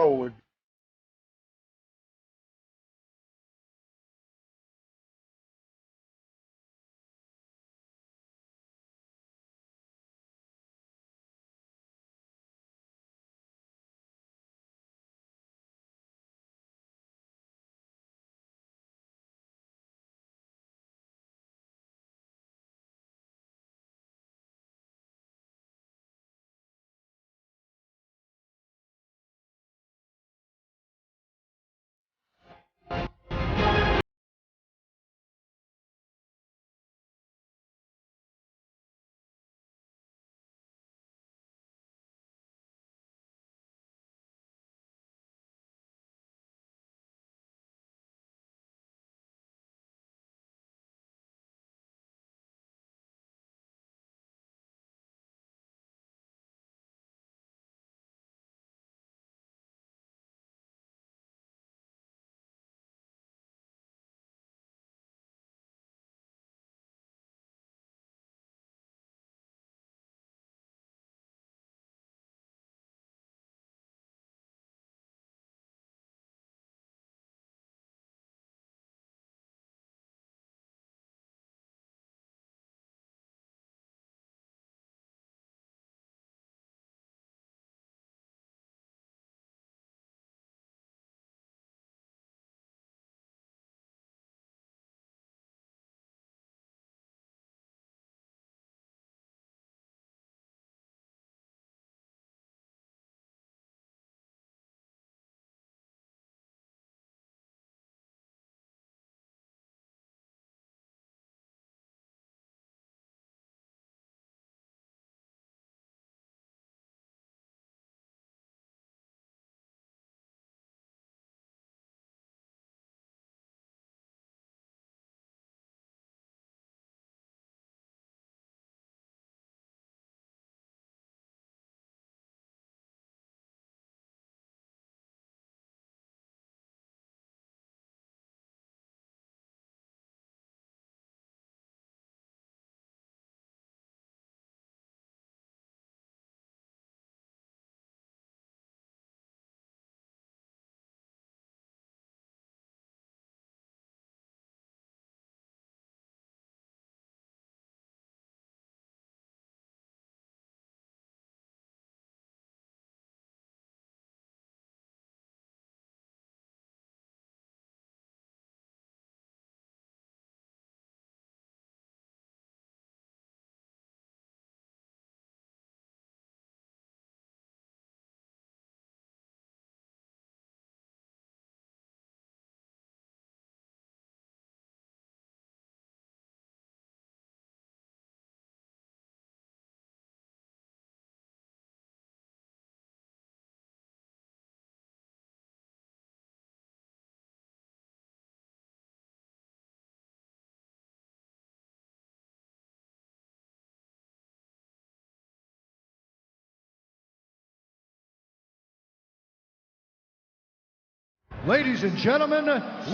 forward. Ladies and gentlemen,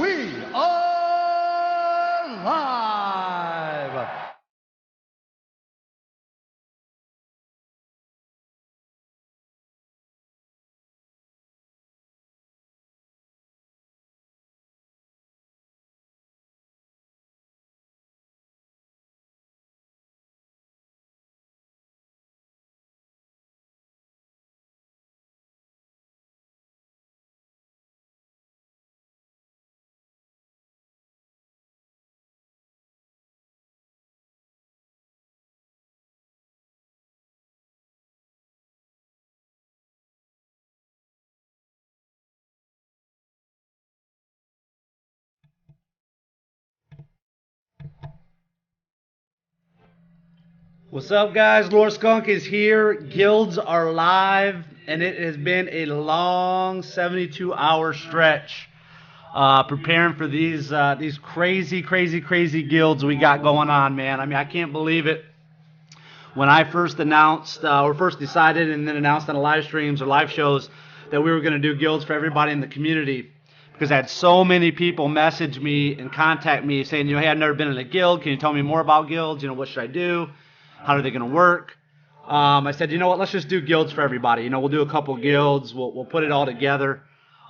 we are live. What's up, guys? Lord Skunk is here. Guilds are live, and it has been a long 72-hour stretch preparing for these crazy guilds we got going on, man. I mean, I can't believe it. When I first announced, or first decided and then announced on the live streams or live shows that we were going to do guilds for everybody in the community, because I had so many people message me and contact me saying, hey, I've never been in a guild. Can you tell me more about guilds? What should I do? How are they going to work? I said, you know what, let's just do guilds for everybody. You know, we'll do a couple guilds. We'll put it all together.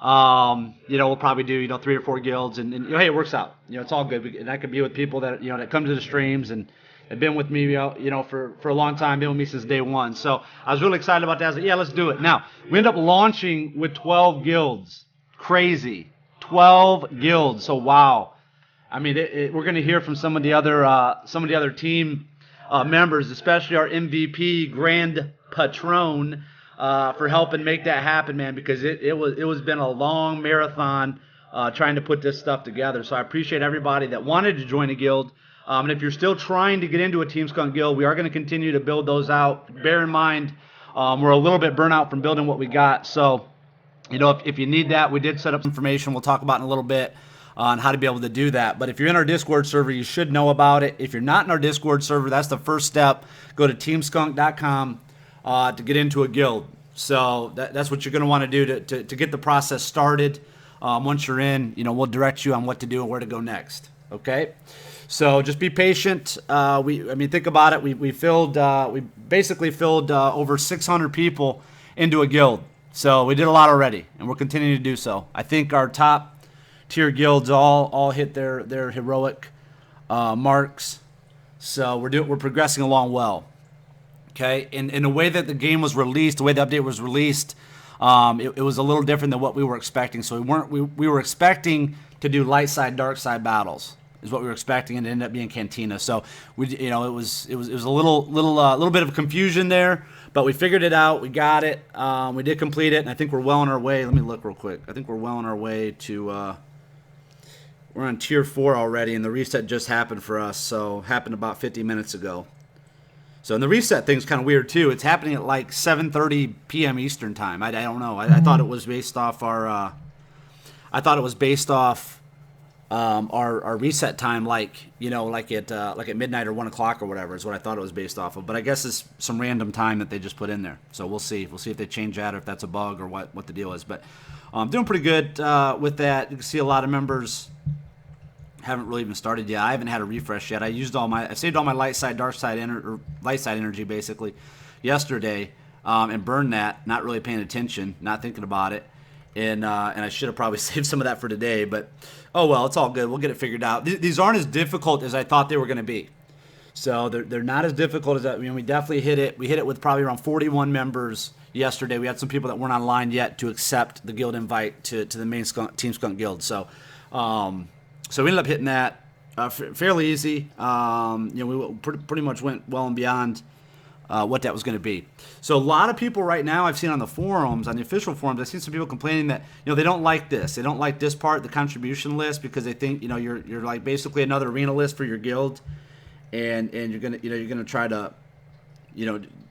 You know, we'll probably do, you know, 3 or 4 guilds, and you know, hey, it works out. You know, it's all good. And I could be with people that, you know, that come to the streams and have been with me, you know, for a long time, been with me since day one. So I was really excited about that. I was like, yeah, let's do it. Now, we end up launching with 12 guilds. Crazy. 12 guilds. So, wow. I mean, we're going to hear from some of the other team members, especially our MVP Grand Patron, for helping make that happen, man. Because it was been a long marathon trying to put this stuff together. So I appreciate everybody that wanted to join a guild. And if you're still trying to get into a Team Skunk guild, we are going to continue to build those out. Bear in mind, we're a little bit burnt out from building what we got. So, you know, if you need that, we did set up some information we'll talk about in a little bit on how to be able to do that. But if you're in our Discord server, you should know about it. If you're not in our Discord server, that's the first step. Go to teamskunk.com to get into a guild. So that's what you're going to want to do to get the process started. Once you're in, you know, we'll direct you on what to do and where to go next. Okay? So just be patient. I mean, think about it. We basically filled over 600 people into a guild. So we did a lot already, and we're continuing to do so. I think our top tier guilds all hit their heroic marks. So we're progressing along well. Okay, in the way that the game was released, the way the update was released, it was a little different than what we were expecting. So we were expecting to do light side, dark side battles is what we were expecting, and it ended up being Cantina. So it was a little bit of confusion there, but we figured it out. We got it. We did complete it, and I think we're well on our way. Let me look real quick. I think we're well on our way to. We're on tier 4 already, and the reset just happened for us. So happened about 50 minutes ago. So and the reset thing's kind of weird too. It's happening at like 7:30 p.m. Eastern time. I don't know. I thought it was based off our. I thought it was based off our reset time, like at midnight or 1 o'clock or whatever is what I thought it was based off of. But I guess it's some random time that they just put in there. So we'll see. We'll see if they change that or if that's a bug or what the deal is. But doing pretty good with that. You can see a lot of members haven't really even started yet. I haven't had a refresh yet. I saved all my light side, dark side, light side energy basically yesterday, and burned that. Not really paying attention, not thinking about it, and I should have probably saved some of that for today. But oh well, it's all good. We'll get it figured out. These aren't as difficult as I thought they were going to be. So they're not as difficult as that. I mean, we definitely hit it. We hit it with probably around 41 members yesterday. We had some people that weren't online yet to accept the guild invite to the main Team Skunk guild. So. So we ended up hitting that fairly easy. We pretty much went well and beyond what that was going to be. So a lot of people right now I've seen on the forums, on the official forums, I've seen some people complaining that they don't like this. They don't like this part, the contribution list, because they think you're like basically another arena list for your guild, and you're gonna try to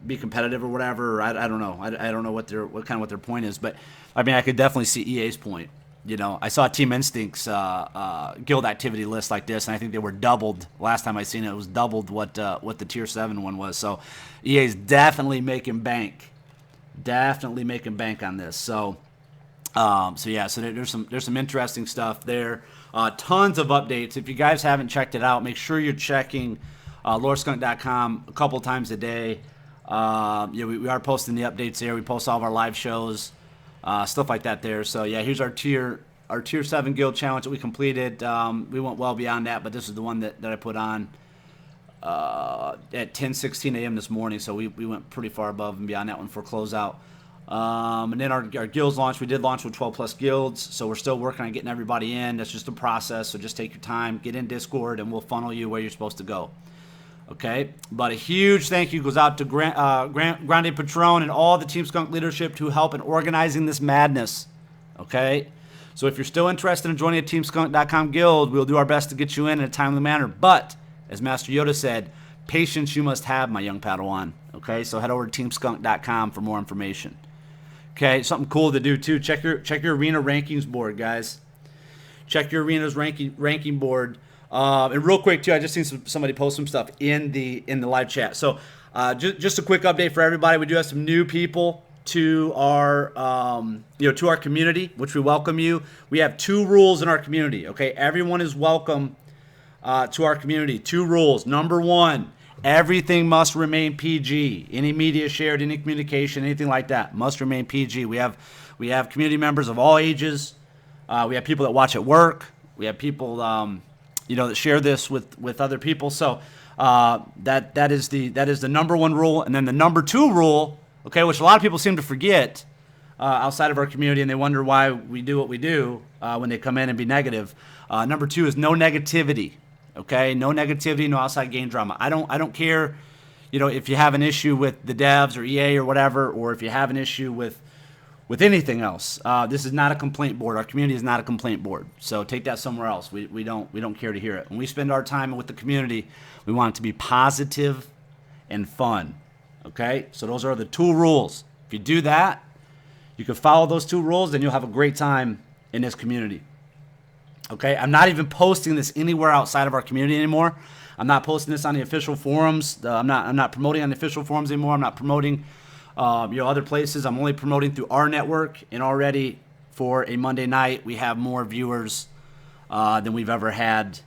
be competitive or whatever. Or I don't know. I don't know what their point is, but I mean I could definitely see EA's point. I saw Team Instinct's guild activity list like this, and I think they were doubled. Last time I seen it, it was doubled what the Tier 7 one was. So EA's definitely making bank. Definitely making bank on this. So there's some interesting stuff there. Tons of updates. If you guys haven't checked it out, make sure you're checking loreskunk.com a couple times a day. We are posting the updates there. We post all of our live shows. Stuff like that there. So yeah, here's our tier 7 guild challenge that we completed. We went well beyond that, but this is the one that I put on at 10:16 a.m. this morning. So we went pretty far above and beyond that one for closeout. And then our guilds launch. We did launch with 12 plus guilds, so we're still working on getting everybody in. That's just a process. So just take your time, get in Discord, and we'll funnel you where you're supposed to go. Okay, but a huge thank you goes out to Grande Patron and all the Team Skunk leadership to help in organizing this madness. Okay, so if you're still interested in joining a TeamSkunk.com guild, we'll do our best to get you in a timely manner. But as Master Yoda said, patience you must have, my young Padawan. Okay, so head over to TeamSkunk.com for more information. Okay, something cool to do too. Check your arena rankings board, guys. Check your arena's ranking board. And real quick too, I just seen somebody post some stuff in the live chat. So just a quick update for everybody. We do have some new people to our to our community, which we welcome you. We have 2 rules in our community. Okay, everyone is welcome to our community. 2 rules. Number 1, Everything must remain PG. Any media shared, any communication, anything like that must remain PG. We have community members of all ages. We have people that watch at work. We have people, that share this with other people. So that is the number one rule. And then the number two rule, okay, which a lot of people seem to forget outside of our community, and they wonder why we do what we do when they come in and be negative. Number two is no negativity. Okay, no negativity, no outside game drama. I don't care, if you have an issue with the devs or EA or whatever, or if you have an issue with anything else. This is not a complaint board. Our community is not a complaint board. So take that somewhere else. We don't care to hear it. When we spend our time with the community, we want it to be positive and fun. Okay, so those are the two rules. If you do that, you can follow those two rules, then you'll have a great time in this community. Okay, I'm not even posting this anywhere outside of our community anymore. I'm not posting this on the official forums. I'm not promoting on the official forums anymore. I'm not promoting other places. I'm only promoting through our network, and already for a Monday night, we have more viewers than we've ever had.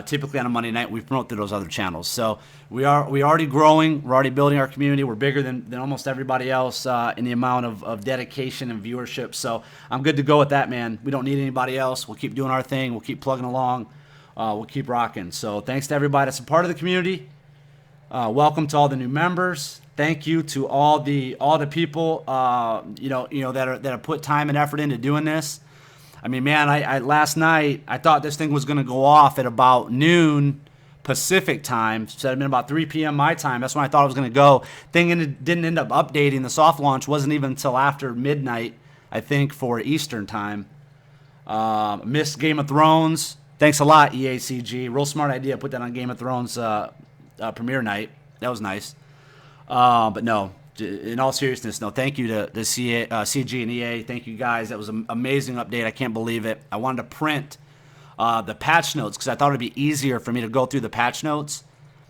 Typically on a Monday night, we promote through those other channels. So we already growing. We're already building our community. We're bigger than almost everybody else in the amount of dedication and viewership. So I'm good to go with that, man. We don't need anybody else. We'll keep doing our thing. We'll keep plugging along. We'll keep rocking. So thanks to everybody that's a part of the community. Welcome to all the new members. Thank you to all the people that have put time and effort into doing this. I mean, man, I last night I thought this thing was going to go off at about noon Pacific time. So it'd been about 3 p.m. my time. That's when I thought it was going to go. Thing didn't end up updating. The soft launch wasn't even until after midnight, I think, for Eastern time. Missed Game of Thrones. Thanks a lot, EACG. Real smart idea. Put that on Game of Thrones premiere night. That was nice. But no. In all seriousness, no, thank you to the CG and EA. Thank you, guys. That was an amazing update. I can't believe it. I wanted to print the patch notes because I thought it would be easier for me to go through the patch notes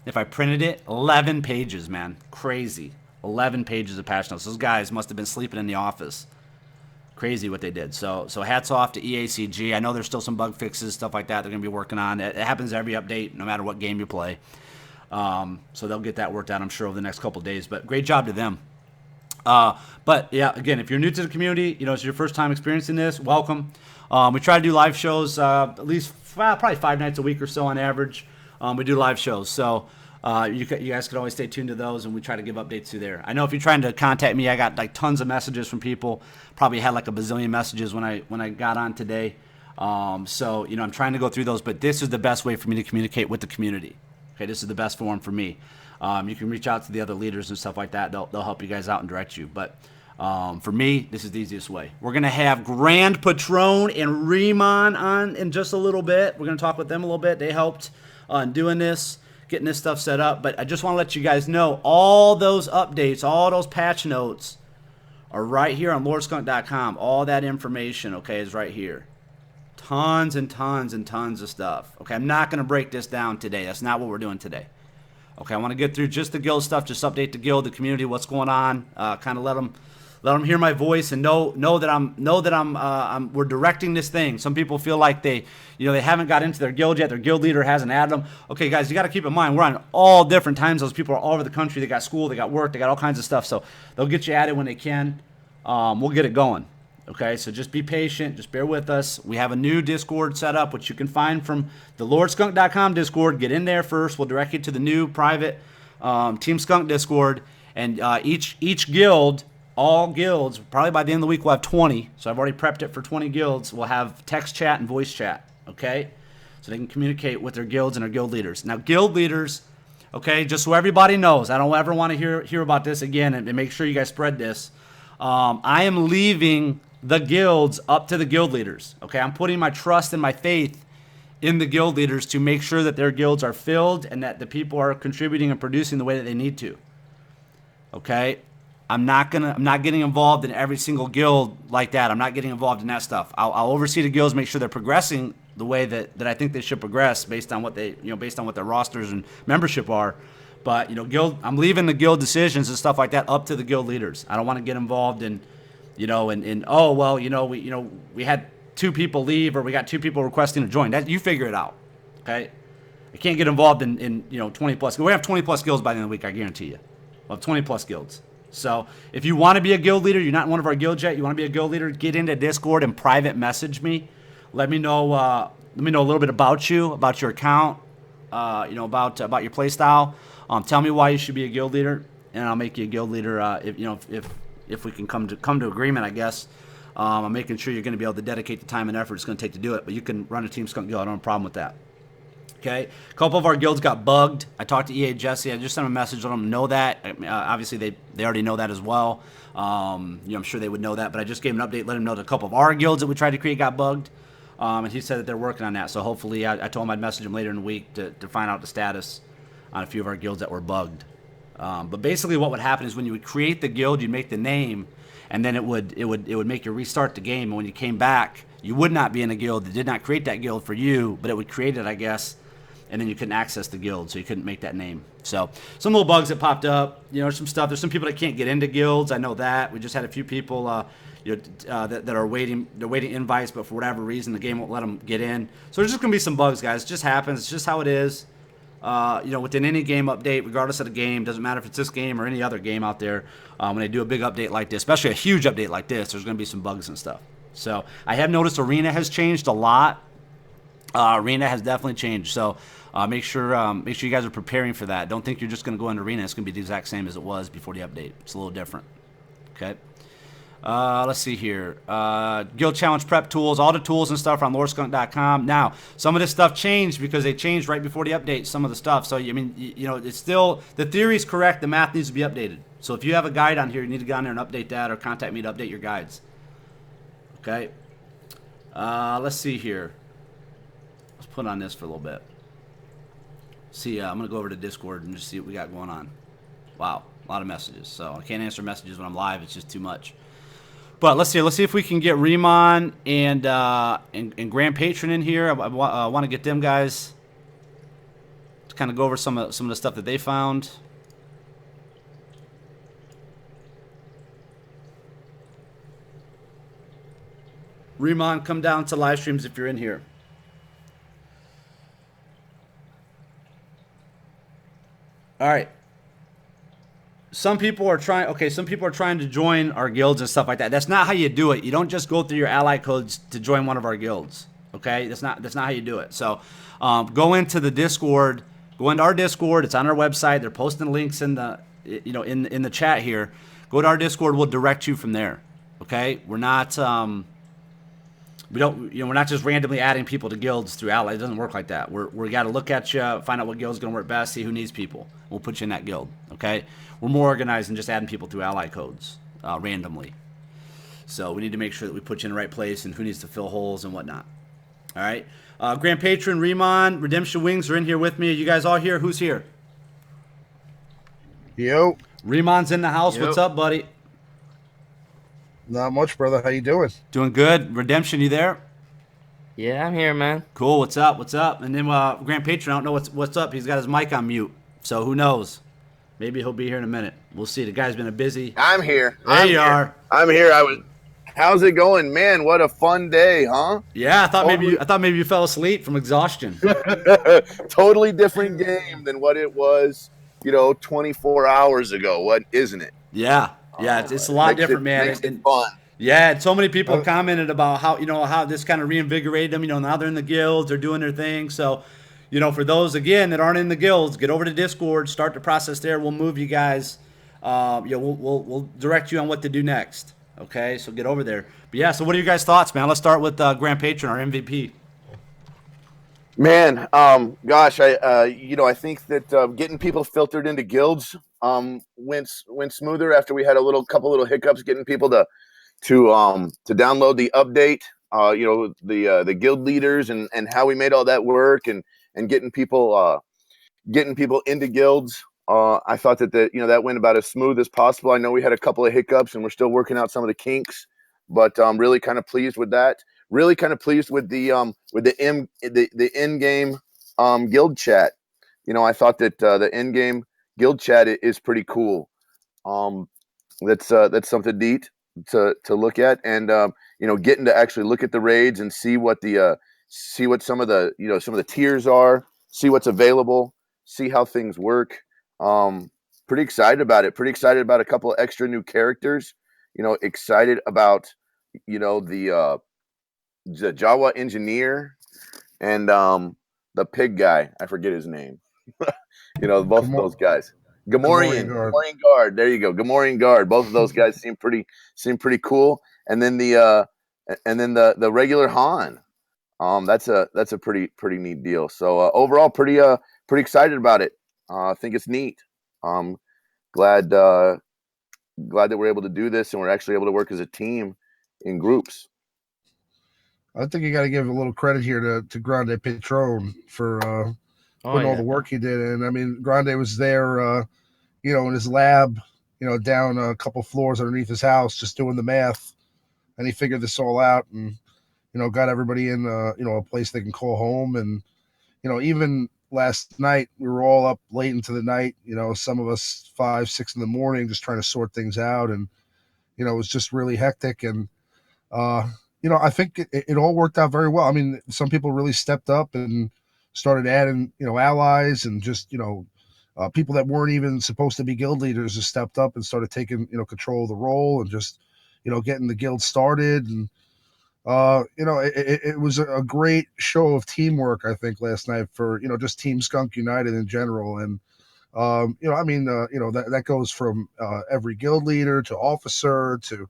if I printed it. 11 pages, man. Crazy. 11 pages of patch notes. Those guys must have been sleeping in the office. Crazy what they did. So hats off to EACG. I know there's still some bug fixes, stuff like that they're going to be working on. It happens every update, no matter what game you play. So they'll get that worked out, I'm sure, over the next couple of days. But great job to them. But yeah, again, if you're new to the community, it's your first time experiencing this, welcome. We try to do live shows at least probably 5 nights a week or so on average. We do live shows, so you guys can always stay tuned to those, and we try to give updates through there. I know if you're trying to contact me, I got like tons of messages from people. Probably had like a bazillion messages when I got on today. So I'm trying to go through those, but this is the best way for me to communicate with the community. Okay, this is the best forum for me. You can reach out to the other leaders and stuff like that. They'll help you guys out and direct you. But for me, this is the easiest way. We're going to have Grand Patron and Riemann on in just a little bit. We're going to talk with them a little bit. They helped in doing this, getting this stuff set up. But I just want to let you guys know all those updates, all those patch notes are right here on lordskunk.com. All that information, okay, is right here. Tons and tons and tons of stuff. Okay, I'm not going to break this down today. That's not what we're doing today. Okay, I want to get through just the guild stuff, just update the guild, the community, what's going on. Kind of let them hear my voice and know that we're directing this thing. Some people feel like they haven't got into their guild yet. Their guild leader hasn't added them. Okay, guys, you got to keep in mind we're on all different time zones. People are all over the country. They got school, they got work, they got all kinds of stuff. So they'll get you added when they can. We'll get it going. Okay, so just be patient. Just bear with us. We have a new Discord set up, which you can find from the lordskunk.com Discord. Get in there first. We'll direct you to the new private Team Skunk Discord. And each guild, all guilds, probably by the end of the week, we'll have 20. So I've already prepped it for 20 guilds. We'll have text chat and voice chat, okay? So they can communicate with their guilds and their guild leaders. Now, guild leaders, okay, just so everybody knows, I don't ever want to hear about this again, and make sure you guys spread this. I am leaving the guilds up to the guild leaders. Okay, I'm putting my trust and my faith in the guild leaders to make sure that their guilds are filled and that the people are contributing and producing the way that they need to. Okay, I'm not getting involved in every single guild like that. I'm not getting involved in that stuff. I'll oversee the guilds, make sure they're progressing the way that I think they should progress based on what based on what their rosters and membership are. But I'm leaving the guild decisions and stuff like that up to the guild leaders. I don't want to get involved in we had 2 people leave or we got 2 people requesting to join. That you figure it out, okay? I can't get involved in 20 plus. We have 20 plus guilds by the end of the week, I guarantee you. We'll have 20 plus guilds. So if you want to be a guild leader, you're not in one of our guilds yet, you want to be a guild leader, get into Discord and private message me. Let me know a little bit about you, about your account, about your play style. Tell me why you should be a guild leader, and I'll make you a guild leader if we can come to agreement, I guess. I'm making sure you're going to be able to dedicate the time and effort it's going to take to do it, but you can run a Team Skunk guild. I don't have a problem with that. Okay, a couple of our guilds got bugged. I talked to EA Jesse. I just sent him a message, let them know that. Obviously, they already know that as well. I'm sure they would know that, but I just gave him an update, let him know that a couple of our guilds that we tried to create got bugged. And he said that they're working on that. So hopefully, I told him I'd message him later in the week to find out the status on a few of our guilds that were bugged. But basically, what would happen is when you would create the guild, you'd make the name, and then it would make you restart the game. And when you came back, you would not be in a guild. It did not create that guild for you, but it would create it, I guess. And then you couldn't access the guild, so you couldn't make that name. So some little bugs that popped up. Some stuff. There's some people that can't get into guilds. I know that. We just had a few people, that are waiting. They're waiting invites, but for whatever reason, the game won't let them get in. So there's just gonna be some bugs, guys. It just happens. It's just how it is. Within any game update, regardless of the game, doesn't matter if it's this game or any other game out there. When they do a big update like this, especially a huge update like this, there's gonna be some bugs and stuff. So I have noticed Arena has changed a lot. Arena has definitely changed. So make sure you guys are preparing for that. Don't think you're just going to go into Arena. It's going to be the exact same as it was before the update. It's a little different. Okay. Let's see here. Guild Challenge prep tools. All the tools and stuff are on loreskunk.com. Now, some of this stuff changed because they changed right before the update, some of the stuff. So, I mean, it's still, the theory is correct. The math needs to be updated. So if you have a guide on here, you need to go on there and update that or contact me to update your guides. Okay. Let's see here. Let's put on this for a little bit. See, I'm going to go over to Discord and just see what we got going on. Wow, a lot of messages. So I can't answer messages when I'm live. It's just too much. But let's see if we can get Remon and Grand Patron in here. I want to get them guys to kind of go over some of the stuff that they found. Remon, come down to live streams if you're in here. All right. Some people are trying to join our guilds and stuff like that. That's not how you do it. You don't just go through your ally codes to join one of our guilds. Okay? That's not how you do it. So, go into the Discord, go into our Discord. It's on our website. They're posting links in the in the chat here. Go to our Discord, we'll direct you from there. Okay? We're not we're not just randomly adding people to guilds through allies. It doesn't work like that. We got to look at you, find out what guild's going to work best, see who needs people. We'll put you in that guild, okay? We're more organized than just adding people through ally codes randomly. So we need to make sure that we put you in the right place and who needs to fill holes and whatnot. All right? Grand Patron, Remon, Redemption Wings are in here with me. Are you guys all here? Who's here? Yo. Remon's in the house. Yo. What's up, buddy? Not much, brother. How you doing? Doing good. Redemption, you there? Yeah, I'm here, man. Cool. What's up? What's up? And then Grand Patron, I don't know what's up. He's got his mic on mute, so who knows? Maybe he'll be here in a minute. We'll see. The guy's been a busy. I'm here. There you are. I'm here. How's it going, man? What a fun day, huh? Yeah, I thought maybe you fell asleep from exhaustion. Totally different game than what it was, 24 hours ago. What isn't it? Yeah. Yeah, it's a lot different, man. Makes it fun. Yeah, and so many people commented about how this kind of reinvigorated them. Now they're in the guilds, they're doing their thing. So, for those again that aren't in the guilds, get over to Discord, start the process there. We'll move you guys. We'll direct you on what to do next. Okay, so get over there. But yeah, so what are your guys' thoughts, man? Let's start with Grand Patron, our MVP. Man, gosh, I think that getting people filtered into guilds went smoother after we had a couple little hiccups getting people to download the update. The guild leaders and how we made all that work and getting people into guilds. I thought that went about as smooth as possible. I know we had a couple of hiccups and we're still working out some of the kinks, but I'm really kind of pleased with that. Really kind of pleased with the in-game guild chat. I thought that the in-game guild chat is pretty cool. That's something neat to look at, and getting to actually look at the raids and see what some of the tiers are, see what's available, see how things work. Pretty excited about it. Pretty excited about a couple of extra new characters. Excited about the Jawa engineer and the pig guy. I forget his name. Both of those guys. Gamorrean guard. There you go. Gamorrean guard. Both of those guys seem pretty cool. And then the regular Han. That's a pretty neat deal. So overall, pretty excited about it. I think it's neat. Glad that we're able to do this and we're actually able to work as a team in groups. I think you got to give a little credit here to Grande Patron for putting all the work he did. And I mean, Grande was there, in his lab, down a couple floors underneath his house, just doing the math, and he figured this all out and got everybody in a place they can call home. And even last night we were all up late into the night, some of us 5, 6 in the morning, just trying to sort things out. And it was just really hectic. And I think it all worked out very well. I mean, some people really stepped up and started adding allies, and just people that weren't even supposed to be guild leaders just stepped up and started taking control of the role and just getting the guild started. And it was a great show of teamwork, I think, last night for just Team Skunk United in general. And that goes from every guild leader to officer to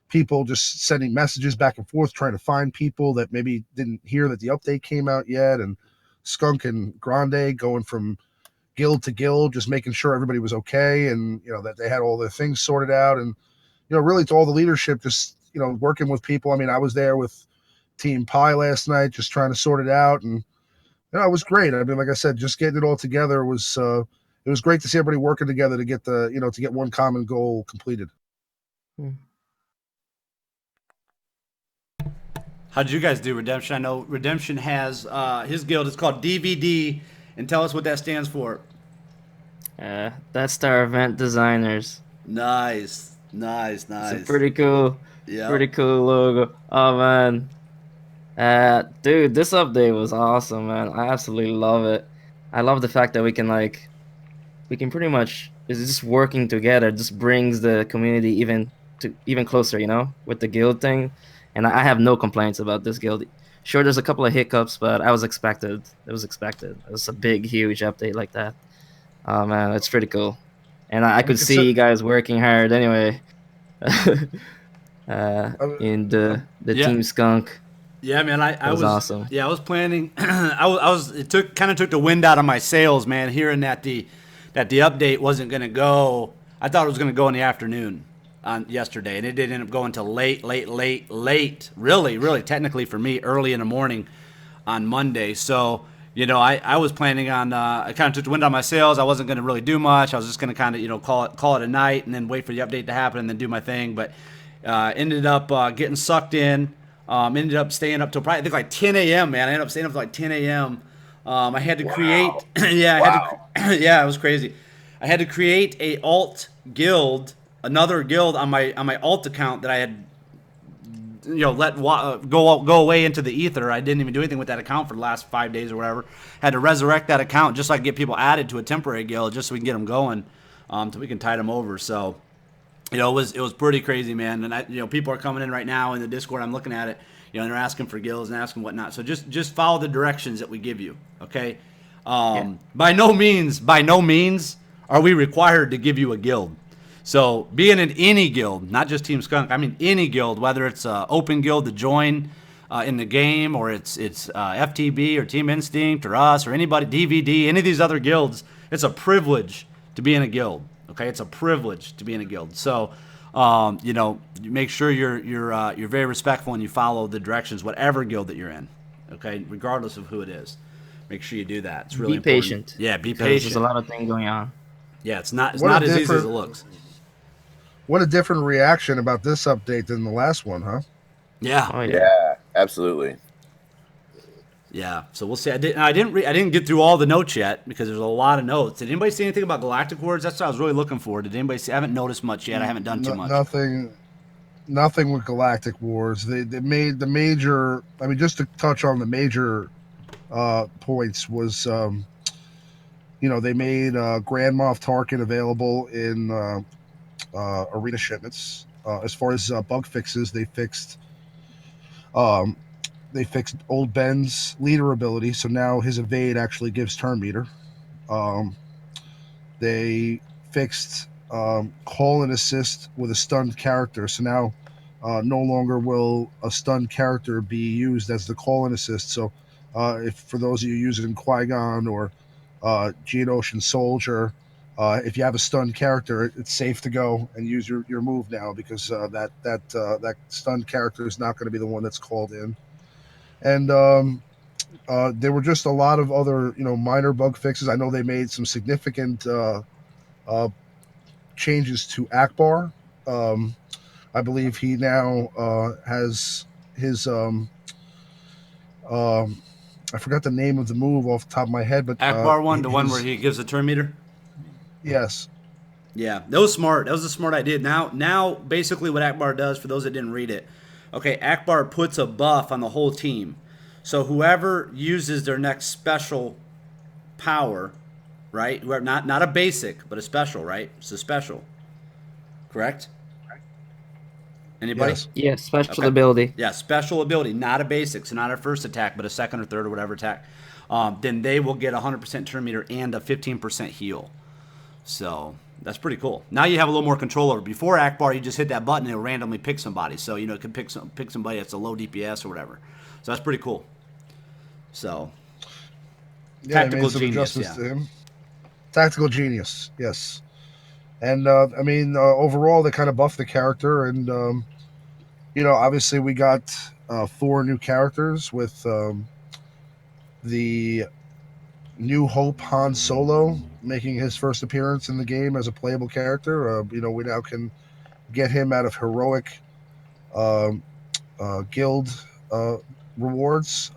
people just sending messages back and forth, trying to find people that maybe didn't hear that the update came out yet. And Skunk and Grande going from guild to guild, just making sure everybody was okay and that they had all their things sorted out. And really to all the leadership, just working with people. I mean, I was there with Team Pi last night, just trying to sort it out, and it was great. I mean, like I said, just getting it all together was it was great to see everybody working together to get to get one common goal completed. How did you guys do, Redemption? I know Redemption has his guild is called DVD, and tell us what that stands for. That's our event designers. Nice. It's a pretty cool logo. Oh man, dude, this update was awesome, man. I absolutely love it. I love the fact that we can pretty much, it's just working together just brings the community even closer, with the guild thing. And I have no complaints about this guild. Sure, there's a couple of hiccups, but it was expected. It was a big, huge update like that. Oh man, it's pretty cool. And I could see you guys working hard anyway. In the Team Skunk. Yeah, man, I was awesome. Yeah, I was planning. It took the wind out of my sails, man. Hearing that the update wasn't gonna go. I thought it was gonna go in the afternoon on yesterday, and it didn't end up going till late. Really, technically for me, early in the morning on Monday. So I was planning on. I kind of took the wind out of my sails. I wasn't gonna really do much. I was just gonna kind of call it a night, and then wait for the update to happen, and then do my thing. But ended up getting sucked in. Ended up staying up till probably I think like 10 a.m. Man, I ended up staying up till like 10 a.m. I had to create. It was crazy. I had to create a alt guild, another guild on my alt account that I had let go away into the ether. I didn't even do anything with that account for the last 5 days or whatever. Had to resurrect that account just so I could get people added to a temporary guild, just so we can get them going, so we can tide them over. So it was pretty crazy, man. And people are coming in right now in the Discord. I'm looking at it. And they're asking for guilds and asking whatnot. So just follow the directions that we give you, okay? By no means are we required to give you a guild. So being in any guild, not just Team Skunk, I mean any guild, whether it's an open guild to join in the game, or it's FTB or Team Instinct or us or anybody, DVD, any of these other guilds, it's a privilege to be in a guild. Okay, it's a privilege to be in a guild. So, make sure you're very respectful and you follow the directions, whatever guild that you're in. Okay, regardless of who it is, make sure you do that. It's really important. Patient. Yeah, be patient. There's a lot of things going on. Yeah, it's not as easy as it looks. What a different reaction about this update than the last one, huh? Yeah. Oh, yeah, absolutely. Yeah, so we'll see. I didn't get through all the notes yet because there's a lot of notes. Did anybody see anything about Galactic Wars? That's what I was really looking for. Did anybody see? I haven't noticed much yet. I haven't done too much. Nothing with Galactic Wars. They made the major. I mean, just to touch on the major points was they made Grand Moff Tarkin available in arena shipments. As far as bug fixes, um, they fixed Old Ben's leader ability, so now his evade actually gives turn meter. They fixed call and assist with a stunned character, so now no longer will a stunned character be used as the call and assist. So if for those of you using Qui-Gon or Geonosian Soldier, if you have a stunned character, it's safe to go and use your move now, because that stunned character is not going to be the one that's called in. And there were just a lot of other minor bug fixes. I know they made some significant changes to Akbar. I believe he now has his I forgot the name of the move off the top of my head, but Akbar one, the one where he gives a turn meter. Yes. Yeah, that was smart. That was a smart idea. Now, basically, what Akbar does, for those that didn't read it, okay, Akbar puts a buff on the whole team. So whoever uses their next special power, right? Not a basic, but a special, right? It's a special. Correct? Anybody? Yes. Yeah, special ability. Yeah, special ability, not a basic, so not a first attack, but a second or third or whatever attack. Then they will get 100% turn meter and a 15% heal. So that's pretty cool. Now you have a little more control over it. Before Akbar, you just hit that button and it'll randomly pick somebody. So it can pick somebody that's a low DPS or whatever. So that's pretty cool. So tactical genius, yeah. To him. Tactical genius, yes. And overall, they kind of buffed the character, and obviously we got 4 new characters with the New Hope Han Solo making his first appearance in the game as a playable character. We now can get him out of heroic guild rewards.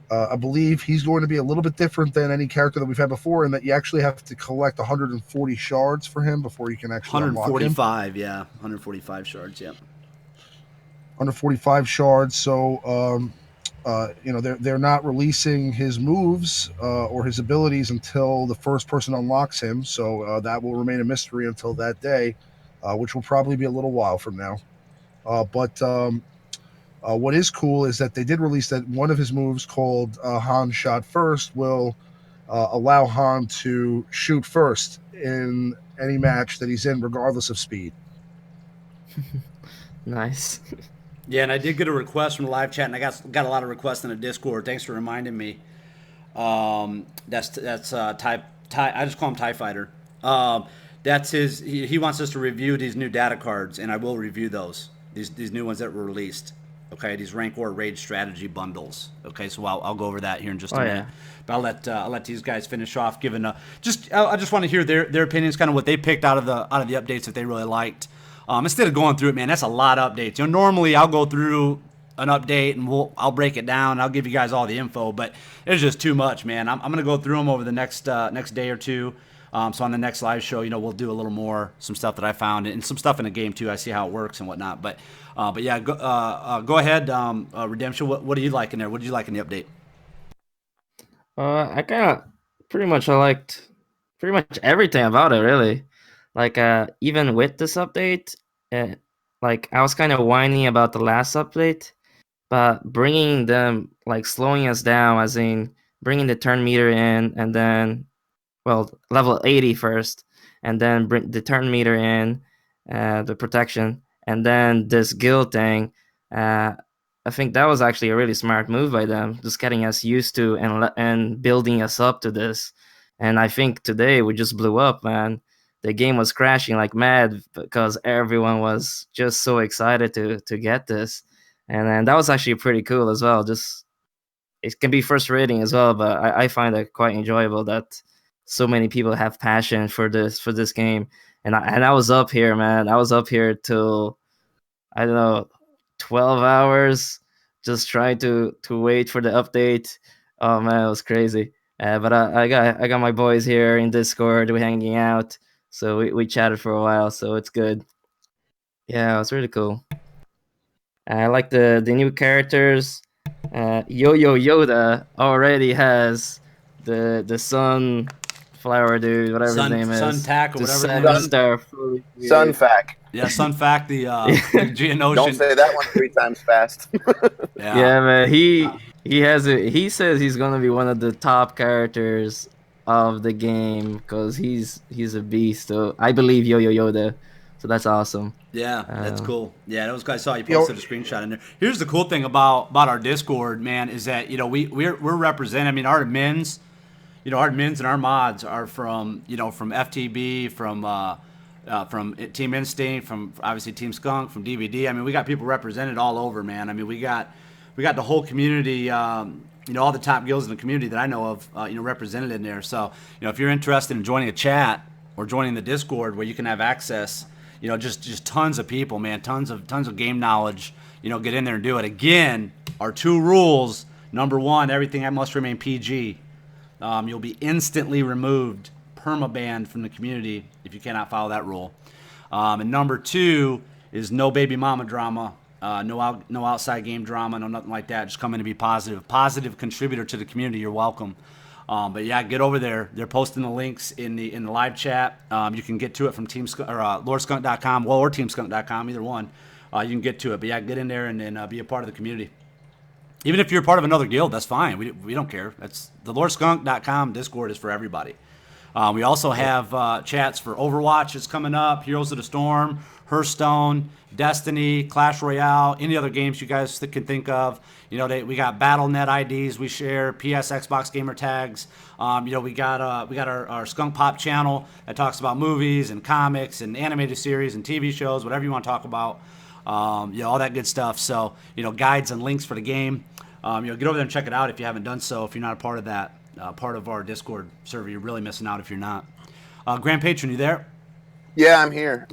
I believe he's going to be a little bit different than any character that we've had before, in that you actually have to collect 140 shards for him before you can actually unlock him. 145, yeah. 145 shards, yeah. 145 shards, so they're not releasing his moves or his abilities until the first person unlocks him, so that will remain a mystery until that day, which will probably be a little while from now. But what is cool is that they did release that one of his moves, called Han Shot First, will allow Han to shoot first in any match that he's in, regardless of speed. Nice. Yeah, and I did get a request from the live chat, and I got a lot of requests in the Discord. Thanks for reminding me. That's Ty. I just call him TIE Fighter. That's his. He wants us to review these new data cards, and I will review those. These new ones that were released. Okay, these Rancor Raid strategy bundles. Okay, so I'll go over that here in just a minute. Yeah. But I'll let these guys finish off. I just want to hear their opinions, kind of what they picked out of the updates that they really liked. Instead of going through it, man, that's a lot of updates. Normally I'll go through an update and I'll break it down. And I'll give you guys all the info, but it's just too much, man. I'm gonna go through them over the next day or two. So on the next live show, we'll do a little more, some stuff that I found, and some stuff in the game too. I see how it works and whatnot. But yeah, go ahead, Redemption. What do you like in there? What did you like in the update? I liked pretty much everything about it, really. Like even with this update, like I was kind of whiny about the last update, but bringing them, like slowing us down, as in bringing the turn meter in, and then level 80 first, and then bring the turn meter in, the protection, and then this guild thing. I think that was actually a really smart move by them, just getting us used to and building us up to this. And I think today we just blew up, man. The game was crashing like mad because everyone was just so excited to get this, and then that was actually pretty cool as well. Just it can be frustrating as well, but I find it quite enjoyable that so many people have passion for this game. And I was up here, man. I was up here till, I don't know, 12 hours just trying to wait for the update. Oh man, it was crazy. But I got my boys here in Discord. We're hanging out, so we chatted for a while. So it's good. Yeah, it was really cool. I like the new characters. Yo-Yo Yoda already has the sunflower dude, whatever his name is, Suntac or the whatever his name is. 7-star fully Sunfac. Yeah, Sunfac, the Geonosian. Don't say that one 3 times fast. Yeah, man. He has it. He says he's gonna be one of the top characters of the game because he's a beast. So I believe Yo-Yo Yoda. So that's awesome. Yeah, that's cool. Yeah, that was good. I saw you posted a screenshot in there. Here's the cool thing about our Discord, man, is that we're represented. I mean, our admins, our admins and our mods are from from FTB, from Team Instinct, from obviously Team Skunk, from DVD. I mean, we got people represented all over, man. I mean, we got the whole community. All the top guilds in the community that I know of, represented in there. So, if you're interested in joining a chat or joining the Discord where you can have access. Just tons of people, man, tons of game knowledge. Get in there and do it. Again, our 2 rules. Number 1, everything must remain PG. You'll be instantly removed, permabanned from the community if you cannot follow that rule. And number 2 is no baby mama drama, no outside game drama, no nothing like that. Just come in and be positive contributor to the community. You're welcome. But yeah, get over there. They're posting the links in the live chat. You can get to it from lordskunk.com, or teamskunk.com, either one. You can get to it. But yeah, get in there and be a part of the community. Even if you're part of another guild, that's fine. We don't care. That's the lordskunk.com Discord is for everybody. We also have chats for Overwatch that's coming up, Heroes of the Storm, Hearthstone, Destiny, Clash Royale, any other games you guys can think of. We got BattleNet IDs we share, PS, Xbox gamer tags. We got our Skunk Pop channel that talks about movies and comics and animated series and TV shows, whatever you want to talk about. All that good stuff. So, guides and links for the game. Get over there and check it out if you haven't done so. If you're not a part of that, part of our Discord server, you're really missing out if you're not. Grand Patron, you there? Yeah, I'm here.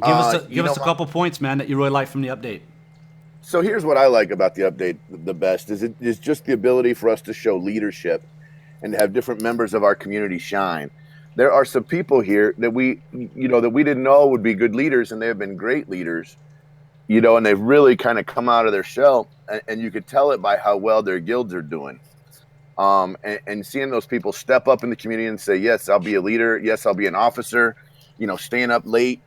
Give us a couple points, man, that you really like from the update. So here's what I like about the update the best is just the ability for us to show leadership and to have different members of our community shine. There are some people here that we didn't know would be good leaders, and they have been great leaders, and they've really kind of come out of their shell, and you could tell it by how well their guilds are doing. And seeing those people step up in the community and say, yes, I'll be a leader. Yes, I'll be an officer, staying up late,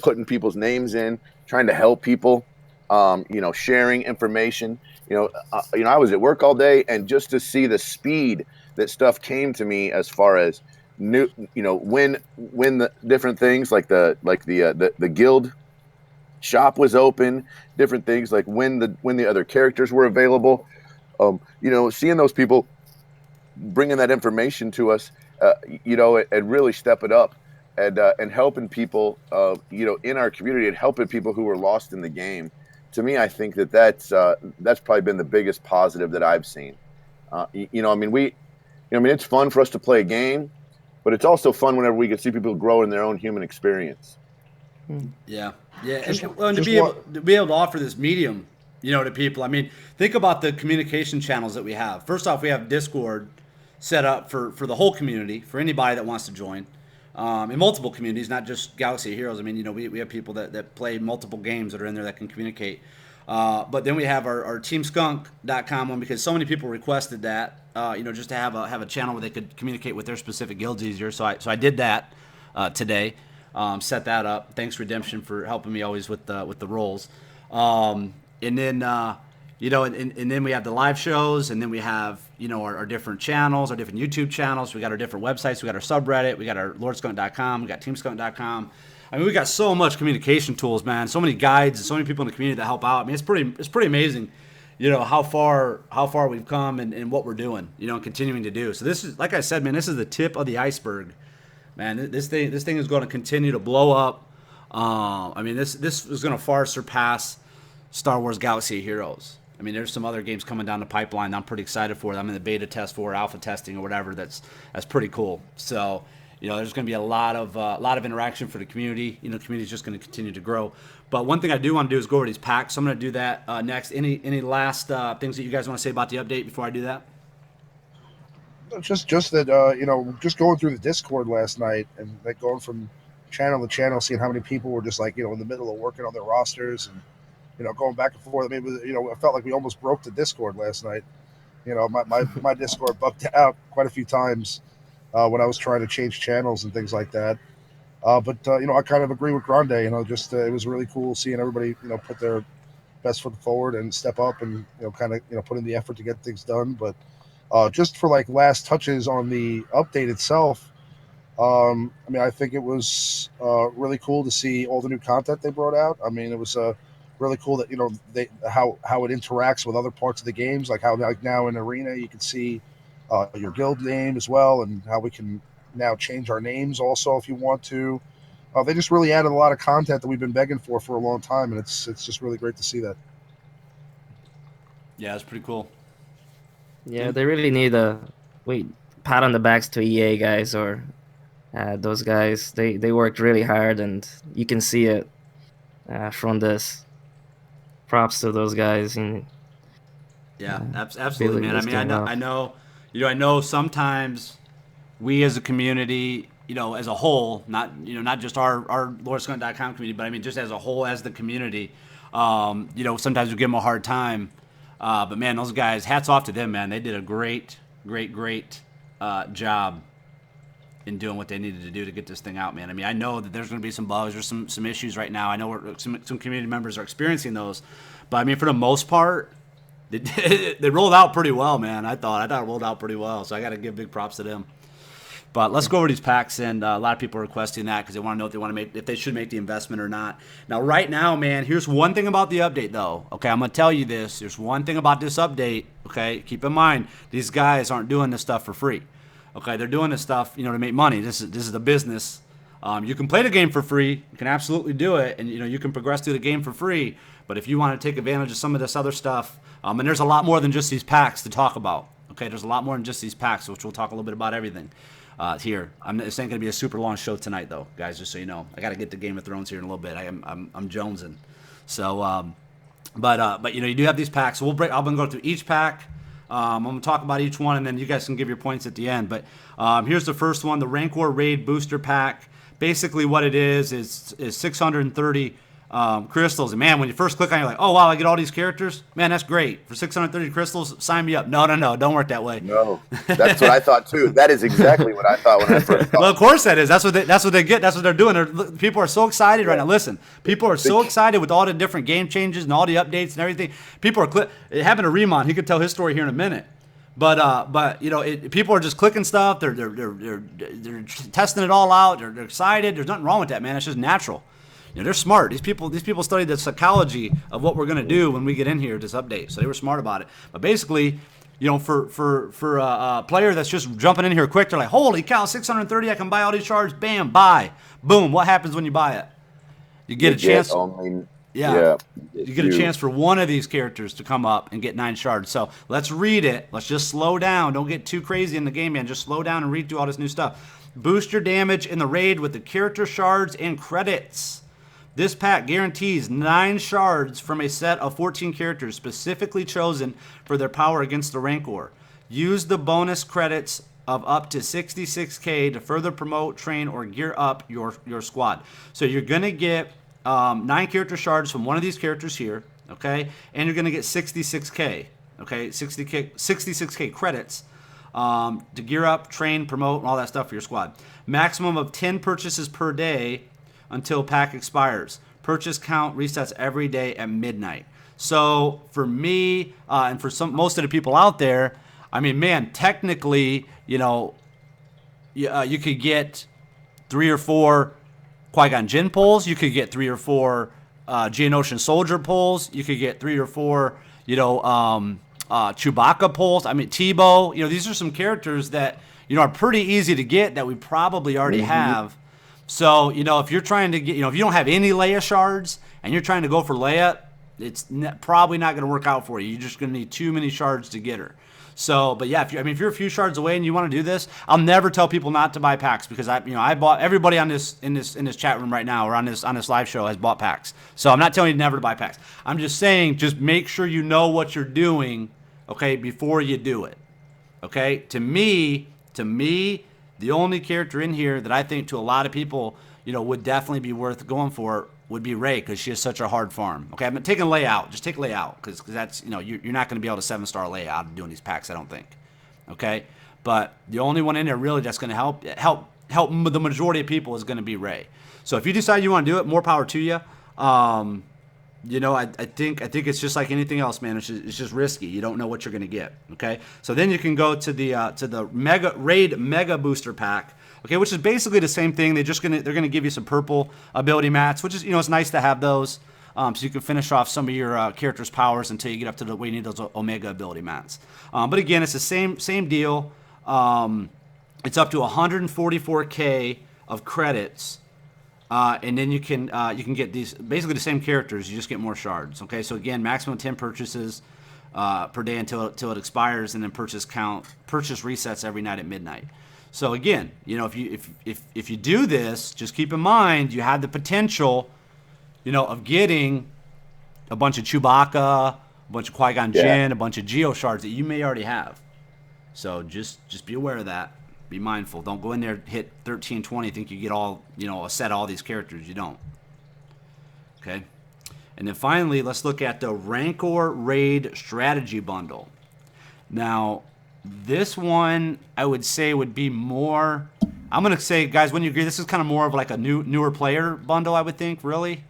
putting people's names in, trying to help people, sharing information. I was at work all day, and just to see the speed that stuff came to me as far as new, when the different things like the guild shop was open, different things like when the other characters were available, seeing those people bringing that information to us, and really step it up and helping people, in our community and helping people who were lost in the game. To me, I think that's probably been the biggest positive that I've seen. It's fun for us to play a game, but it's also fun whenever we can see people grow in their own human experience. Yeah. And to be able to offer this medium, to people. I mean, think about the communication channels that we have. First off, we have Discord set up for the whole community, for anybody that wants to join. In multiple communities, not just Galaxy of Heroes. I mean, we have people that play multiple games that are in there that can communicate. But then we have our teamskunk.com one, because so many people requested that, just to have a channel where they could communicate with their specific guilds easier. So I did that today, set that up. Thanks Redemption for helping me always with the roles. And then and then we have the live shows, and then we have our different channels, our different YouTube channels. We got our different websites. We got our subreddit. We got our lordskunk.com. We got teamskunk.com. I mean, we got so much communication tools, man. So many guides and so many people in the community that help out. I mean, it's pretty amazing, how far we've come and what we're doing, and continuing to do. So this is, like I said, man, this is the tip of the iceberg, man. This thing is going to continue to blow up. I mean, this is going to far surpass Star Wars Galaxy of Heroes. I mean, there's some other games coming down the pipeline that I'm pretty excited for. I'm in the beta test for, alpha testing or whatever. That's pretty cool. So, there's going to be a lot of interaction for the community. The community is just going to continue to grow. But one thing I do want to do is go over these packs. So I'm going to do that next. Any last things that you guys want to say about the update before I do that? Just that just going through the Discord last night and like going from channel to channel, seeing how many people were just like in the middle of working on their rosters and going back and forth. I mean, I felt like we almost broke the Discord last night. You know, my Discord bugged out quite a few times when I was trying to change channels and things like that. But you know, I kind of agree with Grande. You know, just it was really cool seeing everybody, you know, put their best foot forward and step up and, you know, kind of, you know, put in the effort to get things done. But just for like last touches on the update itself, I mean, I think it was really cool to see all the new content they brought out. I mean, it was really cool that, you know, they how it interacts with other parts of the games, like how like now in Arena you can see your guild name as well, and how we can now change our names also if you want to. They just really added a lot of content that we've been begging for a long time, and it's just really great to see that. Yeah, it's pretty cool. Yeah, they really need a pat on the backs to EA guys, or those guys. They worked really hard, and you can see it from this. Props to those guys in Yeah, absolutely, building man. I this mean, game up. I know sometimes we as a community, you know, as a whole, not just our LoreSkunt.com community, but I mean just as a whole, as the community, you know, sometimes we give them a hard time. But man, those guys, hats off to them, man. They did a great job in doing what they needed to do to get this thing out, man. I mean, I know that there's going to be some bugs or some issues right now. I know some community members are experiencing those, but I mean, for the most part, they rolled out pretty well, man. I thought it rolled out pretty well, so I got to give big props to them. But let's go over these packs, and a lot of people are requesting that because they want to know if they should make the investment or not. Now, right now, man, here's one thing about the update, though. Okay, I'm gonna tell you this. There's one thing about this update. Okay, keep in mind these guys aren't doing this stuff for free. Okay, they're doing this stuff, you know, to make money. This is the business. You can play the game for free. You can absolutely do it, and you know you can progress through the game for free. But if you want to take advantage of some of this other stuff, and there's a lot more than just these packs to talk about. Okay, there's a lot more than just these packs, which we'll talk a little bit about everything. Here, this ain't gonna be a super long show tonight, though, guys. Just so you know, I got to get to Game of Thrones here in a little bit. I'm jonesing. So, but you know, you do have these packs. So I'm gonna go through each pack. I'm gonna talk about each one, and then you guys can give your points at the end. But here's the first one: the Rancor Raid Booster Pack. Basically, what it is 630 crystals. And man, when you first click on it, you're like, oh wow, I get all these characters. Man, that's great. For 630 crystals, sign me up. No, don't work that way. No, that's what I thought too. That is exactly what I thought when I first thought. Well, of course that is. That's what they get. That's what they're doing. People are so excited right now. Listen, people are so excited with all the different game changes and all the updates and everything. People are it happened to Remon. He could tell his story here in a minute. But you know, people are just clicking stuff. They're testing it all out. They're excited. There's nothing wrong with that, man. It's just natural. You know, they're smart. These people study the psychology of what we're gonna do when we get in here this update. So they were smart about it. But basically, you know, for a player that's just jumping in here quick, they're like, holy cow, 630, I can buy all these shards. Bam, buy, boom. What happens when you buy it? You get a chance. You get a chance for one of these characters to come up and get 9 shards. So let's read it. Let's just slow down. Don't get too crazy in the game, man. Just slow down and read through all this new stuff. Boost your damage in the raid with the character shards and credits. This pack guarantees 9 shards from a set of 14 characters specifically chosen for their power against the Rancor. Use the bonus credits of up to 66k to further promote, train, or gear up your squad. So you're going to get 9 character shards from one of these characters here, okay? And you're going to get 66k, okay? 66k credits to gear up, train, promote, and all that stuff for your squad. Maximum of 10 purchases per day until pack expires. Purchase count resets every day at midnight. So for me and for most of the people out there, I mean, man, technically, you know, you could get 3 or 4 Qui-Gon Jinn pulls. You could get 3 or 4 Geonosian Soldier pulls. You could get 3 or 4, you know, Chewbacca pulls. I mean, Tebow. You know, these are some characters that, you know, are pretty easy to get that we probably already have. So, you know, if you're trying to get, you know, if you don't have any Leia shards and you're trying to go for Leia, it's probably not going to work out for you. You're just going to need too many shards to get her. So, but yeah, if you're a few shards away and you want to do this, I'll never tell people not to buy packs because I bought everybody on this in this chat room right now or on this live show has bought packs. So I'm not telling you never to buy packs. I'm just saying just make sure you know what you're doing, okay, before you do it. Okay? To me, the only character in here that I think to a lot of people, would definitely be worth going for would be Ray, because she has such a hard farm. Okay, I'm taking layout. Just take layout, because that's, you're not going to be able to 7-star layout of doing these packs, I don't think. Okay, but the only one in there really that's going to help the majority of people is going to be Ray. So if you decide you want to do it, more power to you. I think it's just like anything else, man. It's just risky. You don't know what you're going to get. Okay, so then you can go to the mega booster pack. Okay, which is basically the same thing. They're gonna give you some purple ability mats, which is, it's nice to have those, so you can finish off some of your characters' powers until you get up to where you need those Omega ability mats. But again, it's the same deal. It's up to 144K of credits. And then you can get these basically the same characters. You just get more shards. Okay, so again, maximum 10 purchases per day until it expires, and then purchase resets every night at midnight. So again, if you do this, just keep in mind you have the potential, of getting a bunch of Chewbacca, a bunch of Qui-Gon Jinn, a bunch of Geo shards that you may already have. So just be aware of that. Be mindful. Don't go in there, hit 13, 20, think you get all, a set of all these characters. You don't. Okay. And then finally, let's look at the Rancor Raid Strategy Bundle. Now, this one, I would say, would be more... I'm going to say, guys, when you agree, this is kind of more of like a newer player bundle, I would think, really.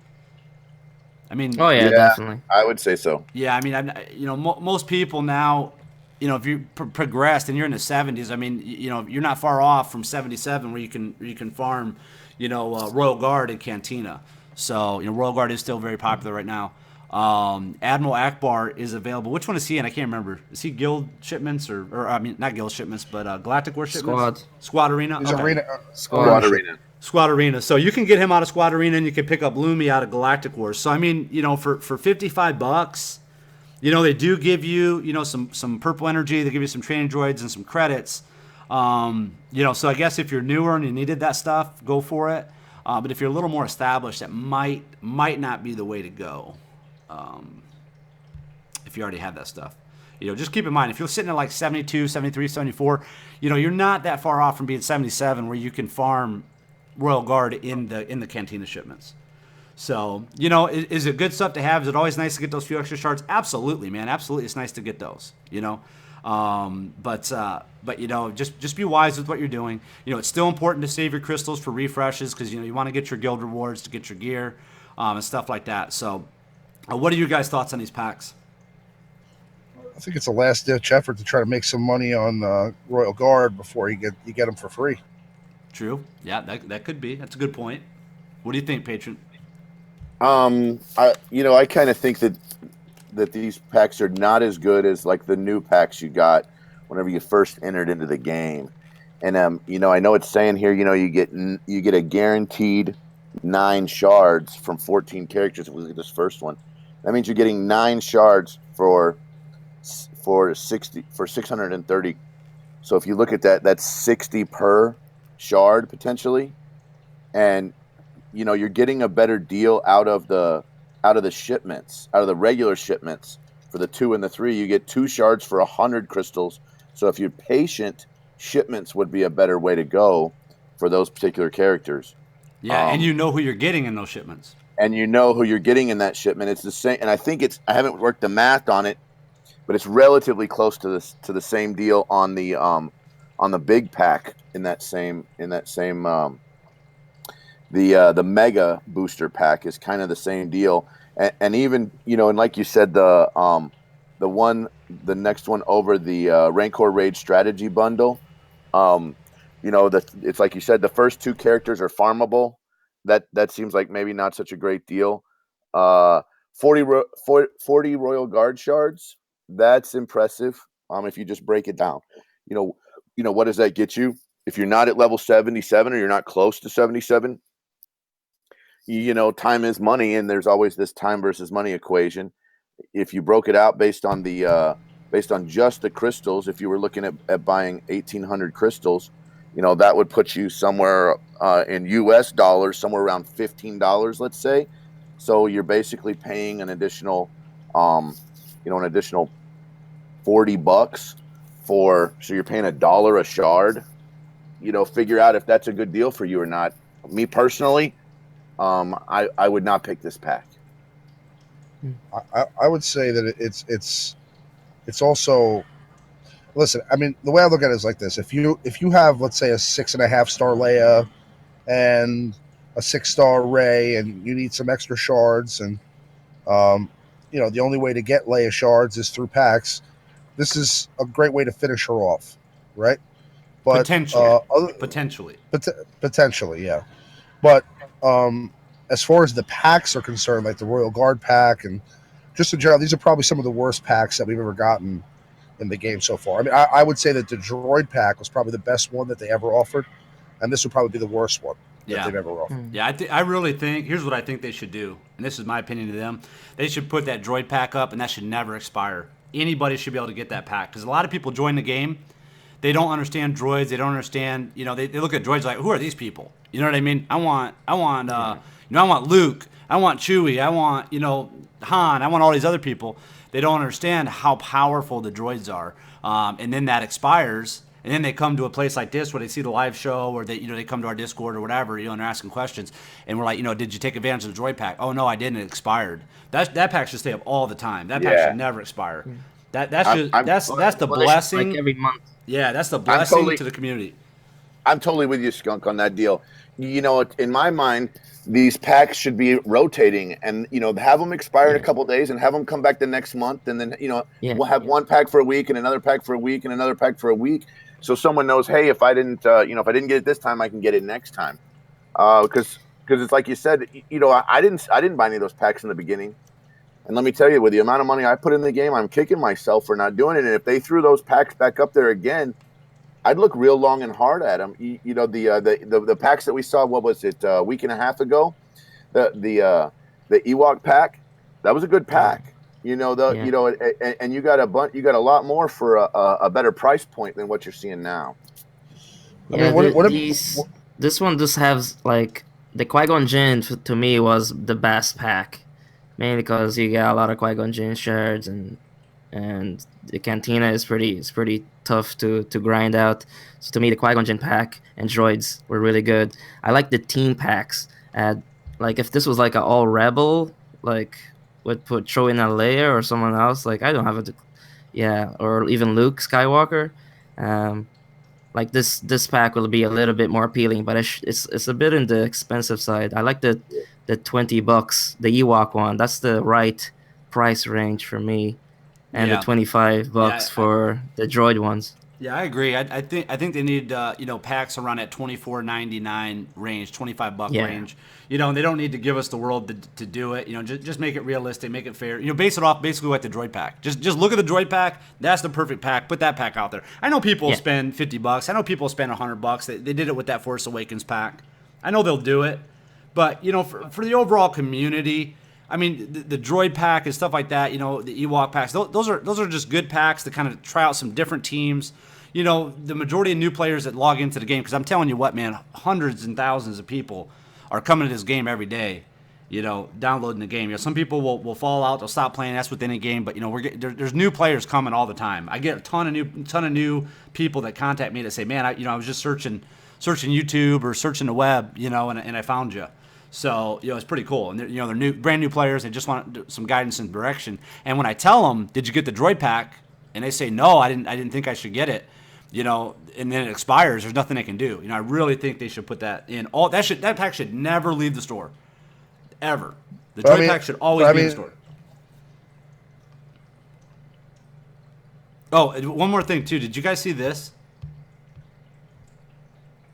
I mean... Oh, yeah, definitely. I would say so. Yeah, I mean, most people now... if you progressed and you're in the 70s, I mean, you're not far off from 77 where you can farm, Royal Guard and Cantina. So, Royal Guard is still very popular right now. Admiral Akbar is available. Which one is he in? I can't remember. Is he Guild Shipments or I mean, not Guild Shipments, but Galactic War Shipments? Squad Arena? He's okay. Arena. Squad Arena. Squad Arena. So you can get him out of Squad Arena, and you can pick up Lumi out of Galactic Wars. So, I mean, for $55... they do give you, some purple energy. They give you some training droids and some credits. So I guess if you're newer and you needed that stuff, go for it. But if you're a little more established, that might not be the way to go. If you already have that stuff. Just keep in mind, if you're sitting at like 72, 73, 74, you're not that far off from being 77 where you can farm Royal Guard in the Cantina shipments. So, is it good stuff to have? Is it always nice to get those few extra shards? Absolutely, man. Absolutely, it's nice to get those, But just be wise with what you're doing. It's still important to save your crystals for refreshes because, you want to get your guild rewards to get your gear and stuff like that. So, what are your guys' thoughts on these packs? I think it's a last-ditch effort to try to make some money on Royal Guard before you get them for free. True. Yeah, that could be. That's a good point. What do you think, Patron? I kind of think that these packs are not as good as like the new packs you got whenever you first entered into the game. And I know it's saying here, you get a guaranteed 9 shards from 14 characters. If we look at this first one, that means you're getting 9 shards for 630. So if you look at that, that's 60 per shard potentially, and you're getting a better deal out of the shipments, out of the regular shipments. For the 2 and the 3, you get 2 shards for 100 crystals. So if you're patient, shipments would be a better way to go for those particular characters. Yeah, and who you're getting in those shipments. And who you're getting in that shipment. It's the same, and I think I haven't worked the math on it, but it's relatively close to the same deal on the big pack in that same the mega booster pack is kind of the same deal, and even and like you said, the next one over, the Rancor Raid Strategy Bundle, it's like you said, the first 2 characters are farmable. That seems like maybe not such a great deal. 40 Royal Guard shards, that's impressive. If you just break it down, what does that get you? If you're not at level 77 or you're not close to 77, time is money, and there's always this time versus money equation. If you broke it out based on just the crystals, if you were looking at buying 1,800 crystals, that would put you somewhere in US dollars, somewhere around $15, let's say. So you're basically paying an additional, $40 so you're paying $1 a shard. Figure out if that's a good deal for you or not. me personally, I would not pick this pack. I would say that it's also, listen. I mean, the way I look at it is like this: if you have, let's say, a 6.5-star Leia and a 6-star Ray, and you need some extra shards, and the only way to get Leia shards is through packs. This is a great way to finish her off, right? But potentially, yeah. But as far as the packs are concerned, like the Royal Guard pack and just in general, these are probably some of the worst packs that we've ever gotten in the game so far. I mean, I would say that the droid pack was probably the best one that they ever offered, and this would probably be the worst one that they've ever offered. Yeah, I really think, here's what I think they should do, and this is my opinion to them. They should put that droid pack up, and that should never expire. Anybody should be able to get that pack, because a lot of people join the game, they don't understand droids, they don't understand, they look at droids like, who are these people? You know what I mean? I want Luke, I want Chewie, I want, Han, I want all these other people. They don't understand how powerful the droids are. And then that expires, and then they come to a place like this where they see the live show, or they come to our Discord or whatever, and they're asking questions, and we're like, did you take advantage of the droid pack? Oh no, I didn't. It expired. That pack should stay up all the time. That pack should never expire. That's the blessing. Like every month. Yeah, that's the blessing to the community. I'm totally with you, Skunk, on that deal. In my mind, these packs should be rotating, and have them expire in a couple of days, and have them come back the next month, and then we'll have one pack for a week, and another pack for a week, and another pack for a week, so someone knows, hey, if I didn't get it this time, I can get it next time. Because it's like you said, I didn't buy any of those packs in the beginning, and let me tell you, with the amount of money I put in the game, I'm kicking myself for not doing it. And if they threw those packs back up there again, I'd look real long and hard at them. The packs that we saw, what was it, a week and a half ago? The Ewok pack, that was a good pack. And you got a lot more for a better price point than what you're seeing now. Yeah, this one just has like the Qui-Gon Jinn to me was the best pack, mainly because you get a lot of Qui-Gon Jinn shards, and the Cantina is pretty tough to grind out. So to me, the Qui-Gon Jinn pack and droids were really good. I like the team packs. Like if this was like an all rebel, like would throw in a Leia or someone else. Like I don't have or even Luke Skywalker. Like this pack will be a little bit more appealing, but it's a bit in the expensive side. I like the $20, the Ewok one. That's the right price range for me. And the $25 for the droid ones. Yeah, I agree. I think they need packs around at $24.99 range, $25 range. They don't need to give us the world to do it. Just make it realistic, make it fair. Base it off basically like the droid pack. Just look at the droid pack. That's the perfect pack. Put that pack out there. I know people spend $50. I know people spend $100. They did it with that Force Awakens pack. I know they'll do it, but for the overall community. I mean, the droid pack and stuff like that, the Ewok packs, those are just good packs to kind of try out some different teams. The majority of new players that log into the game, because I'm telling you what, man, hundreds and thousands of people are coming to this game every day, downloading the game. Some people will fall out, they'll stop playing, that's within a game, but, there's new players coming all the time. I get a ton of new people that contact me that say, man, I was just searching YouTube or searching the web, and I found you. So, it's pretty cool. And they're brand new players. They just want some guidance and direction. And when I tell them, did you get the droid pack? And they say, no, I didn't think I should get it. And then it expires. There's nothing they can do. I really think they should put that in. That pack should never leave the store. Ever. The droid pack should always be in the store. Oh, one more thing, too. Did you guys see this?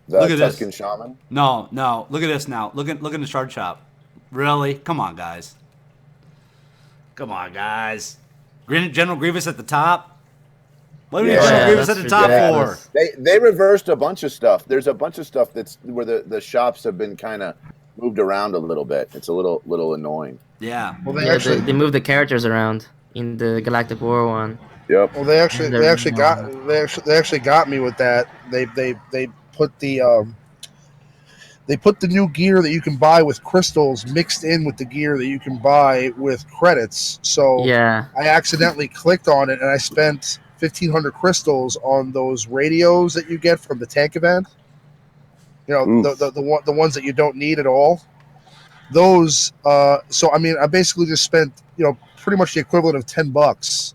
Look at Tusken Shaman? No. Look at this now. Look in the shard shop. Really? Come on, guys. General Grievous at the top? What do you General Grievous at the top for? They reversed a bunch of stuff. There's a bunch of stuff that's where the shops have been kind of moved around a little bit. It's a little annoying. Yeah. Well, they moved the characters around in the Galactic War one. Yep. Well, they actually got me with that. They put the new gear that you can buy with crystals mixed in with the gear that you can buy with credits. So I accidentally clicked on it, and I spent 1,500 crystals on those radios that you get from the tank event. You know, the ones that you don't need at all. Those. So I mean, I basically just spent pretty much the equivalent of $10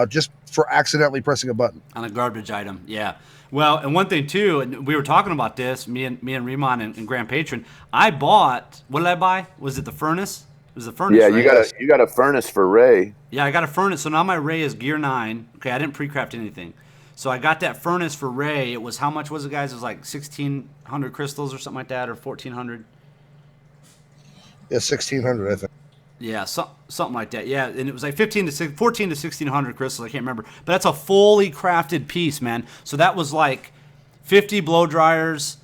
just for accidentally pressing a button on a garbage item. Yeah. Well, and one thing too, and we were talking about this, me and Riemann and Grand Patron. I bought. What did I buy? Was it the furnace? It was the furnace. Yeah, right? you got a furnace for Ray. Yeah, I got a furnace. So now my Ray is Gear 9. Okay, I didn't pre-craft anything. So I got that furnace for Ray. It was, how much was it, guys? It was like 1,600 crystals or something like that, or 1,400. Yeah, 1,600, I think. Yeah, something like that. Yeah, and it was like 14 to 1,600 crystals. I can't remember, but that's a fully crafted piece, man. So that was like 50 blow dryers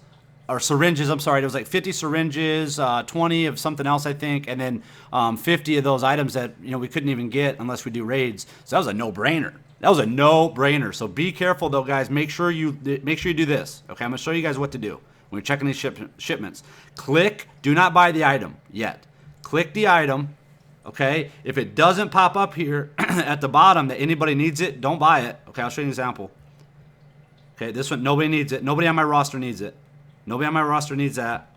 or syringes. I'm sorry, it was like 50 syringes, 20 of something else, I think, and then 50 of those items that we couldn't even get unless we do raids. So that was a no-brainer. That was a no-brainer. So be careful, though, guys. Make sure you do this. Okay, I'm gonna show you guys what to do when you're checking these shipments. Click. Do not buy the item yet. Click the item. Okay, if it doesn't pop up here at the bottom that anybody needs it, don't buy it. Okay, I'll show you an example. Okay, this one, nobody needs it. Nobody on my roster needs it. Nobody on my roster needs that.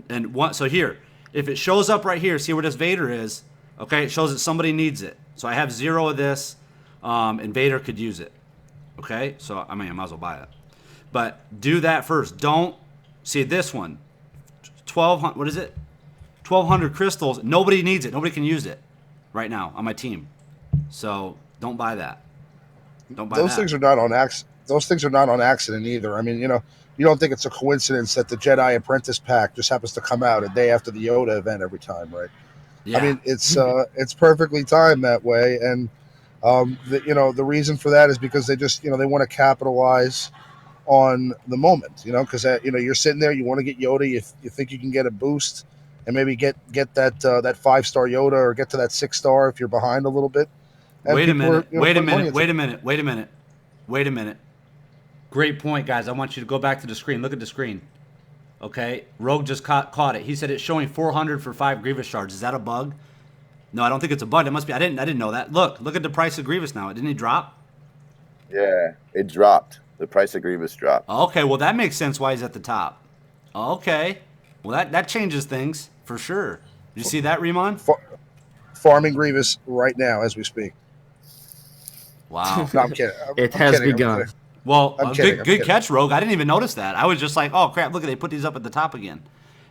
And so here, if it shows up right here, see where this Vader is. Okay, it shows that somebody needs it. So I have 0 of this, and Vader could use it. Okay, so I mean, I might as well buy it. But do that first. Don't see this one. 1,200. What is it? 1,200 crystals. Nobody needs it. Nobody can use it right now on my team. So don't buy that. Don't buy those things are not on accident. Those things are not on accident either. I mean, you don't think it's a coincidence that the Jedi Apprentice pack just happens to come out a day after the Yoda event every time, right? Yeah. I mean, it's perfectly timed that way, and the reason for that is because they just they want to capitalize on the moment, because you're sitting there, you want to get Yoda, you think you can get a boost. And maybe get that 5-star Yoda or get to that 6-star if you're behind a little bit. And wait a minute. Great point, guys. I want you to go back to the screen. Look at the screen. Okay, Rogue just caught it. He said it's showing 400 for 5 Grievous shards. Is that a bug? No, I don't think it's a bug. It must be. I didn't know that. Look at the price of Grievous now. Didn't it drop? Yeah, it dropped. The price of Grievous dropped. Okay, well that makes sense why he's at the top. Okay, well that changes things. For sure. Did you see that, Riemann? Farming Grievous right now as we speak. Wow. No, I'm kidding. It has begun. Well, good catch, Rogue. I didn't even notice that. I was just like, oh crap! Look, they put these up at the top again.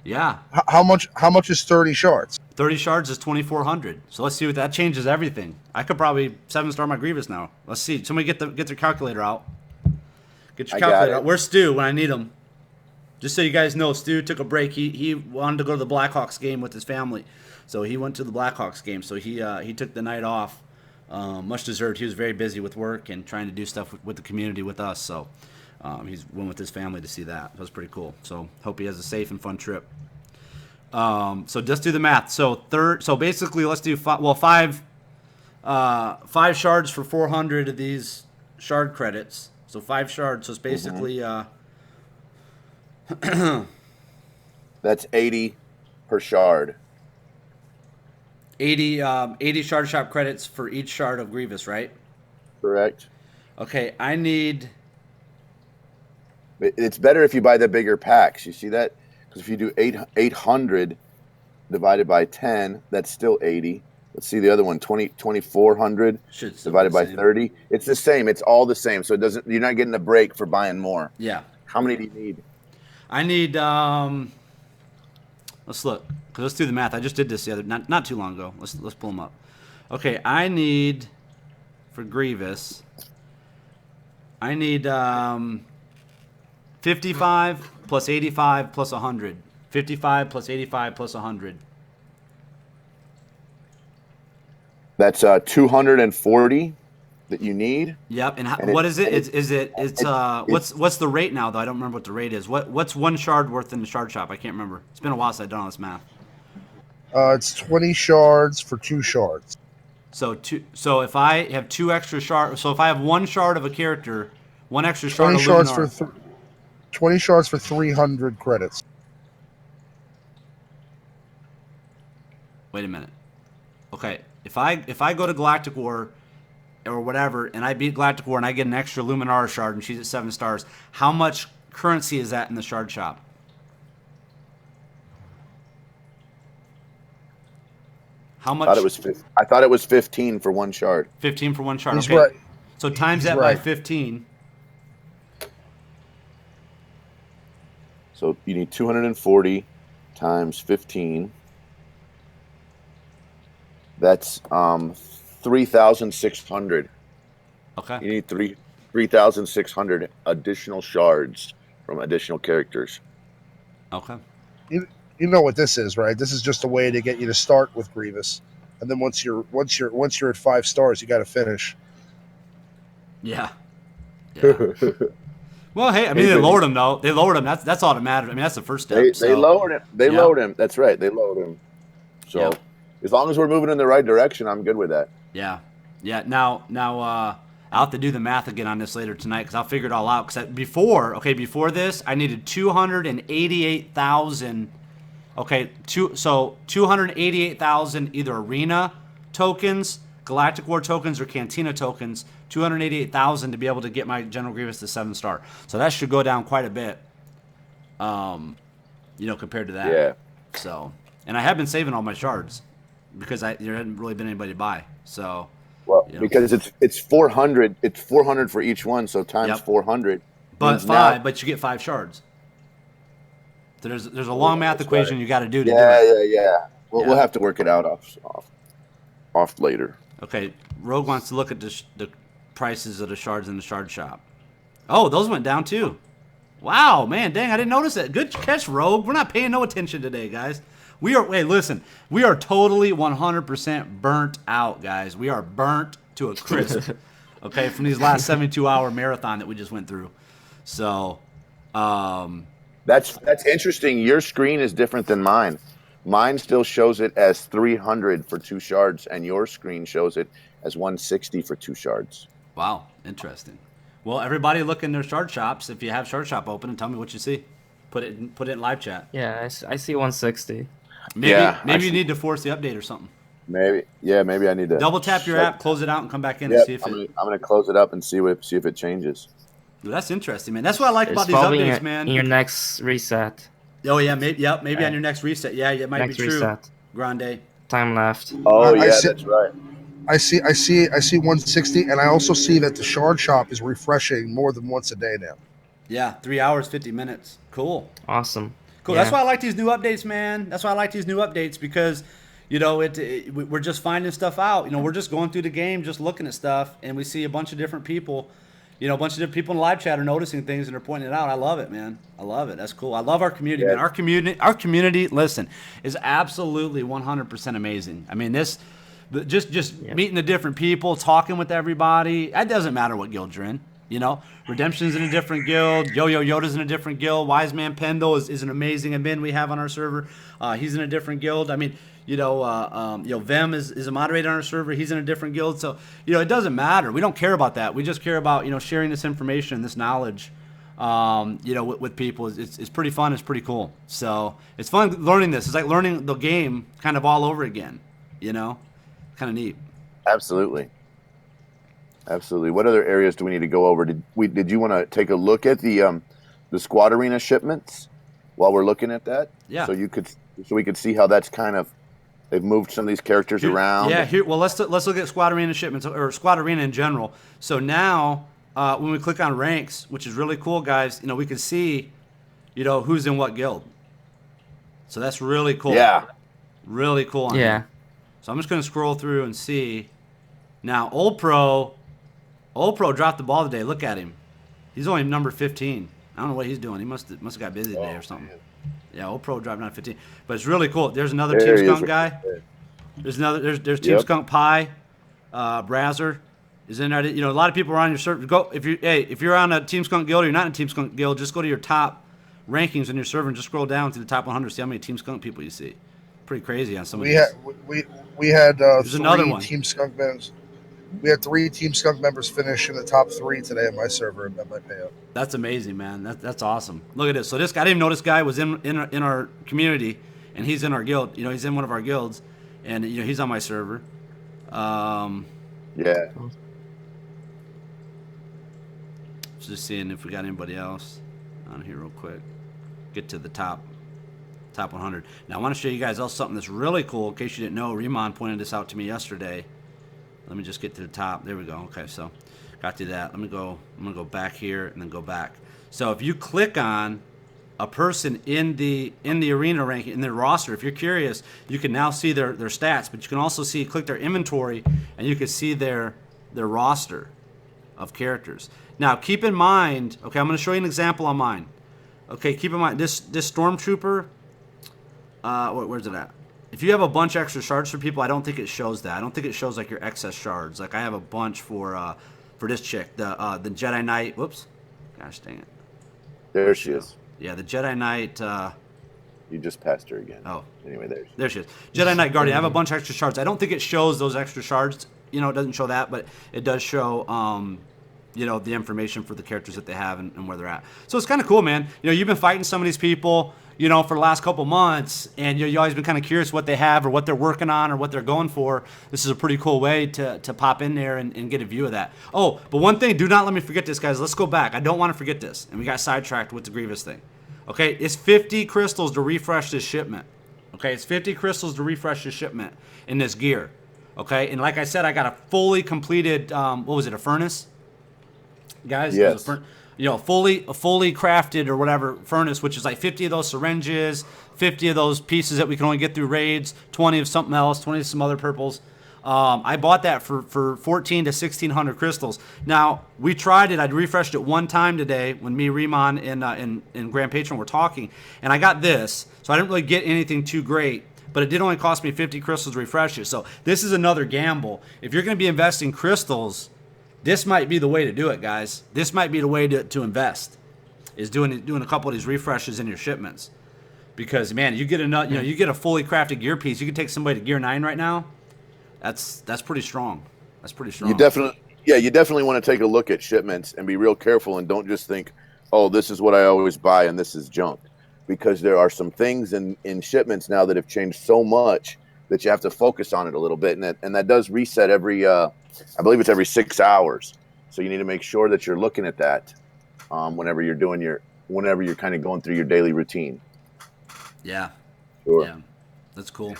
Yeah. How much is 30 shards? 30 shards is 2,400. So let's see what that changes everything. I could probably 7-star my Grievous now. Let's see. Somebody get their calculator out. Get your calculator out. Where's Stu when I need him? Just so you guys know, Stu took a break. He wanted to go to the Blackhawks game with his family, so he went to the Blackhawks game. So he took the night off, much deserved. He was very busy with work and trying to do stuff with the community with us. So he's went with his family to see that. That was pretty cool. So hope he has a safe and fun trip. So just do the math. So basically, let's do five shards for 400 of these shard credits. So 5 shards. So it's basically. That's 80 per shard. 80 shard shop credits for each shard of Grievous, right? Correct. Okay, I need. It's better if you buy the bigger packs. You see that? Because if you do 800 divided by 10, that's still 80. Let's see the other one, 2,400 divided by 30. It's the same. It's all the same. So you're not getting a break for buying more. Yeah. How many do you need? I need, let's look, because let's do the math. I just did this not too long ago. Let's pull them up. Okay, I need, for Grievous, I need 55 plus 85 plus 100. 55 plus 85 plus 100. That's 240 that you need. Yep. And what is it? What's the rate now though? I don't remember what the rate is. What's 1 shard worth in the shard shop? I can't remember. It's been a while since I've done all this math. It's 20 shards for 2 shards. So if I have 2 extra shards, so if I have 1 shard of a character, 1 extra shard of Luminar. 20 shards for 300 credits. Wait a minute. Okay, if I go to Galactic War or whatever, and I beat Galactic War and I get an extra Luminar shard and she's at 7 stars, how much currency is that in the shard shop? How much? I thought it was 15 for one shard. 15 for one shard. He's okay. right. So times He's that right. by 15. So you need 240 times 15. That's 3,600. Okay. You need 3,600 additional shards from additional characters. Okay. You know what this is, right? This is just a way to get you to start with Grievous, and then once you're at 5 stars, you got to finish. Yeah. Well, hey, I mean, they lowered him though. They lowered him. That's all that matters. I mean, that's the first step. They lowered him. They lowered him. That's right. They lowered him. So as long as we're moving in the right direction, I'm good with that. Yeah. Yeah. Now, I'll have to do the math again on this later tonight because I'll figure it all out. Because before this, I needed 288,000. Okay, so 288,000 either arena tokens, Galactic War tokens, or Cantina tokens. 288,000 to be able to get my General Grievous to 7-star. So that should go down quite a bit. Compared to that. Yeah. So, and I have been saving all my shards because there hadn't really been anybody to buy. So. Well, because it's 400. It's 400 for each one. So times 400. But but you get 5 shards. There's a long math equation you got to do to do it. Yeah. We'll have to work it out off later. Okay, Rogue wants to look at the prices of the shards in the shard shop. Oh, those went down too. Wow, man, dang, I didn't notice that. Good catch, Rogue. We're not paying no attention today, guys. We are totally 100% burnt out, guys. We are burnt to a crisp. Okay, from these last 72-hour marathon that we just went through. So, that's interesting. Your screen is different than mine. Mine still shows it as 300 for 2 shards, and your screen shows it as 160 for 2 shards. Wow, interesting. Well, everybody look in their shard shops. If you have shard shop open, and tell me what you see. Put it in live chat. Yeah, I see 160. Maybe you need to force the update or something. Maybe I need to double tap your app, close it out, and come back in and see if I'm gonna close it up and see if it changes. Well, that's interesting, man. That's what I like about these updates, man. In your next reset. Oh yeah, maybe on your next reset. Yeah, it might be true. Reset. Grande. Time left. Oh yeah, that's right. I see 160, and I also see that the shard shop is refreshing more than once a day now. Yeah, 3 hours, 50 minutes. Cool. Awesome. Cool. Yeah. That's why I like these new updates, man. That's why I like these new updates because, we're just finding stuff out. We're just going through the game, just looking at stuff, and we see a bunch of different people. A bunch of different people in the live chat are noticing things and they're pointing it out. I love it, man. I love it. That's cool. I love our community, man. Our community, listen, is absolutely 100% amazing. I mean, this, just meeting the different people, talking with everybody. It doesn't matter what guild you're in. Redemption's in a different guild. Yo-Yo Yoda's in a different guild. Wise Man Pendle is an amazing admin we have on our server. He's in a different guild. I mean, Vem is a moderator on our server. He's in a different guild. So, it doesn't matter. We don't care about that. We just care about, sharing this information, this knowledge, with people. It's pretty fun. It's pretty cool. So it's fun learning this. It's like learning the game kind of all over again, kind of neat. Absolutely. What other areas do we need to go over? Did you want to take a look at the squad arena shipments while we're looking at that? Yeah. So we could see how that's kind of, they've moved some of these characters around. Yeah. Well, let's look at squad arena shipments or squad arena in general. So now, when we click on ranks, which is really cool, guys, we can see, who's in what guild. So that's really cool. Yeah. Really cool. Yeah. So I'm just going to scroll through and see. Now, Old Pro dropped the ball today. Look at him. He's only number 15. I don't know what he's doing. He must have got busy today or something. Man. Yeah, Old Pro dropped down to 15. But it's really cool. There's another Team Skunk guy. There's Team Skunk Pie. Brazzer is in there. A lot of people are on your server. If you're on a Team Skunk guild or you're not in a Team Skunk guild, just go to your top rankings on your server and just scroll down to the top 100. See how many Team Skunk people you see. Pretty crazy on some of these. We had there's another one. Team Skunk members. We had 3 Team Skunk members finish in the top 3 today on my server at my payout. That's amazing, man. That's awesome. Look at this. So this guy, I didn't even know this guy was in our community, and he's in our guild. He's in one of our guilds, and he's on my server. Yeah. Just seeing if we got anybody else on here real quick. Get to the top Top 100. Now, I want to show you guys else something that's really cool. In case you didn't know, Riemann pointed this out to me yesterday. Let me just get to the top. There we go. Okay, so got to that. I'm going to go back here and then go back. So if you click on a person in the arena ranking, in their roster, if you're curious, you can now see their stats, but you can also click their inventory, and you can see their roster of characters. Now, keep in mind, okay, I'm going to show you an example on mine. Okay, keep in mind, this Stormtrooper, where's it at? If you have a bunch of extra shards for people, I don't think it shows that. I don't think it shows like your excess shards. Like I have a bunch for this chick, the Jedi Knight. Whoops, gosh dang it. There she is. Yeah, the Jedi Knight. You just passed her again. Oh, anyway, there she is. Jedi Knight Guardian. I have a bunch of extra shards. I don't think it shows those extra shards. You know, it doesn't show that, but it does show you know, the information for the characters that they have and where they're at. So it's kind of cool, man. You know, you've been fighting some of these people, you know, for the last couple months, and you've always been kind of curious what they have or what they're working on or what they're going for. This is a pretty cool way to pop in there and get a view of that. Oh, but one thing, do not let me forget this, guys. Let's go back. I don't want to forget this. And we got sidetracked with the Grievous thing. Okay, it's 50 crystals to refresh this shipment. Okay, it's 50 crystals to refresh this shipment in this gear. Okay, and like I said, I got a fully completed, what was it, a furnace? Guys, yes. You know, fully crafted or whatever furnace, which is like 50 of those syringes, 50 of those pieces that we can only get through raids, 20 of something else, 20 of some other purples. I bought that for 14 to 1600 crystals. Now, we tried it. I refreshed it one time today when me, Riemann, and Grand Patron were talking, and I got this. So I didn't really get anything too great, but it did only cost me 50 crystals to refresh it. So this is another gamble. If you're going to be investing crystals, this might be the way to do it, guys. This might be the way to invest, is doing a couple of these refreshes in your shipments. Because, man, you get a fully crafted gear piece. You can take somebody to gear 9 right now. That's pretty strong. That's pretty strong. You definitely want to take a look at shipments and be real careful and don't just think, oh, this is what I always buy and this is junk. Because there are some things in shipments now that have changed so much that you have to focus on it a little bit. And that does reset every, I believe it's every 6 hours. So you need to make sure that you're looking at that whenever you're kind of going through your daily routine. Yeah. Sure. Yeah. That's cool.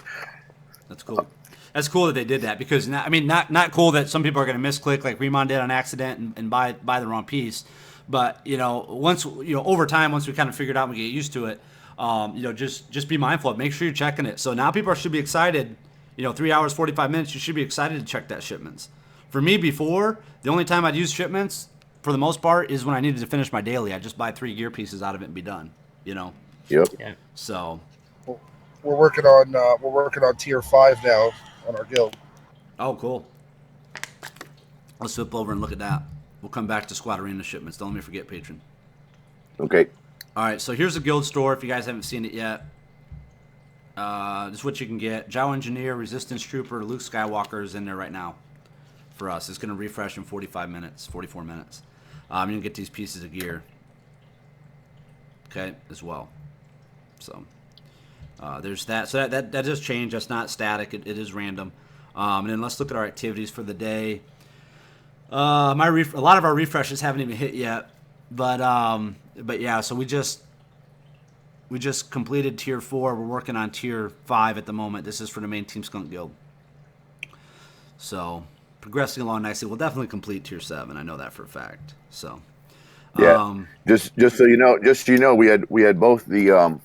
That's cool. That's cool that they did that, because not cool that some people are going to misclick like Riemann did on accident and buy the wrong piece. But, you know, over time, once we kind of figured out and we get used to it, you know, just be mindful of it. Make sure you're checking it. So now people should be excited. You know, 3 hours, 45 minutes, you should be excited to check that shipments. For me, before, the only time I'd use shipments, for the most part, is when I needed to finish my daily. I'd just buy 3 gear pieces out of it and be done, you know? Yep. Yeah. So. We're working on tier 5 now on our guild. Oh, cool. Let's flip over and look at that. We'll come back to Squad Arena shipments. Don't let me forget, Patron. Okay. All right, so here's the guild store if you guys haven't seen it yet. This is what you can get. Jow Engineer, Resistance Trooper, Luke Skywalker is in there right now for us. It's going to refresh in 44 minutes. You can get these pieces of gear, okay, as well. So there's that. So that does change. That's not static. It is random. And then let's look at our activities for the day. A lot of our refreshes haven't even hit yet, but yeah. So we just completed tier 4. We're working on tier 5 at the moment. This is for the main Team Skunk Guild. So progressing along nicely. We'll definitely complete tier 7. I know that for a fact. So yeah. Just so you know, we had both the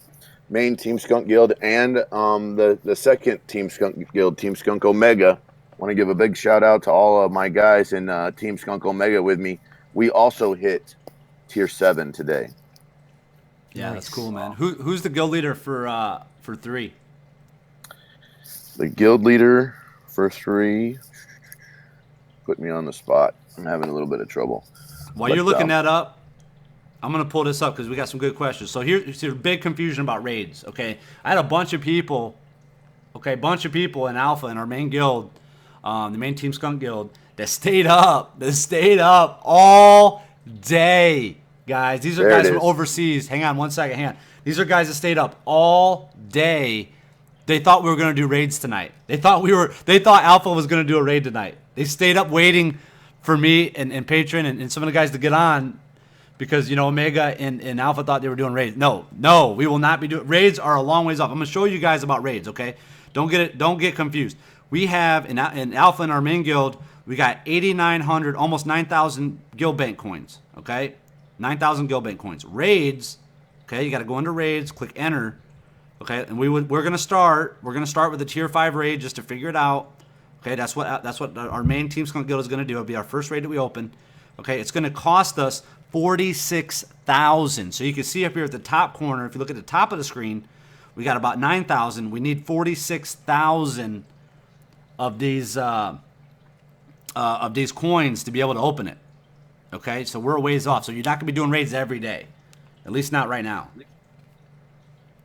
main Team Skunk Guild and the second Team Skunk Guild, Team Skunk Omega. Want to give a big shout out to all of my guys in Team Skunk Omega with me. We also hit tier 7 today. Yeah, that's cool, man. Who's the guild leader for 3? The guild leader for 3 put me on the spot. I'm having a little bit of trouble. While you're looking that up, I'm going to pull this up because we got some good questions. So here's a big confusion about raids, okay? I had a bunch of people in Alpha in our main guild, the main Team Skunk Guild, that stayed up all day, guys. These are guys from overseas. Hang on one second. These are guys that stayed up all day. They thought we were going to do raids tonight. They thought Alpha was going to do a raid tonight. They stayed up waiting for me and Patron and some of the guys to get on because Omega and Alpha thought they were doing raids. No, we will not be doing raids. Are a long ways off. I'm gonna show you guys about raids. Okay, don't get confused. We have in Alpha in our main guild, we got 8,900, almost 9,000 guild bank coins. Okay, 9,000 guild bank coins. Raids. Okay, you got to go into raids, click enter. Okay, and we're gonna start with the tier 5 raid just to figure it out. Okay, that's what our main Team Skunk guild is gonna do. It'll be our first raid that we open. Okay, it's gonna cost us 46,000. So you can see up here at the top corner, if you look at the top of the screen, we got about 9,000. We need 46,000 of these coins to be able to open it. Okay, so we're a ways off. So you're not gonna be doing raids every day, at least not right now.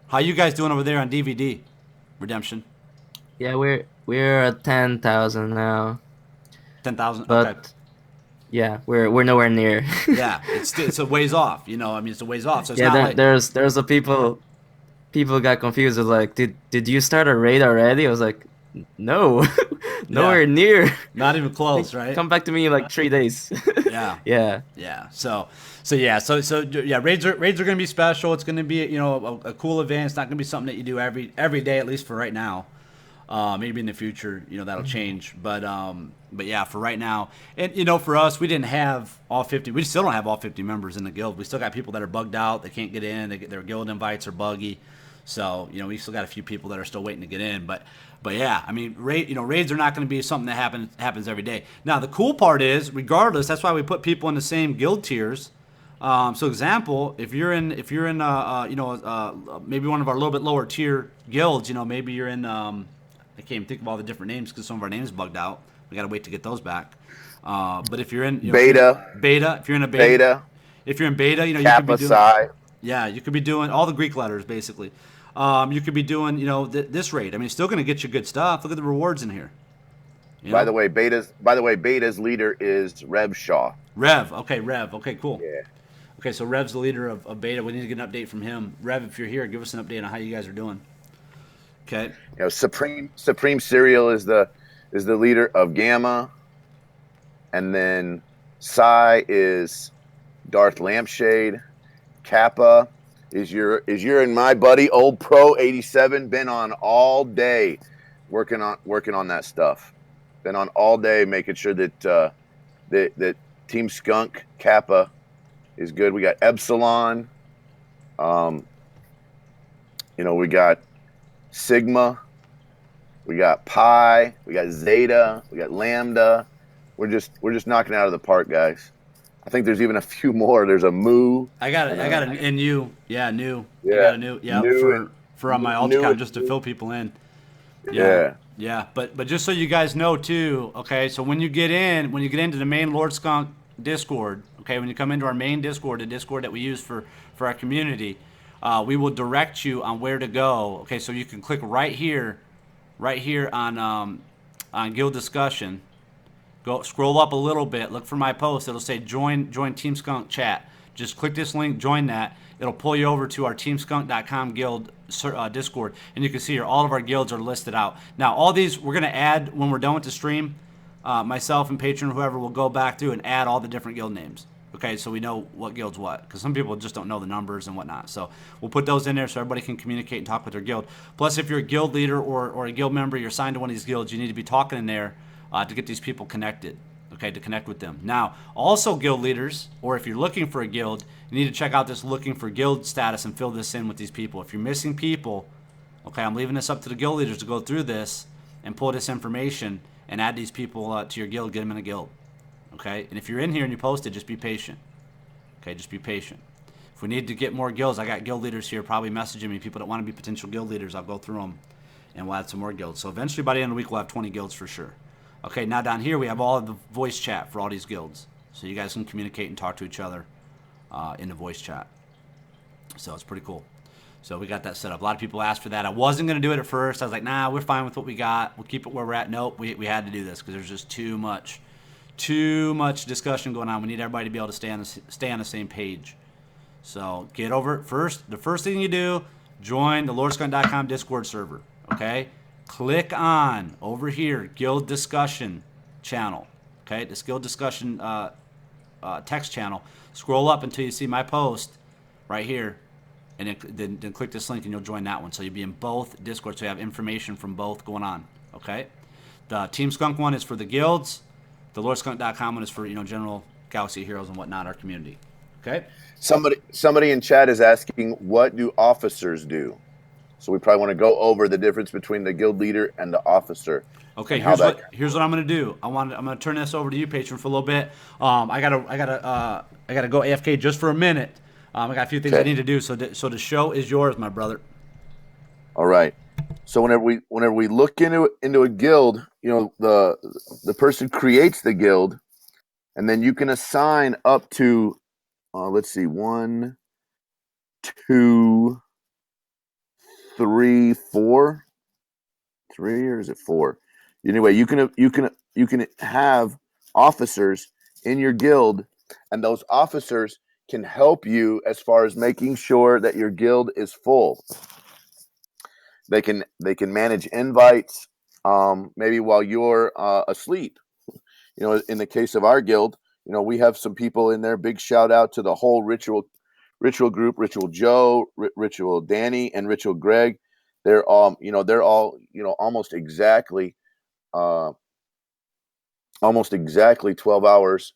How you guys doing over there on DVD Redemption? Yeah, we're at 10,000 now. 10,000. But okay. Yeah, we're nowhere near. Yeah, it's a ways off. It's a ways off. So it's yeah, not like... there's a people got confused. It was like, did you start a raid already? I was like, no, nowhere near. Not even close, right? Come back to me in like 3 days. Yeah. Yeah. So raids are gonna be special. It's gonna be a cool event. It's not gonna be something that you do every day, at least for right now. Maybe in the future, that'll change. But yeah, for right now, and for us, we didn't have all 50. We still don't have all 50 members in the guild. We still got people that are bugged out. They can't get in. Their guild invites are buggy. So we still got a few people that are still waiting to get in. But yeah, I mean, raids are not going to be something that happens every day. Now the cool part is, regardless, that's why we put people in the same guild tiers. So example, if you're in maybe one of our little bit lower tier guilds, maybe you're in I can't even think of all the different names because some of our names bugged out. We got to wait to get those back. But if you're in beta, if you're in a beta, if you're in beta, you Kappa, could be doing, Psi. Yeah, you could be doing all the Greek letters basically. You could be doing, this raid. I mean, it's still going to get you good stuff. Look at the rewards in here. By the way, Beta's leader is Rev Shaw. Rev. Okay, Rev. Okay, cool. Yeah. Okay, so Rev's the leader of Beta. We need to get an update from him. Rev, if you're here, give us an update on how you guys are doing. Okay. Supreme Serial is the leader of Gamma, and then Psi is Darth Lampshade. Kappa is your and my buddy Old Pro 87. Been on all day, working on that stuff. Been on all day making sure that that Team Skunk Kappa is good. We got Epsilon. We got Sigma, we got Pi, we got Zeta, we got Lambda. We're just knocking it out of the park, guys. I think there's even a few more. There's a Mu. I got an NU. Yeah, new. Yeah, I got a new. Yeah, for on my alt account just to fill people in. Yeah. Yeah, but just so you guys know too, okay, so when you get into the main Lord Skunk Discord, okay, when you come into our main Discord, the Discord that we use for our community, we will direct you on where to go. Okay, so you can click right here on Guild Discussion. Go scroll up a little bit, look for my post. It'll say join Team Skunk chat. Just click this link, join that. It'll pull you over to our teamskunk.com guild Discord, and you can see here all of our guilds are listed out. Now, all these we're going to add when we're done with the stream. Myself and Patron, whoever, will go back through and add all the different guild names. Okay, so we know what guild's what, because some people just don't know the numbers and whatnot. So we'll put those in there so everybody can communicate and talk with their guild. Plus, if you're a guild leader or a guild member, you're signed to one of these guilds, you need to be talking in there to get these people connected. Okay, to connect with them. Now, also guild leaders, or if you're looking for a guild, you need to check out this looking for guild status and fill this in with these people. If you're missing people, okay, I'm leaving this up to the guild leaders to go through this and pull this information and add these people to your guild, get them in a guild. Okay, and if you're in here and you post it, just be patient. Okay, just be patient. If we need to get more guilds, I got guild leaders here probably messaging me, people that want to be potential guild leaders. I'll go through them and we'll add some more guilds. So eventually by the end of the week, we'll have 20 guilds for sure. Okay, now down here we have all of the voice chat for all these guilds. So you guys can communicate and talk to each other in the voice chat. So it's pretty cool. So we got that set up. A lot of people asked for that. I wasn't going to do it at first. I was like, nah, we're fine with what we got. We'll keep it where we're at. Nope, we had to do this because there's just too much discussion going on. We need everybody to be able to stay on the same page. So get over it first. The first thing you do, join the LordSkunk.com Discord server. Okay? Click on over here, Guild Discussion channel. Okay, this Guild Discussion text channel. Scroll up until you see my post right here, and then click this link and you'll join that one. So you'll be in both Discord, so you have information from both going on. Okay. The Team Skunk one is for the guilds. The LordSkunk.com one is for general Galaxy heroes and whatnot, our community. Okay. Somebody in chat is asking, what do officers do? So we probably want to go over the difference between the guild leader and the officer. Okay, here's what I'm gonna do. I'm gonna turn this over to you, patron, for a little bit. I gotta go AFK just for a minute. I got a few things I need to do. So the show is yours, my brother. All right. So whenever we look into a guild, the person creates the guild, and then you can assign up to, let's see, 1, 2, 3, 4. 3, or is it 4? Anyway, you can have officers in your guild, and those officers can help you as far as making sure that your guild is full. They can manage invites, maybe while you're asleep. In the case of our guild, we have some people in there. Big shout out to the whole ritual group: Ritual Joe, Ritual Danny, and Ritual Greg. They're all almost exactly 12 hours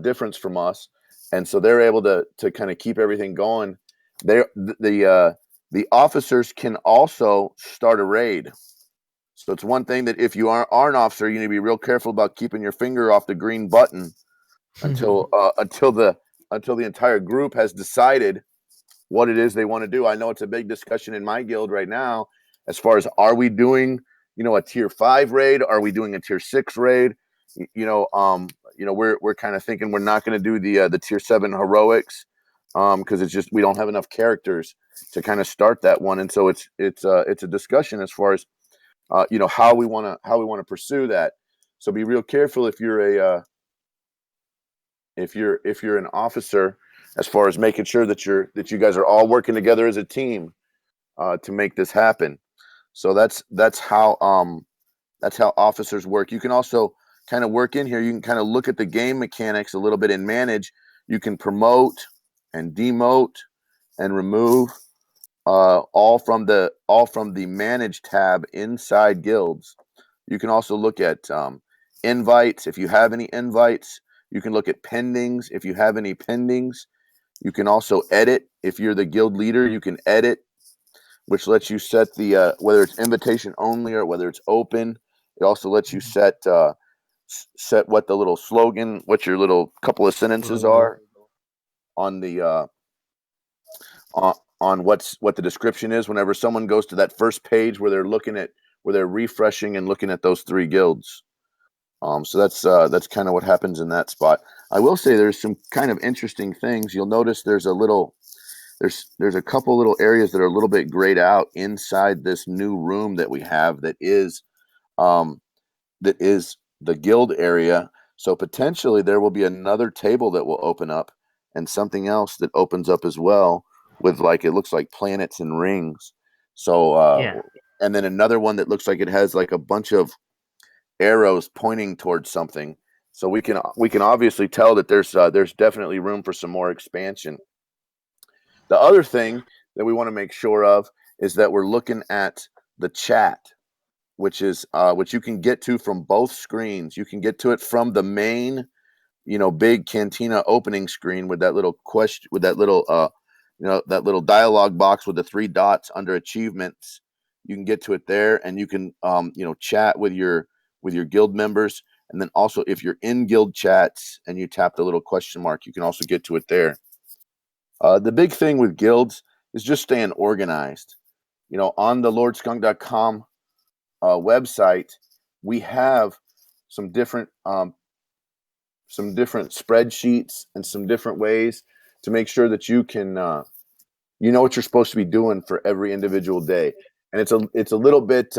difference from us, and so they're able to kind of keep everything going. The officers can also start a raid. So it's one thing that if you are an officer, you need to be real careful about keeping your finger off the green button until the entire group has decided what it is they want to do. I know it's a big discussion in my guild right now as far as, are we doing a tier 5 raid? Are we doing a tier 6 raid? We're kind of thinking we're not going to do the tier 7 heroics because it's just we don't have enough characters to kind of start that one, and so it's a discussion as far as how we want to pursue that. So be real careful if you're an officer, as far as making sure that you guys are all working together as a team to make this happen. So that's how officers work. You can also kind of work in here. You can kind of look at the game mechanics a little bit and manage. You can promote and demote and remove all from the manage tab inside guilds. You can also look at invites if you have any invites. You can look at pendings if you have any pendings. You can also edit if you're the guild leader. You can edit, which lets you set the whether it's invitation only or whether it's open. It also lets you set what the little slogan, what your little couple of sentences are on the on what the description is. Whenever someone goes to that first page where they're refreshing and looking at those 3 guilds. So that's kind of what happens in that spot. I will say there's some kind of interesting things. You'll notice there's a couple little areas that are a little bit grayed out inside this new room that we have that is the guild area. So potentially there will be another table that will open up and something else that opens up as well with it looks like planets and rings. So and then another one that looks like it has like a bunch of arrows pointing towards something. So we can obviously tell that there's definitely room for some more expansion. The other thing that we want to make sure of is that we're looking at the chat, which you can get to from both screens. You can get to it from the main, big Cantina opening screen with that little question, with that little that little dialogue box with the 3 dots under achievements. You can get to it there, and you can chat with your guild members. And then also, if you're in guild chats and you tap the little question mark, you can also get to it there. The big thing with guilds is just staying organized. On the LordSkunk.com website, we have some different spreadsheets and some different ways to make sure that you can what you're supposed to be doing for every individual day. And it's a little bit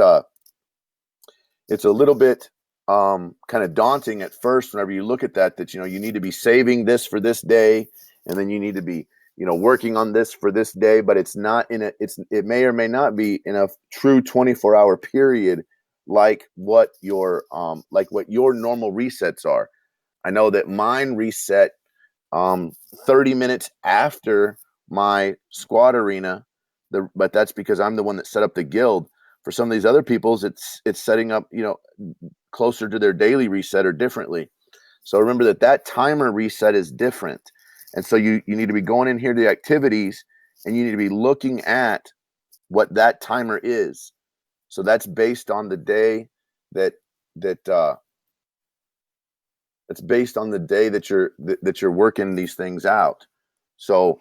kind of daunting at first whenever you look at that you need to be saving this for this day, and then you need to be working on this for this day, but it's not it may or may not be in a true 24-hour period like what your normal resets are. I know that mine reset 30 minutes after my squad arena. But that's because I'm the one that set up the guild. For some of these other people's, it's setting up, closer to their daily reset or differently. So remember that timer reset is different. And so you need to be going in here to the activities, and you need to be looking at what that timer is. So that's based on the day that's based on the day that you're working these things out. So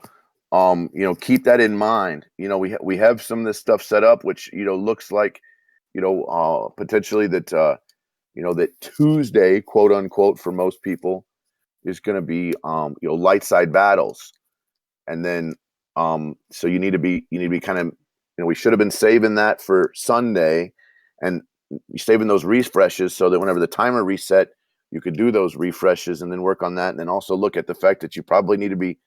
keep that in mind. We have some of this stuff set up, which looks like potentially that that Tuesday, quote unquote, for most people is going to be light side battles. And then so you need to be kind of, we should have been saving that for Sunday, and saving those refreshes so that whenever the timer reset, you could do those refreshes and then work on that. And then also look at the fact that you probably need to be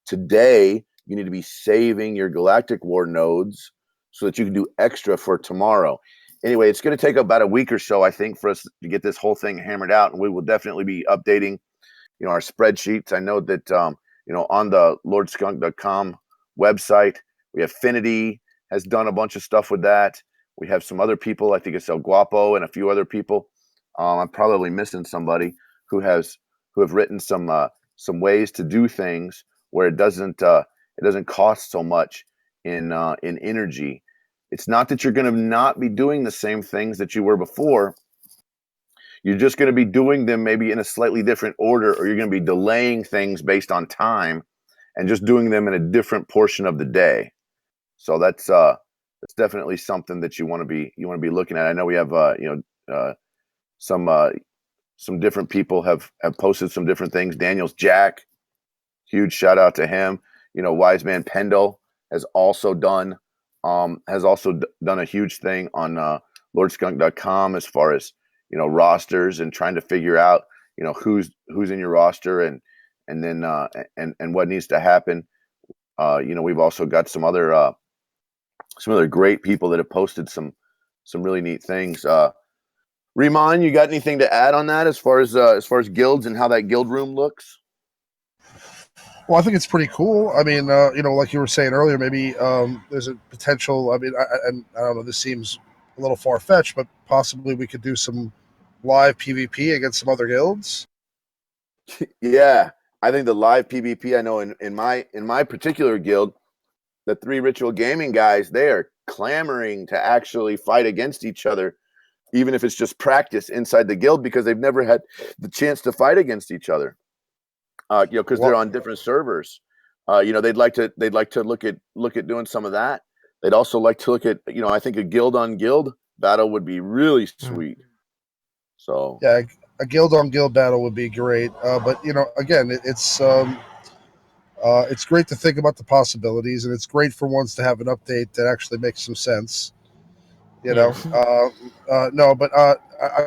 today, you need to be saving your Galactic War nodes so that you can do extra for tomorrow. Anyway, it's going to take about a week or so, I think, for us to get this whole thing hammered out, and we will definitely be updating our spreadsheets. I know that on the lordskunk.com website, we have Affinity has done a bunch of stuff with that. We have some other people, I think it's El Guapo and a few other people. I'm probably missing somebody who have written some ways to do things where it doesn't cost so much in energy. It's not that you're going to not be doing the same things that you were before. You're just going to be doing them maybe in a slightly different order, or you're going to be delaying things based on time and just doing them in a different portion of the day. So that's definitely something that you want to be looking at. I know we have some different people have posted some different things. Daniel's Jack, huge shout out to him. Wise Man Pendle has also done a huge thing on lordskunk.com as far as rosters and trying to figure out who's in your roster and then and what needs to happen. We've also got some other great people that have posted some really neat things. Riemann, you got anything to add on that as far as guilds and how that guild room looks? Well, I think it's pretty cool. I mean, like you were saying earlier, maybe there's a potential. I mean, I don't know. This seems a little far fetched, but possibly we could do some live PvP against some other guilds. Yeah, I think the live PvP. I know in my particular guild, the 3 Ritual Gaming guys, they are clamoring to actually fight against each other, even if it's just practice inside the guild, because they've never had the chance to fight against each other. Because they're on different servers. They'd like to look at doing some of that. They'd also like to look at, I think a guild on guild battle would be really sweet. So yeah, a guild on guild battle would be great. But again, it's great to think about the possibilities, and it's great for once to have an update that actually makes some sense. No, but I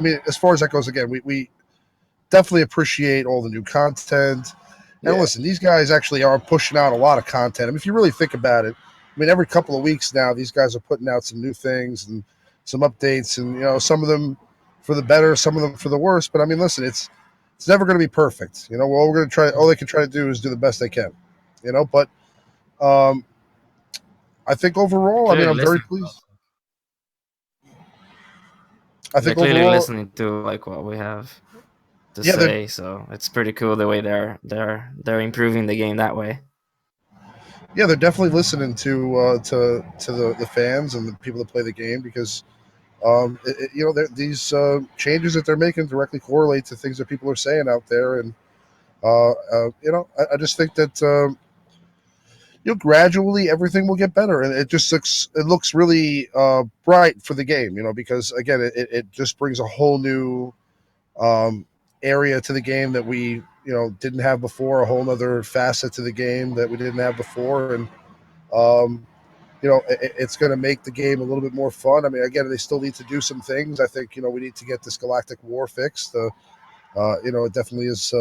mean, as far as that goes, again, we definitely appreciate all the new content. And listen, these guys actually are pushing out a lot of content. I mean, if you really think about it, I mean, every couple of weeks now, these guys are putting out some new things and some updates, and some of them for the better, some of them for the worse. But I mean, listen, it's never going to be perfect. All they can try to do is do the best they can. But I think overall, I mean, I'm very pleased. I think clearly overall, listening to like what we have to say, so it's pretty cool the way they're improving the game that way. Yeah, they're definitely listening to the fans and the people that play the game, because these changes that they're making directly correlate to things that people are saying out there, and I just think that gradually everything will get better, and it looks really bright for the game, because again, it just brings a whole new area to the game that we didn't have before, a whole other facet to the game that we didn't have before, and it's going to make the game a little bit more fun. I mean, again, they still need to do some things. I think we need to get this Galactic War fixed. It definitely is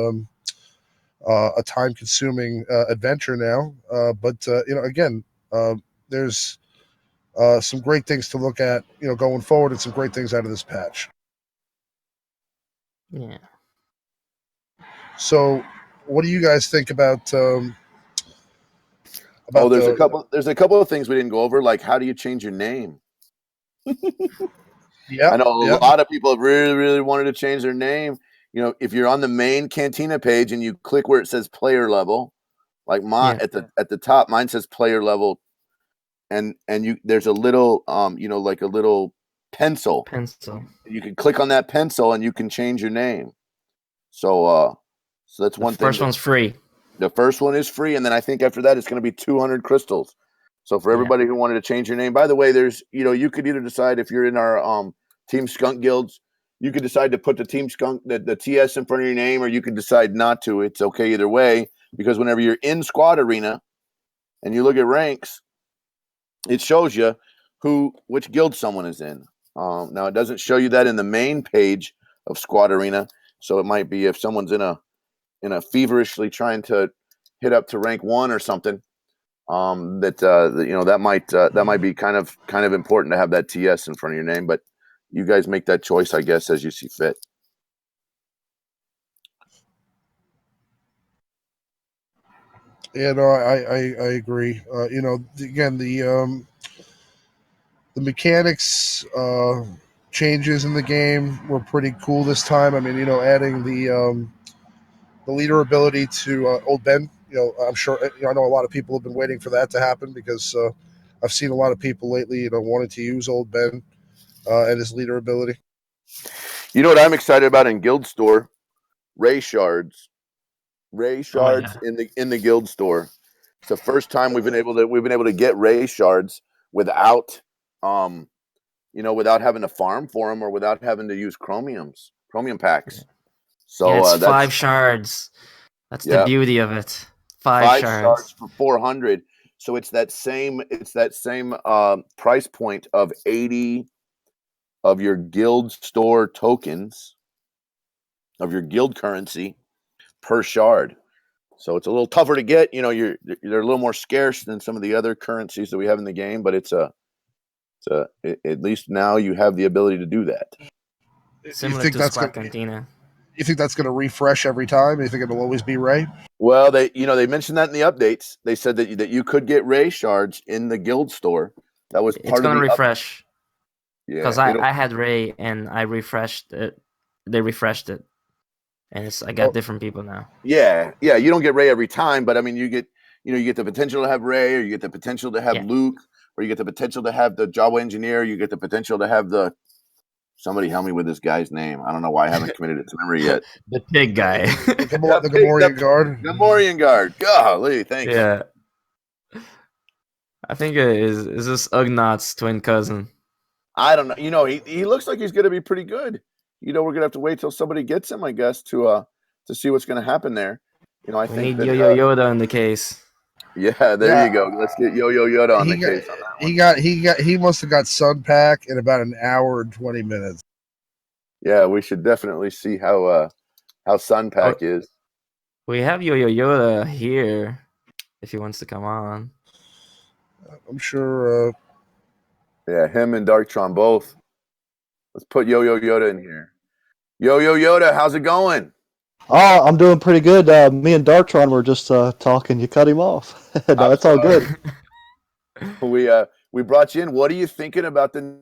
a time-consuming adventure now, but again, there's some great things to look at going forward, and some great things out of this patch. Yeah. So what do you guys think about there's a couple of things we didn't go over, like how do you change your name? Yeah, I know a lot of people have really, really wanted to change their name. You know, if you're on the main Cantina page and you click where it says player level, like at the top, mine says player level, and there's a little like a little pencil. You can click on that pencil and you can change your name. So that's one thing. The first one's free. The first one is free, and then I think after that it's going to be 200 crystals. So for everybody who wanted to change your name, by the way, there's you could either decide if you're in our Team Skunk guilds, you could decide to put the Team Skunk the TS in front of your name, or you could decide not to. It's okay either way, because whenever you're in Squad Arena and you look at ranks, it shows you which guild someone is in. Now it doesn't show you that in the main page of Squad Arena, so it might be if someone's in a feverishly trying to hit up to rank 1 or something, that might be kind of important to have that TS in front of your name. But you guys make that choice, I guess, as you see fit. Yeah, no, I agree. Again, the mechanics changes in the game were pretty cool this time. I mean, adding the leader ability to Old Ben. I'm sure I know a lot of people have been waiting for that to happen, because I've seen a lot of people lately, wanting to use Old Ben and his leader ability. You know what I'm excited about in Guild Store? Ray shards. In the Guild Store. It's the first time we've been able to get Ray shards without without having to farm for them or without having to use chromium packs. So it's 5 shards. That's the beauty of it. 5 shards for 400. So it's that same price point of 80 of your Guild Store tokens of your guild currency per shard. So it's a little tougher to get. They're a little more scarce than some of the other currencies that we have in the game, but at least now you have the ability to do that. Similar to Squad Cantina. You think that's going to refresh every time? You think it'll always be Ray? Well, they mentioned that in the updates. They said that you could get Ray shards in the Guild Store. That was part of the. It's going to refresh. Yeah, because I had Ray and I refreshed it. They refreshed it, and I got different people now. Yeah. You don't get Ray every time, but I mean, you get the potential to have Ray, or you get the potential to have Luke, or you get the potential to have the Jawa engineer. You get the potential to have somebody help me with this guy's name. I don't know why I haven't committed it to memory yet. The pig guy. the Gamorrean guard. Gamorrean guard. Golly, thanks. Yeah. I think is this Ugnaugh's twin cousin. I don't know. He looks like he's going to be pretty good. We're going to have to wait till somebody gets him, I guess, to see what's going to happen there. I think we need Yo-Yo Yoda in the case. Yeah, there you go. Let's get Yo-Yo Yoda on the case on that one. He must have got Sun Pack in about an hour and 20 minutes. Yeah, we should definitely see how Sun Pack is. We have Yo-Yo Yoda here if he wants to come on. I'm sure. Yeah, him and Darktron both. Let's put Yo-Yo Yoda in here. Yo-Yo Yoda, how's it going? Oh, I'm doing pretty good. Me and Darktron were just talking. You cut him off. No, it's all good. We brought you in. What are you thinking about the?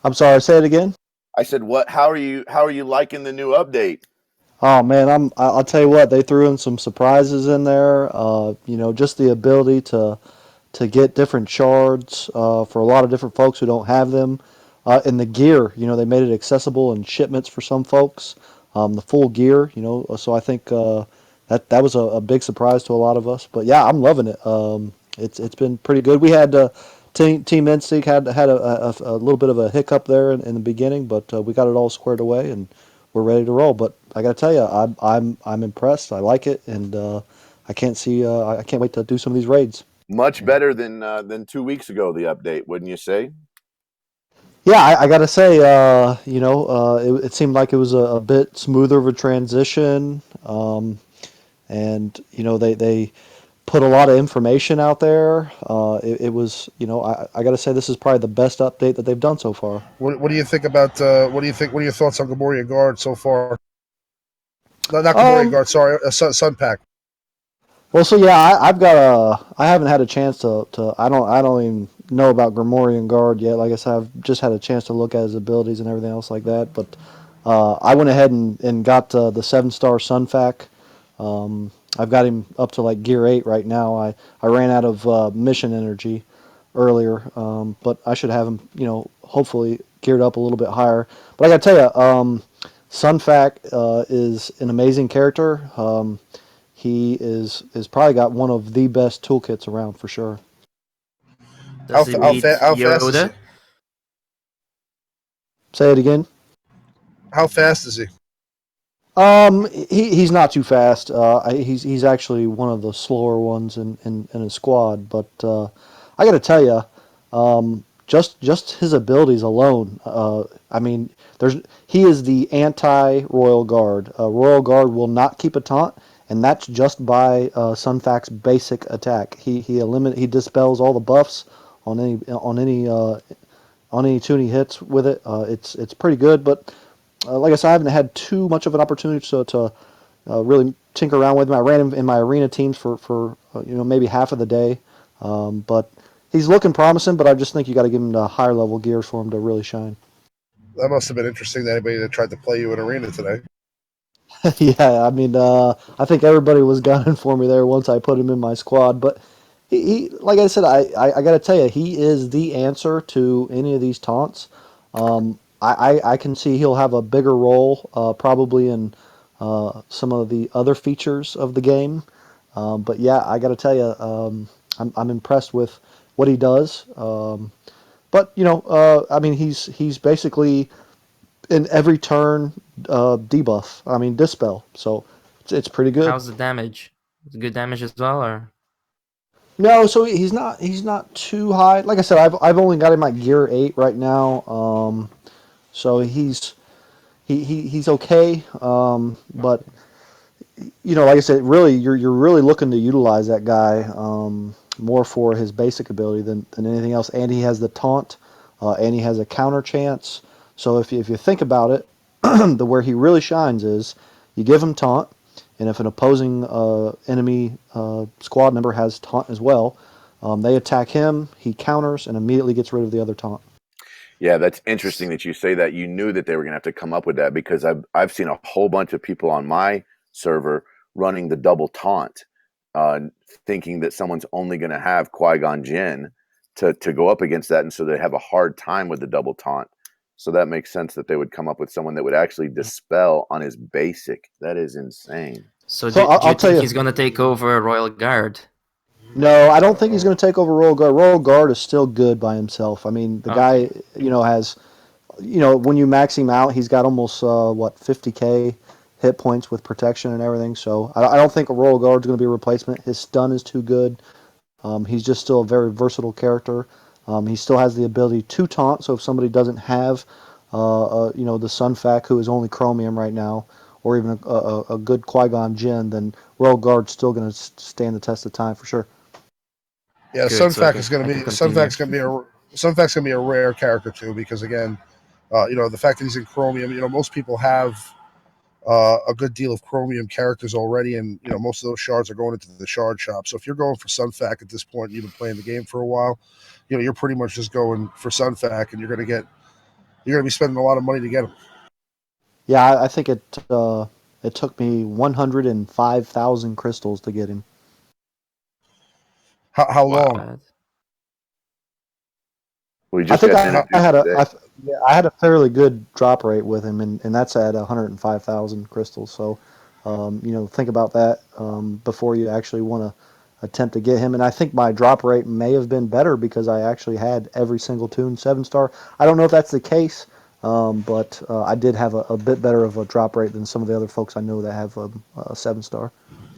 I'm sorry. Say it again. I said, what? How are you liking the new update? Oh man, I'll tell you what. They threw in some surprises in there. Just the ability to get different shards for a lot of different folks who don't have them. And the gear, they made it accessible in shipments for some folks. The full gear, so I think that was a big surprise to a lot of us. But yeah, I'm loving it. It's been pretty good. We had Team Instinct had a little bit of a hiccup there in the beginning, but we got it all squared away and we're ready to roll. But I got to tell you, I'm impressed. I like it, and I can't wait to do some of these raids. Much better than 2 weeks ago. The update, wouldn't you say? Yeah, I got to say, it seemed like it was a bit smoother of a transition, and they put a lot of information out there. It was, I got to say this is probably the best update that they've done so far. What do you think about? What do you think? What are your thoughts on Gamorrean Guard so far? No, not Gamorrean Guard. Sorry, Sun Pack. Well, so yeah, I haven't had a chance to I don't even know about Gamorrean Guard yet. Like I said, I've just had a chance to look at his abilities and everything else like that. But I went ahead and got the 7-star Sunfac. I've got him up to like gear 8 right now. I ran out of mission energy earlier, but I should have him, hopefully geared up a little bit higher. But I got to tell you, Sunfac is an amazing character. He is probably got one of the best toolkits around for sure. Does he beat how fast is he? Yoda? Say it again. How fast is he? He's not too fast. He's actually one of the slower ones in his squad. But I got to tell you, just his abilities alone. I mean, he is the anti-Royal Guard. Royal Guard will not keep a taunt, and that's just by Sunfac's basic attack. He dispels all the buffs on any tune he hits with it. It's pretty good, but like I said, I haven't had too much of an opportunity to really tinker around with him. I ran him in my arena teams for maybe half of the day, but he's looking promising. But I just think you got to give him the higher level gears for him to really shine. That must have been interesting to anybody that tried to play you in arena today. Yeah, I mean, I think everybody was gunning for me there once I put him in my squad. But he like I said, I got to tell you, he is the answer to any of these taunts. I can see he'll have a bigger role probably in some of the other features of the game. But yeah, I got to tell you, I'm impressed with what he does. But I mean, he's basically in every turn debuff. I mean dispel. So it's pretty good. How's the damage? Is it good damage as well, or? No, so he's not too high. Like I said, I've only got him at gear 8 right now. So he's okay. But like I said, really you're really looking to utilize that guy more for his basic ability than anything else. And he has the taunt, and he has a counter chance. So if you think about it, where he really shines is you give him taunt, and if an opposing enemy squad member has taunt as well, they attack him, he counters, and immediately gets rid of the other taunt. Yeah, that's interesting that you say that. You knew that they were going to have to come up with that, because I've seen a whole bunch of people on my server running the double taunt, thinking that someone's only going to have Qui-Gon Jinn to go up against that, and so they have a hard time with the double taunt. So that makes sense that they would come up with someone that would actually dispel on his basic. That is insane. So do you think he's going to take over Royal Guard? No, I don't think he's going to take over Royal Guard. Royal Guard is still good by himself. I mean, the guy, has, when you max him out, he's got almost 50k hit points with protection and everything. So I don't think a Royal Guard is going to be a replacement. His stun is too good. He's just still a very versatile character. He still has the ability to taunt. So if somebody doesn't have, the Sunfac, who is only Chromium right now, or even a good Qui-Gon Jinn, then Royal Guard's still going to stand the test of time for sure. Yeah, Sunfac's going to be a rare character too, because again, the fact that he's in Chromium, most people have a good deal of Chromium characters already, and most of those shards are going into the shard shop. So if you're going for Sunfac at this point, and you've been playing the game for a while, you're pretty much just going for Sunfac, and you're going to be spending a lot of money to get him. Yeah, I think it took me 105,000 crystals to get him. How long? I think I had a fairly good drop rate with him, and that's at 105,000 crystals. So, think about that before you actually want to attempt to get him. And I think my drop rate may have been better because I actually had every single tune 7-star. I don't know if that's the case, but I did have a bit better of a drop rate than some of the other folks I know that have a 7-star.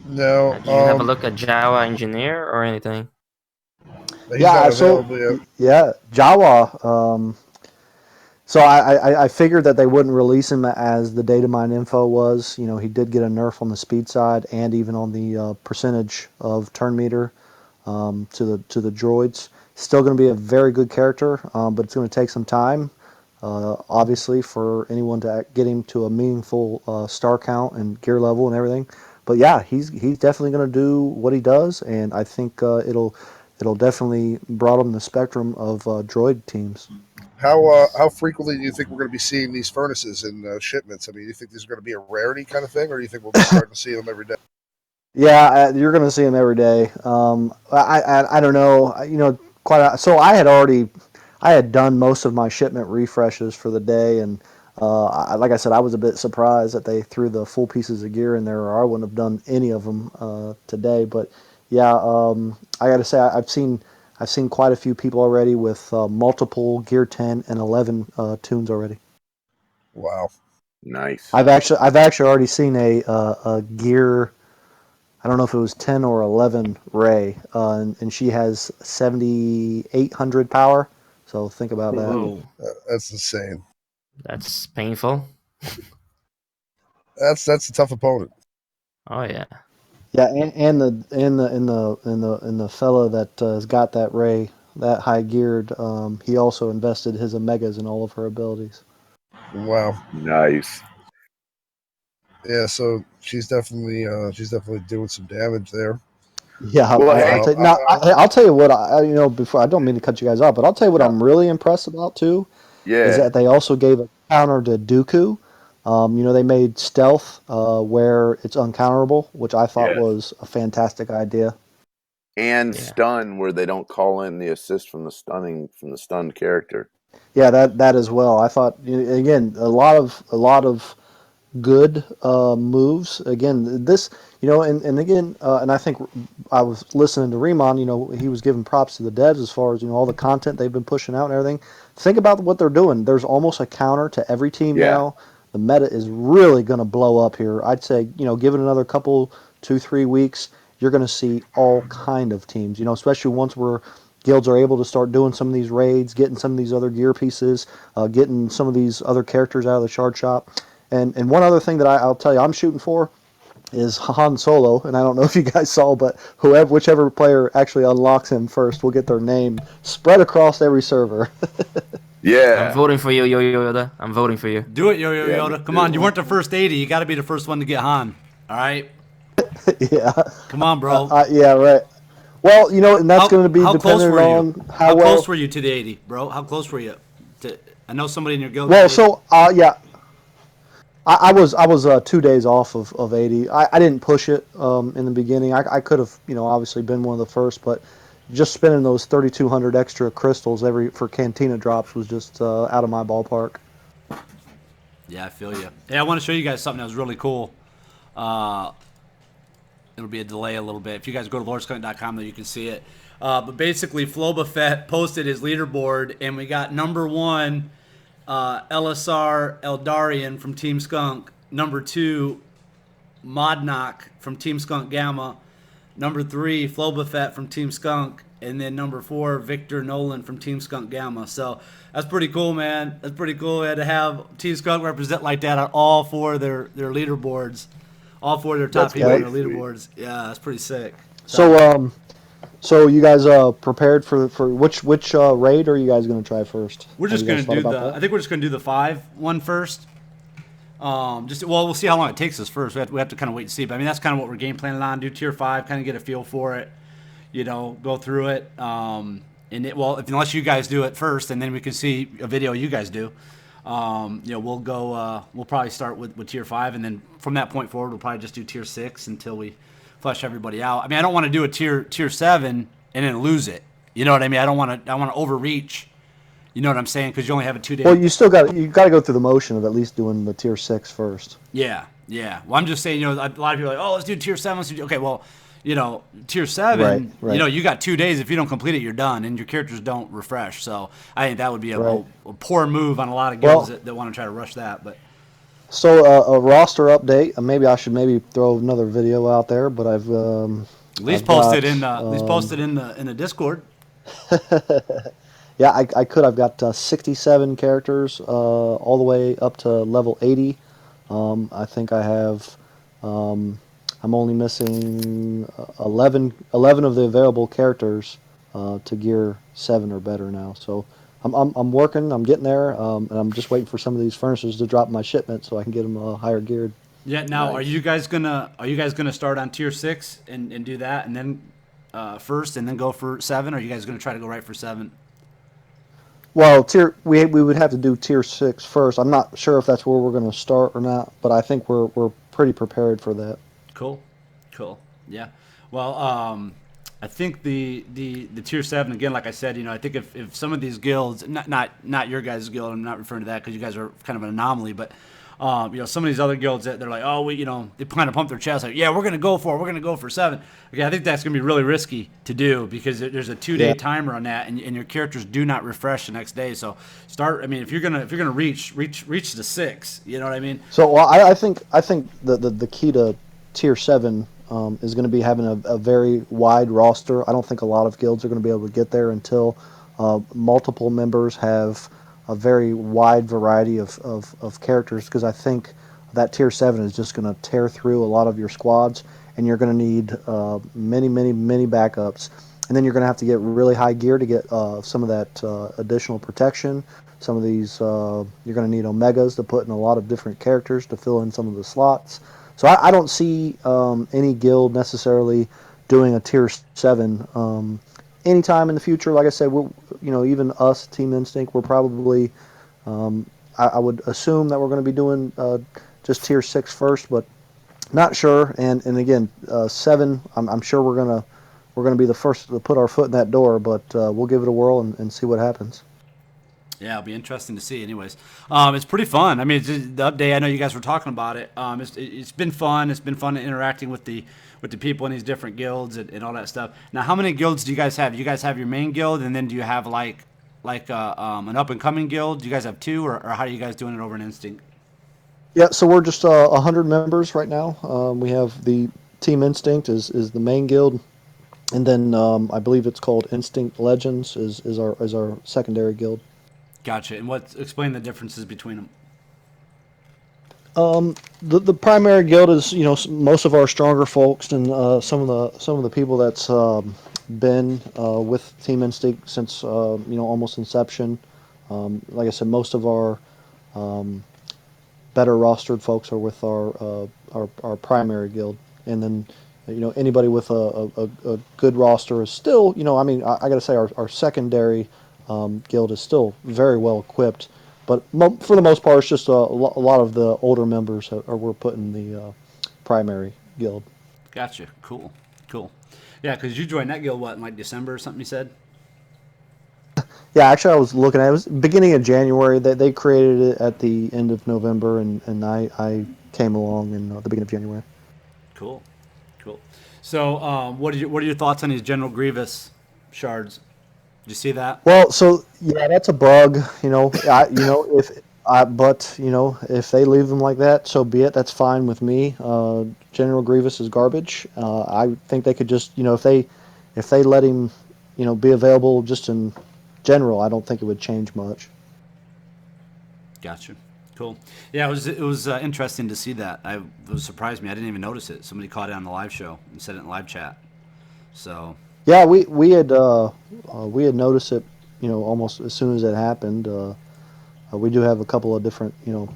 No. Did you have a look at Jawa Engineer or anything? Yeah, Jawa. So I figured that they wouldn't release him as the data mine info was. You know, he did get a nerf on the speed side and even on the percentage of turn meter to the droids. Still going to be a very good character, but it's going to take some time, obviously, for anyone to get him to a meaningful star count and gear level and everything. But yeah, he's definitely going to do what he does, and I think it'll definitely broaden the spectrum of droid teams. How frequently do you think we're going to be seeing these furnaces in shipments? I mean, do you think this is going to be a rarity kind of thing, or do you think we'll be starting to see them every day? Yeah, you're going to see them every day. I don't know. You know, so I had done most of my shipment refreshes for the day, and like I said, I was a bit surprised that they threw the full pieces of gear in there, or I wouldn't have done any of them today. But yeah, I got to say I've seen quite a few people already with multiple Gear 10 and 11 tunes already. Wow, nice. I've actually already seen a Gear. I don't know if it was 10 or 11 Ray, and she has 7,800 power. So think about that. Whoa. That's insane. That's painful. That's a tough opponent. Oh yeah. Yeah, and the fella that has got that Ray that high geared, he also invested his Omegas in all of her abilities. Wow, nice. Yeah, so she's definitely doing some damage there. Yeah, well, I'll tell you what. Before I don't mean to cut you guys off, but I'll tell you what I'm really impressed about too. Is that they also gave a counter to Dooku. They made stealth where it's uncounterable, which I thought was a fantastic idea. And stun where they don't call in the assist from the stunned character. Yeah, that as well. I thought again a lot of good moves. Again, this and again, and I think I was listening to Riemann. He was giving props to the devs as far as all the content they've been pushing out and everything. Think about what they're doing. There's almost a counter to every team now. The meta is really going to blow up here. I'd say give it another couple 2-3 weeks, you're going to see all kind of teams. Especially once guilds are able to start doing some of these raids, getting some of these other gear pieces, getting some of these other characters out of the shard shop. And one other thing that I'll tell you I'm shooting for is Han Solo, and I don't know if you guys saw, but whichever player actually unlocks him first will get their name spread across every server. Yeah. I'm voting for you, Yo-Yo Yoda. I'm voting for you. Do it, Yo-Yo Yoda. Come on, you weren't the first 80. You got to be the first one to get Han. All right? Yeah. Come on, bro. Yeah, right. Well, and that's going to be dependent on how close were you to the 80, bro? How close were you? I know somebody in your guild. Well, so, yeah. I was 2 days off of 80. I didn't push it in the beginning. I could have obviously been one of the first, but just spending those 3,200 extra crystals for Cantina drops was just out of my ballpark. Yeah, I feel you. Hey, I want to show you guys something that was really cool. It'll be a delay a little bit. If you guys go to lordsclint.com, though, you can see it. But basically, Flobafett posted his leaderboard, and we got number 1. LSR Eldarian from Team Skunk. Number 2, Modnock from Team Skunk Gamma. Number 3, Flobafett from Team Skunk. And then number 4, Victor Nolan from Team Skunk Gamma. So that's pretty cool, man. That's pretty cool. We had to have Team Skunk represent like that on all 4 of their leaderboards. All 4 of their top people on their leaderboards. Yeah, that's pretty sick. So you guys prepared for which raid are you guys going to try first? We're just going to do I think we're just going to do the 5 one first. We'll see how long it takes us first. We have to kind of wait and see. But I mean, that's kind of what we're game planning on. Do tier 5, kind of get a feel for it. Go through it. Unless you guys do it first, and then we can see a video you guys do. We'll go. We'll probably start with tier 5, and then from that point forward, we'll probably just do tier 6 until we flesh everybody out. I mean, I don't want to do a tier 7 and then lose it. You know what I mean? I want to overreach. You know what I'm saying? Because you only have a 2-day. Well, you got to go through the motion of at least doing the tier 6 first. Yeah. Well, I'm just saying. A lot of people are like, oh, let's do tier 7. Okay, well, tier 7. Right. You got 2 days. If you don't complete it, you're done, and your characters don't refresh. So I think that would be a poor move on a lot of guilds that want to try to rush that, but. So a roster update. Maybe I should throw another video out there, but I've at least posted in the Discord. Yeah, I could. I've got 67 characters, all the way up to level 80. I think I have. Um, I'm only missing 11 of the available characters to gear 7 or better now. So I'm working. I'm getting there, and I'm just waiting for some of these furnaces to drop my shipment so I can get them higher geared. Yeah. Now, Nice. are you guys gonna start on tier 6 and do that, and then first, and then go for 7? Or are you guys gonna try to go right for 7? Well, we would have to do tier 6 first. I'm not sure if that's where we're going to start or not, but I think we're pretty prepared for that. Cool, cool. Yeah. Well, I think the tier 7 again. Like I said, I think if some of these guilds, not your guys' guild, I'm not referring to that because you guys are kind of an anomaly, but some of these other guilds that they're like, oh, they kind of pump their chest like, yeah, we're gonna go for 7. Okay, I think that's gonna be really risky to do because there's a 2-day Yeah. timer on that, and your characters do not refresh the next day. So start. I mean, if you're gonna reach to 6, you know what I mean? So well, I think the key to tier 7 is going to be having a very wide roster. I don't think a lot of guilds are going to be able to get there until multiple members have a very wide variety of characters, because I think that tier 7 is just going to tear through a lot of your squads, and you're going to need many backups. And then you're going to have to get really high gear to get some of that additional protection. Some of these, you're going to need omegas to put in a lot of different characters to fill in some of the slots. So I don't see any guild necessarily doing a tier 7 anytime in the future. Like I said, even us, Team Instinct, we're probably, I would assume that we're going to be doing just tier 6 first, but not sure. And again, 7, I'm sure we're gonna be the first to put our foot in that door, but we'll give it a whirl and see what happens. Yeah, it'll be interesting to see. Anyways, it's pretty fun. I mean, the update. I know you guys were talking about it. It's been fun. It's been fun interacting with the people in these different guilds and all that stuff. Now, how many guilds do you guys have? You guys have your main guild, and then do you have like an up and coming guild? Do you guys have 2, or how are you guys doing it over in Instinct? Yeah, so we're just 100 members right now. We have the Team Instinct is the main guild, and then I believe it's called Instinct Legends is our secondary guild. Gotcha. And explain the differences between them? The primary guild is most of our stronger folks, and some of the people that's been with Team Instinct since almost inception. Like I said, most of our better rostered folks are with our primary guild, and then anybody with a good roster is still I mean I got to say our secondary guild is still very well equipped, but for the most part it's just a lot of the older members are we're putting the primary guild. Gotcha. Cool. Cool. Yeah, because you joined that guild in like December or something. You said. Yeah, actually, I was looking at it. It was beginning of January. They created it at the end of November, and I came along in the beginning of January. Cool. Cool. So, what are your thoughts on these General Grievous shards? Did you see that? Well, so yeah, that's a bug. If they leave them like that, so be it. That's fine with me. General Grievous is garbage. I think they could just if they let him be available just in general, I don't think it would change much. Gotcha. Cool. Yeah, it was interesting to see that. It surprised me. I didn't even notice it. Somebody caught it on the live show and said it in live chat. So. Yeah, we had noticed it, almost as soon as it happened. We do have a couple of different,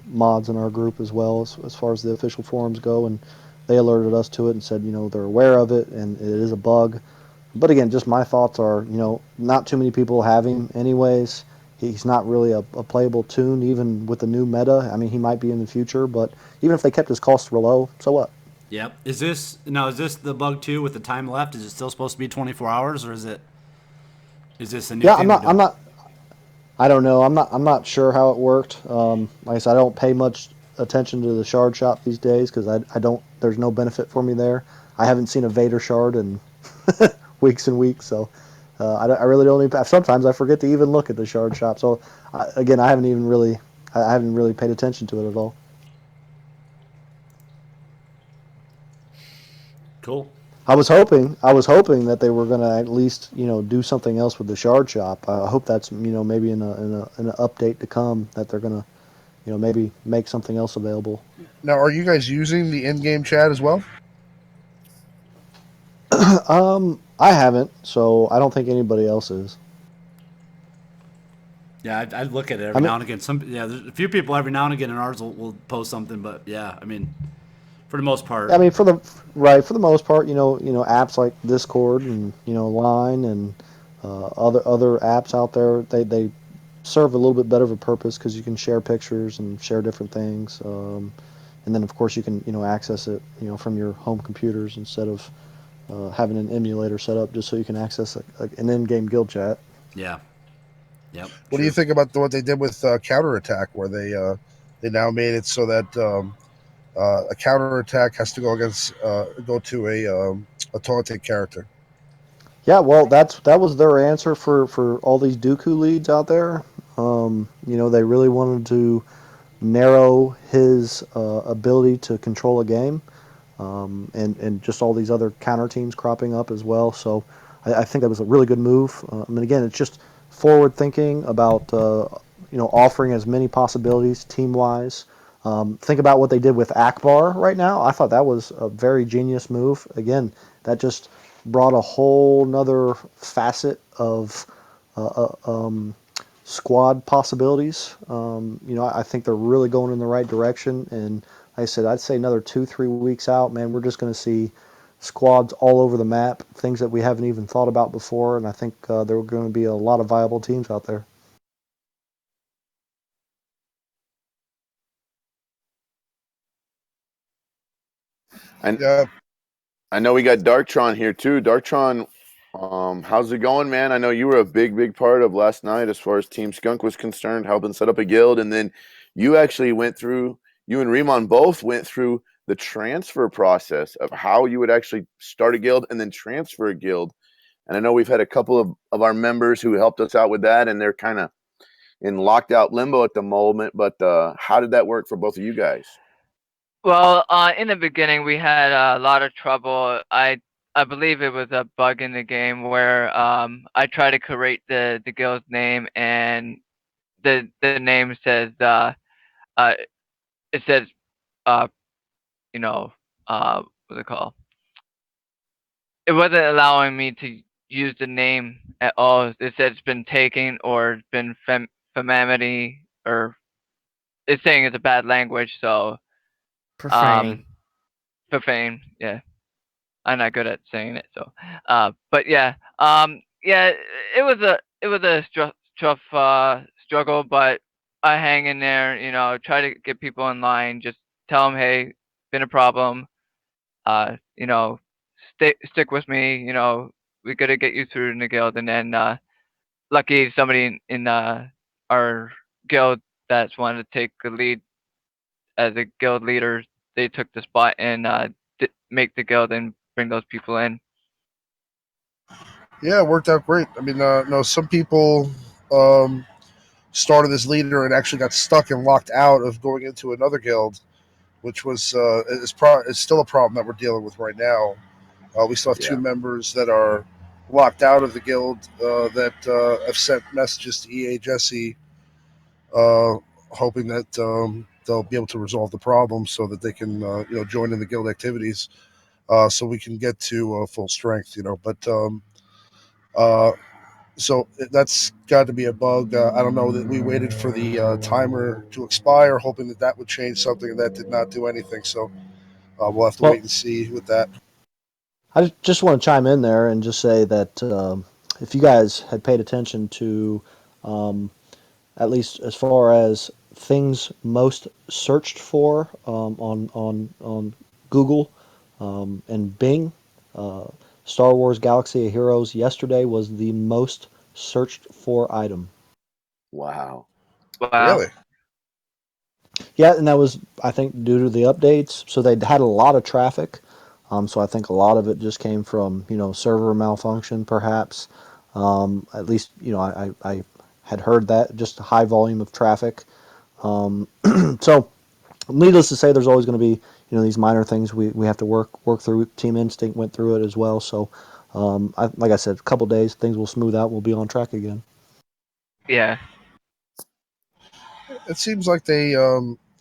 mods in our group as well, as far as the official forums go, and they alerted us to it and said, they're aware of it and it is a bug. But again, just my thoughts are, not too many people have him anyways. He's not really a playable toon, even with the new meta. I mean, he might be in the future, but even if they kept his costs real low, so what? Yep. Is this the bug too with the time left? Is it still supposed to be 24 hours, or is this a new? Yeah, thing I'm not. I don't know. I'm not sure how it worked. Like I said, I don't pay much attention to the shard shop these days because I don't. There's no benefit for me there. I haven't seen a Vader shard in weeks and weeks, so I really don't. Even, sometimes I forget to even look at the shard shop. So again, I haven't really paid attention to it at all. Cool. I was hoping that they were going to at least do something else with the shard shop. I hope that's maybe in an update to come that they're going to maybe make something else available. Now, are you guys using the in-game chat as well? I haven't, so I don't think anybody else is. Yeah, I look at it I every mean, now and again. There's a few people every now and again in ours will post something, but yeah, I mean, for the most part, I mean, for the most part, apps like Discord and Line and other apps out there, they serve a little bit better of a purpose because you can share pictures and share different things, and then of course you can access it from your home computers instead of having an emulator set up just so you can access an in-game guild chat. yeah, yep, What do you true. think about what they did with counterattack, where they now made it so that a counterattack has to go to a taunting character? Yeah, well, that was their answer for all these Dooku leads out there. They really wanted to narrow his ability to control a game, and just all these other counter teams cropping up as well. So I think that was a really good move. I mean, again, it's just forward thinking about offering as many possibilities team wise. Think about what they did with Akbar right now. I thought that was a very genius move. Again, that just brought a whole nother facet of squad possibilities. I think they're really going in the right direction. And like I said, I'd say another 2-3 weeks out, man, we're just going to see squads all over the map, things that we haven't even thought about before. And I think there are going to be a lot of viable teams out there. And Yeah, I know we got Darktron here too. Darktron, how's it going, man? I know you were a big part of last night as far as Team Skunk was concerned, helping set up a guild, and then you actually you and Remon both went through the transfer process of how you would actually start a guild and then transfer a guild. And I know we've had a couple of our members who helped us out with that, and they're kind of in locked out limbo at the moment. But how did that work for both of you guys? Well, in the beginning, we had a lot of trouble. I believe it was a bug in the game where I tried to create the guild's name, and the name says uh it says uh you know what's it called? It wasn't allowing me to use the name at all. It said it's been taken or it's been femininity, or it's saying it's a bad language. So Profane. profane. Yeah. I'm not good at saying it, so. But yeah, yeah, it was a tough struggle, but I hang in there. Try to get people in line. Just tell them, hey, been a problem. Uh, you know, stick with me. We gotta get you through in the guild, and then lucky somebody in our guild that's wanted to take the lead as a guild leader. They took the spot and make the guild and bring those people in. yeah, it worked out great. I mean, no, some people um, started as leader and actually got stuck and locked out of going into another guild, which was is still a problem that we're dealing with right now. We still have two Yeah. members that are locked out of the guild that have sent messages to EA Jesse, uh, hoping that they'll be able to resolve the problem so that they can join in the guild activities, so we can get to full strength. But uh, so that's got to be a bug. I don't know that we waited for the timer to expire, hoping that that would change something, and that did not do anything. So we'll have to wait Well, and see with that. I just want to chime in there and just say that if you guys had paid attention to, um, at least as far as things most searched for on Google and Bing, uh, Star Wars Galaxy of Heroes yesterday was the most searched for item. Wow. Wow. Really? Yeah, and that was, I think, due to the updates. So they had a lot of traffic. So I think a lot of it just came from server malfunction, perhaps. At least I had heard that, just a high volume of traffic. So needless to say, there's always going to be these minor things we have to work through. Team Instinct went through it as well. So, like I said, a couple days, things will smooth out. We'll be on track again. Yeah. It seems like they,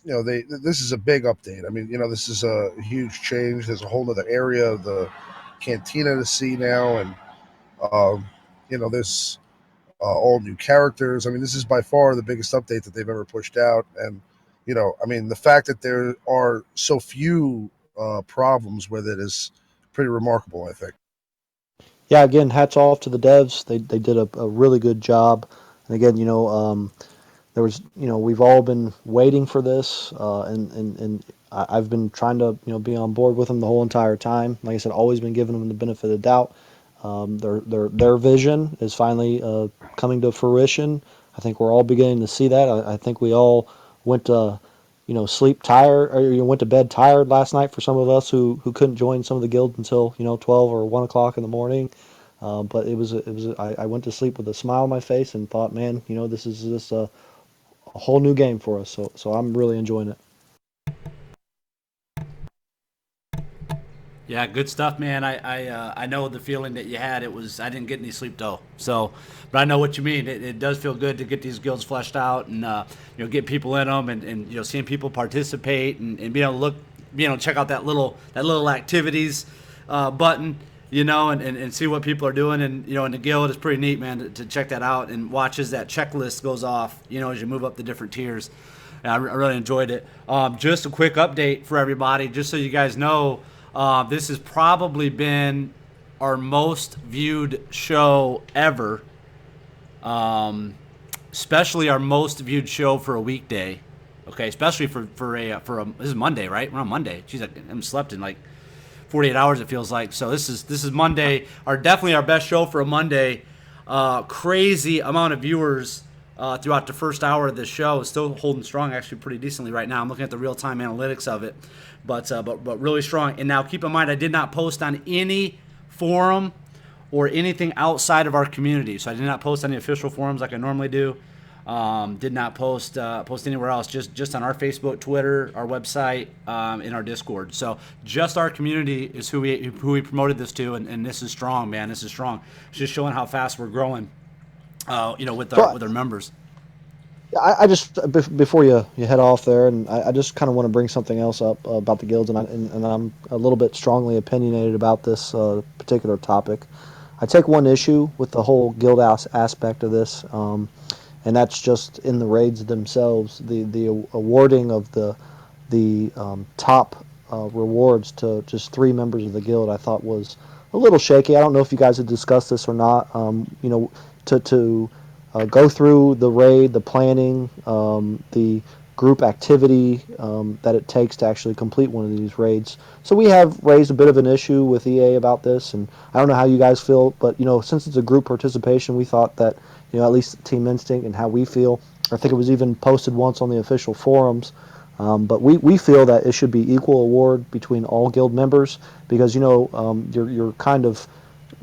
this is a big update. I mean, this is a huge change. There's a whole other area of the cantina to see now, and there's all new characters. I mean, this is by far the biggest update that they've ever pushed out, and the fact that there are so few problems with it is pretty remarkable, I think. Yeah, again, hats off to the devs. They did a really good job. And again, there was, we've all been waiting for this, and I've been trying to, be on board with them the whole entire time. Like I said, always been giving them the benefit of the doubt. Their vision is finally coming to fruition. I think we're all beginning to see that. I think we all went to, sleep tired, or went to bed tired last night for some of us who couldn't join some of the guilds until 12 or 1 o'clock in the morning. But I went to sleep with a smile on my face and thought, man, this is just a whole new game for us. So I'm really enjoying it. Yeah, good stuff, man. I know the feeling that you had. I didn't get any sleep though. So, but I know what you mean. It does feel good to get these guilds fleshed out and get people in them and seeing people participate and being able to look, check out that little activities button, and see what people are doing. And in the guild, it's pretty neat, man, to check that out and watch as that checklist goes off. As you move up the different tiers. And I really enjoyed it. Just a quick update for everybody, just so you guys know. This has probably been our most viewed show ever, especially our most viewed show for a weekday. Okay, especially for a this is Monday, right? We're on Monday. Jeez, I haven't slept in like 48 hours. It feels like. So this is Monday. Definitely our best show for a Monday. Crazy amount of viewers throughout the first hour of this show. It's still holding strong, actually, pretty decently right now. I'm looking at the real-time analytics of it, but really strong. And now, keep in mind, I did not post on any forum or anything outside of our community. So I did not post on the official forums like I normally do. Did not post anywhere else. Just on our Facebook, Twitter, our website, in our Discord. So just our community is who we promoted this to, and this is strong, man. This is strong. It's just showing how fast we're growing. With our members. I just before you head off there, and I just kind of want to bring something else up about the guilds, and I'm a little bit strongly opinionated about this particular topic. I take one issue with the whole guild aspect of this, and that's just in the raids themselves. The awarding of the top rewards to just 3 members of the guild, I thought was a little shaky. I don't know if you guys had discussed this or not. To go through the raid, the planning, the group activity that it takes to actually complete one of these raids. So we have raised a bit of an issue with EA about this, and I don't know how you guys feel, but since it's a group participation, we thought that at least Team Instinct and how we feel. I think it was even posted once on the official forums. But we feel that it should be equal award between all guild members because you're kind of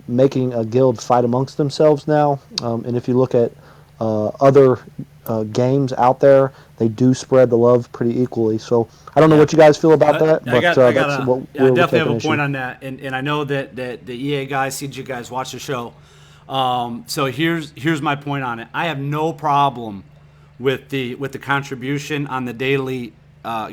making a guild fight amongst themselves now. And if you look at other games out there, they do spread the love pretty equally. So I don't know what you guys feel about that, but that's what I we're definitely have a issue. point on that. And I know that the EA guys, CG guys watch the show. So here's my point on it. I have no problem with the contribution on the daily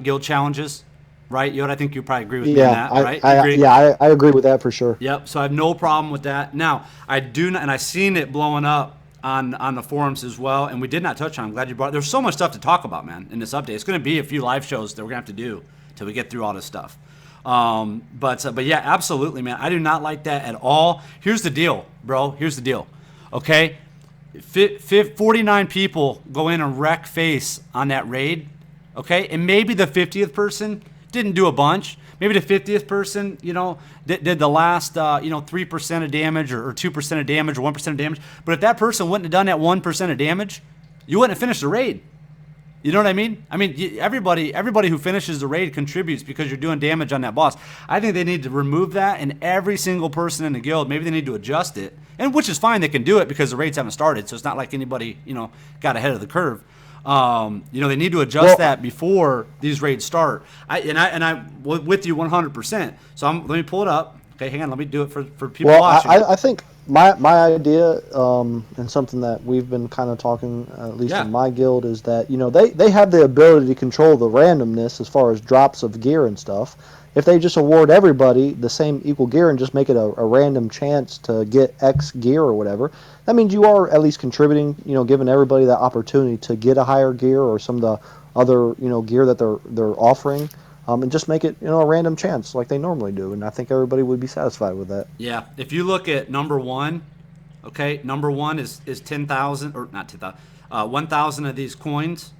guild challenges. Right, Yoda? I think you probably agree with me on that, right? I agree with that for sure. Yep. So I have no problem with that. Now, I do not, and I've seen it blowing up on the forums as well, and we did not touch on it. I'm glad you brought it. There's so much stuff to talk about, man, in this update. It's going to be a few live shows that we're going to have to do till we get through all this stuff. But yeah, absolutely, man. I do not like that at all. Here's the deal, bro. Here's the deal. Okay? 49 people go in and wreck face on that raid, okay? And maybe the 50th person didn't do a bunch. Maybe the 50th person, did the last, 3% of damage or 2% of damage or 1% of damage. But if that person wouldn't have done that 1% of damage, you wouldn't have finished the raid. You know what I mean? I mean, everybody who finishes the raid contributes because you're doing damage on that boss. I think they need to remove that, and every single person in the guild, maybe they need to adjust it, and which is fine. They can do it because the raids haven't started, so it's not like anybody, got ahead of the curve. They need to adjust that before these raids start. I'm with you 100%. So let me pull it up. Okay, hang on. Let me do it for people watching. I think my idea, and something that we've been kind of talking, at least in my guild, is that they have the ability to control the randomness as far as drops of gear and stuff. If they just award everybody the same equal gear and just make it a random chance to get X gear or whatever, that means you are at least contributing, giving everybody that opportunity to get a higher gear or some of the other gear that they're offering. And just make it, a random chance like they normally do. And I think everybody would be satisfied with that. Yeah. If you look at number one, okay, number one is 10,000, or not 10,000, 1,000 of these coins.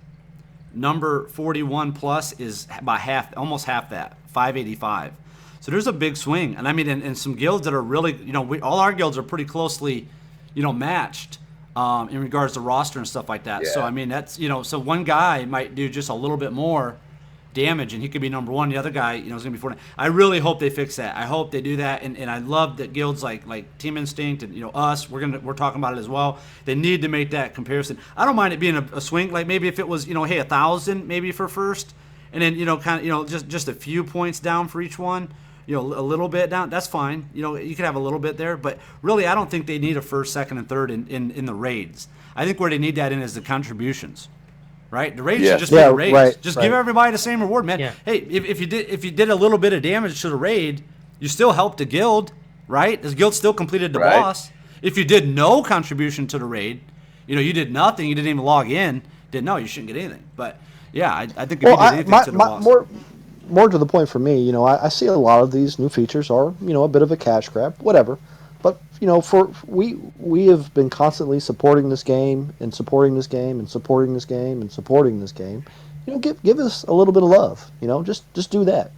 Number 41 plus is about almost half that, 585. So there's a big swing. And I mean, in some guilds that are really, all our guilds are pretty closely, matched in regards to roster and stuff like that. Yeah. So, I mean, that's, so one guy might do just a little bit more damage and he could be number one. The other guy, is going to be 40. I really hope they fix that. I hope they do that. And I love that guilds like Team Instinct and us, we're talking about it as well. They need to make that comparison. I don't mind it being a swing, like maybe if it was, hey, 1,000 maybe for first, and then just a few points down for each one. A little bit down, that's fine. You could have a little bit there, but really I don't think they need a first, second, and third in the raids. I think where they need that in is the contributions. Right, the raids should just be the raids. Right, just give everybody the same reward, man. Yeah. Hey, if you did a little bit of damage to the raid, you still helped the guild, right? The guild still completed the boss. If you did no contribution to the raid, you did nothing. You didn't even log in. You shouldn't get anything. But yeah, I think if you did anything to the boss. More to the point for me, I see a lot of these new features are a bit of a cash grab, whatever. But we have been constantly supporting this game and supporting this game and supporting this game and supporting this game. Give us a little bit of love. Just do that.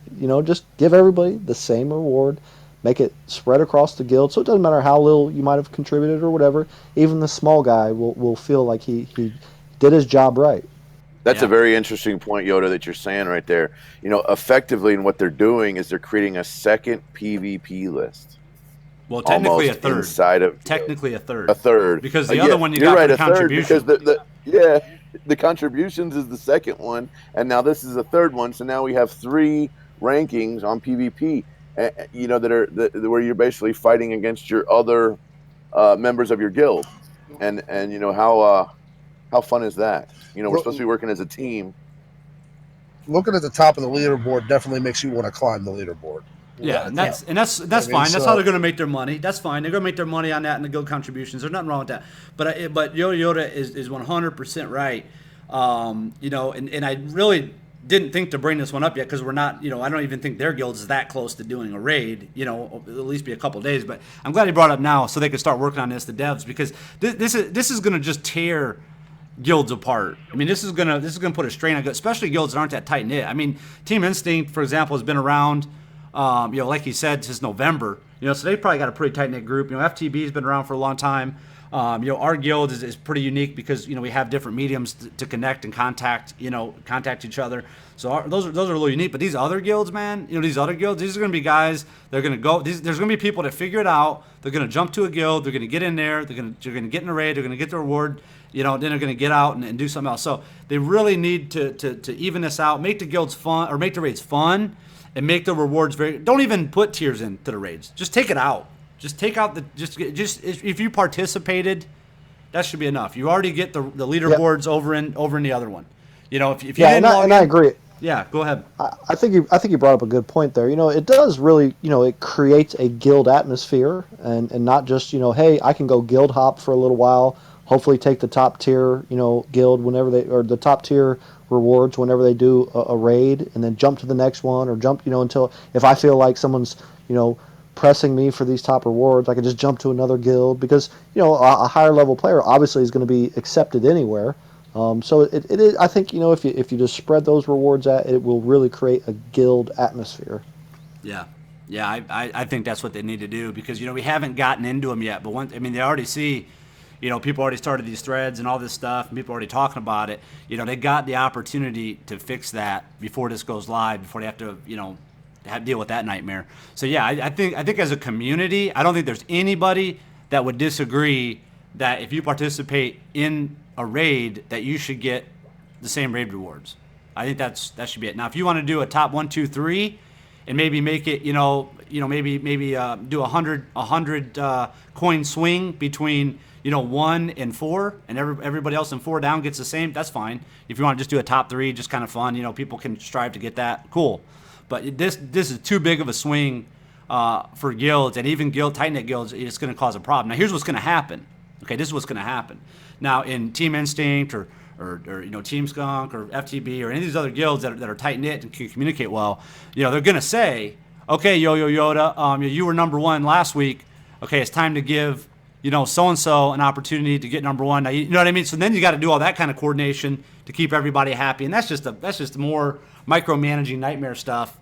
Just give everybody the same reward. Make it spread across the guild, so it doesn't matter how little you might have contributed or whatever. Even the small guy will feel like he did his job right. That's a very interesting point, Yoda, that you're saying right there. Effectively, and what they're doing is they're creating a second PvP list. Well, technically a third. Technically a third. A third. Because the other one you got for contribution. Because the contributions is the second one, and now this is a third one. So now we have 3 rankings on PvP, that where you're basically fighting against your other members of your guild, and how fun is that? We're supposed to be working as a team. Looking at the top of the leaderboard definitely makes you want to climb the leaderboard. Yeah, and that's fine. That's how they're going to make their money. That's fine. They're going to make their money on that and the guild contributions. There's nothing wrong with that. But Yoda is 100% right. And I really didn't think to bring this one up yet because we're not. I don't even think their guild is that close to doing a raid. At least be a couple of days. But I'm glad he brought it up now so they can start working on this, the devs, because this is going to just tear guilds apart. I mean, this is gonna put a strain on, especially guilds that aren't that tight knit. I mean, Team Instinct, for example, has been around. Like he said, since November, so they've probably got a pretty tight-knit group. FTB's been around for a long time. Our guild is pretty unique because, we have different mediums to connect and contact each other. So those are really unique. But these other guilds, man, these are going to be guys, they're going to go, there's going to be people that figure it out. They're going to jump to a guild. They're going to get in there. They're going to get in a raid. They're going to get the reward. Then they're going to get out and do something else. So they really need to even this out, make the guilds fun, or make the raids fun. And make the rewards don't even put tiers into the raids. Just take it out. Just take out just if you participated, that should be enough. You already get the leaderboards over in the other one. If you didn't log in, I agree. Yeah, go ahead. I think you brought up a good point there. It does really, it creates a guild atmosphere and not just, hey, I can go guild hop for a little while, hopefully take the top tier, guild whenever or the top tier rewards whenever they do a raid, and then jump to the next one, or jump until if I feel like someone's pressing me for these top rewards, I can just jump to another guild, because a higher level player obviously is going to be accepted anywhere. So it is, I think, if you just spread those rewards out, it will really create a guild atmosphere. Yeah, I think that's what they need to do, because we haven't gotten into them yet, but they already see. People already started these threads and all this stuff, and people are already talking about it. They got the opportunity to fix that before this goes live, before they have to, deal with that nightmare. So yeah, I think as a community, I don't think there's anybody that would disagree that if you participate in a raid, that you should get the same raid rewards. I think that should be it. Now, if you want to do a top 1, 2, 3, and maybe make it, maybe do a 100 coin swing between 1 and 4, and everybody else in 4 down gets the same. That's fine. If you want to just do a top 3, just kind of fun, people can strive to get that. Cool. But this is too big of a swing for guilds, and even tight knit guilds. It's going to cause a problem. Now, here's what's going to happen. Okay, this is what's going to happen. Now, in Team Instinct or Team Skunk or FTB or any of these other guilds that are tight knit and can communicate well, they're going to say, okay, Yo-Yo Yoda, you were number 1 last week. Okay, it's time to give so and so an opportunity to get number 1. Now, you know what I mean. So then you got to do all that kind of coordination to keep everybody happy, and that's just more micromanaging nightmare stuff.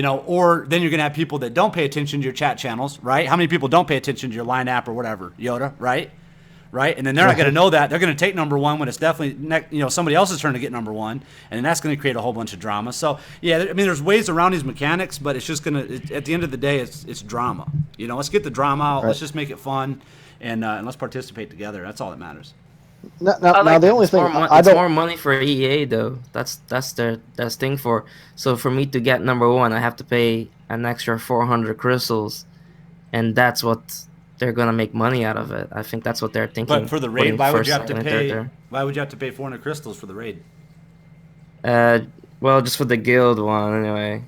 Or then you're going to have people that don't pay attention to your chat channels, right? How many people don't pay attention to your line app or whatever, Yoda, right? Right? And then they're not going to know that. They're going to take number 1 when it's definitely somebody else's turn to get number 1, and then that's going to create a whole bunch of drama. So, yeah, I mean, there's ways around these mechanics, but it's just going to, at the end of the day, it's drama. Let's get the drama out. Right. Let's just make it fun, and let's participate together. That's all that matters. Now the only thing it's more money for EA though. That's their thing for. So for me to get number 1, I have to pay an extra 400 crystals, and that's what they're gonna make money out of it. I think that's what they're thinking. But for the raid, why would you have to pay? Why would you have to pay 400 crystals for the raid? Well, just for the guild one anyway.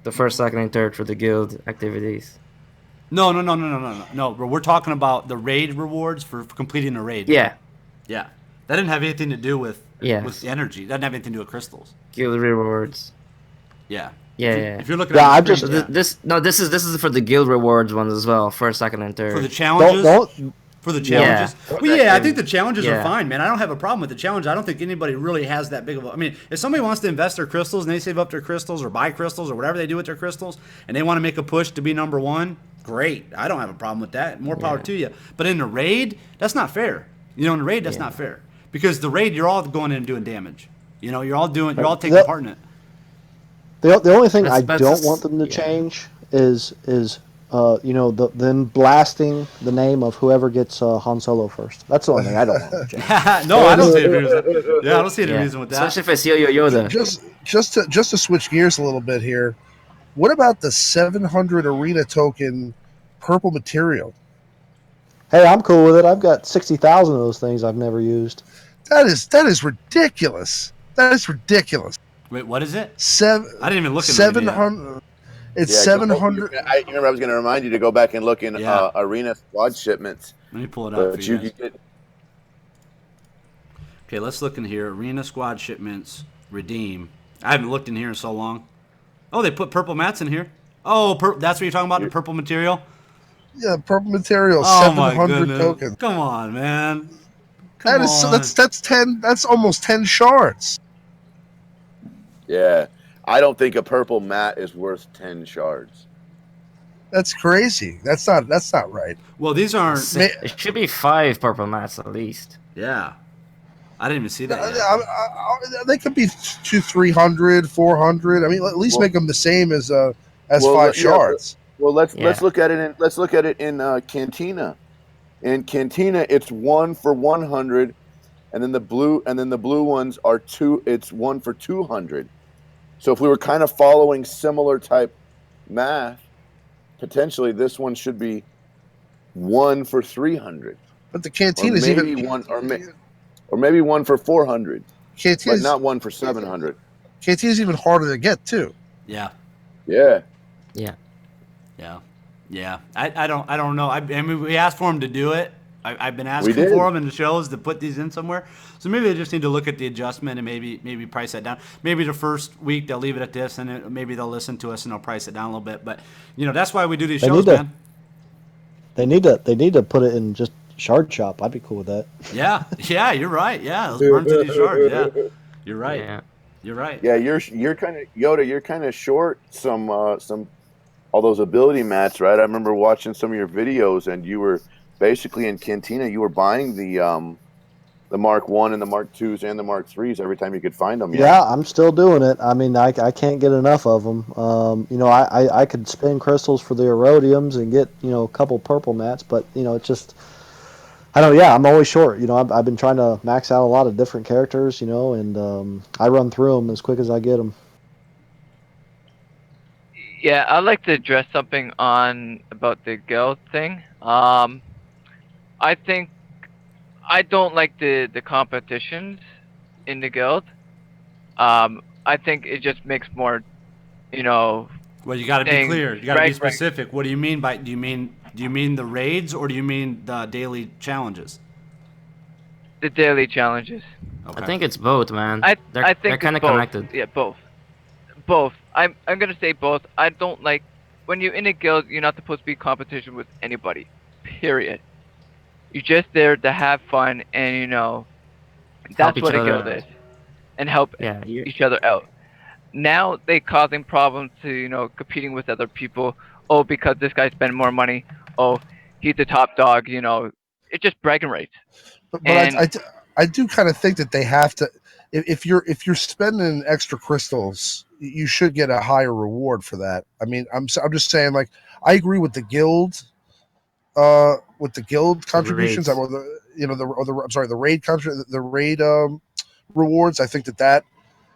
The first, second, and third for the guild activities. No. We're talking about the raid rewards for completing a raid. Yeah. Yeah, that didn't have anything to do with energy. That didn't have anything to do with crystals. Guild rewards. Yeah. Yeah. If you're looking at this is for the guild rewards ones as well. First, second, and third. For the challenges. For the challenges. Yeah. Well, yeah, I think the challenges are fine, man. I don't have a problem with the challenge. I don't think anybody really has that big of a. I mean, if somebody wants to invest their crystals and they save up their crystals or buy crystals or whatever they do with their crystals, and they want to make a push to be number 1, great. I don't have a problem with that. More power to you. But in the raid, that's not fair. In the raid, that's not fair, because the raid, you're all going in and doing damage. You're all taking part in it. The only thing I don't want them to change is them blasting the name of whoever gets Han Solo first. That's the only thing I don't want to change. No, I don't see any reason. Yeah, I don't see any reason with that. Especially if it's Yo-Yo Yoda. Just to switch gears a little bit here. What about the 700 arena token purple material? Hey, I'm cool with it. I've got 60,000 of those things I've never used. That is ridiculous. That is ridiculous. Wait, what is it? I didn't even look at 700. It's 700. I remember I was going to remind you to go back and look in arena squad shipments. Let me pull it up for you guys. Okay, let's look in here. Arena squad shipments, redeem. I haven't looked in here in so long. Oh, they put purple mats in here. Oh, that's what you're talking about, the purple material? Yeah, purple material, oh 700 tokens. Come on, man. That's almost 10 shards. Yeah. I don't think a purple mat is worth 10 shards. That's crazy. That's not right. Well, these aren't. It should be 5 purple mats at least. Yeah. I didn't even see that yet. They could be 300, 400. I mean, at least make them the same as 5 shards. Well, let's look at it in Cantina. In Cantina, it's 1 for 100, and then the blue ones are 2. It's 1 for 200. So if we were kind of following similar type math, potentially this one should be 1 for 300. But the Cantina is even or maybe 1 for 400. Cantina, but not 1 for 700. Cantina is even harder to get too. Yeah. Yeah. Yeah. Yeah, yeah. I don't know. I mean, we asked for them to do it. I've been asking for them in the shows to put these in somewhere. So maybe they just need to look at the adjustment and maybe price that down. Maybe the first week they'll leave it at this, and maybe they'll listen to us and they'll price it down a little bit. But that's why we do these shows, man. They need to put it in just shard shop. I'd be cool with that. Yeah, you're right. Yeah, let's run through these shards. Yeah, you're right. Yeah. You're right. Yeah, you're kind of Yoda. You're kind of short some all those ability mats, right? I remember watching some of your videos, and you were basically in Cantina. You were buying the Mark 1 and the Mark 2s and the Mark 3s every time you could find them. Yeah, I'm still doing it. I mean, I can't get enough of them. I could spin crystals for the erodiums and get a couple purple mats, but it's just I know, yeah, I'm always short. I've been trying to max out a lot of different characters, and I run through them as quick as I get them. Yeah, I'd like to address something on about the guild thing. I think I don't like the competitions in the guild. I think it just makes more, you know, Well, you got to be saying clear. You got to be rank specific. What do you mean by? Do you mean the raids or do you mean the daily challenges? the daily challenges. I Okay. think it's both, man. I They're I they're think it's kind of both. connected. Yeah, both. Both. I'm gonna say both. I don't like when you're in a guild. You're not supposed to be in competition with anybody. Period. You're just there to have fun, and Help that's each what a other guild out. is, and help Yeah, you. each other out. Now they causing problems to competing with other people. Oh, because this guy spent more money. Oh, he's the top dog. It's just bragging rights. But And I do kind of think that they have to. If you're spending extra crystals, you should get a higher reward for that. I mean, I'm just saying, like, I agree with the guild With the contributions. raids. I'm sorry, the raid rewards. I think that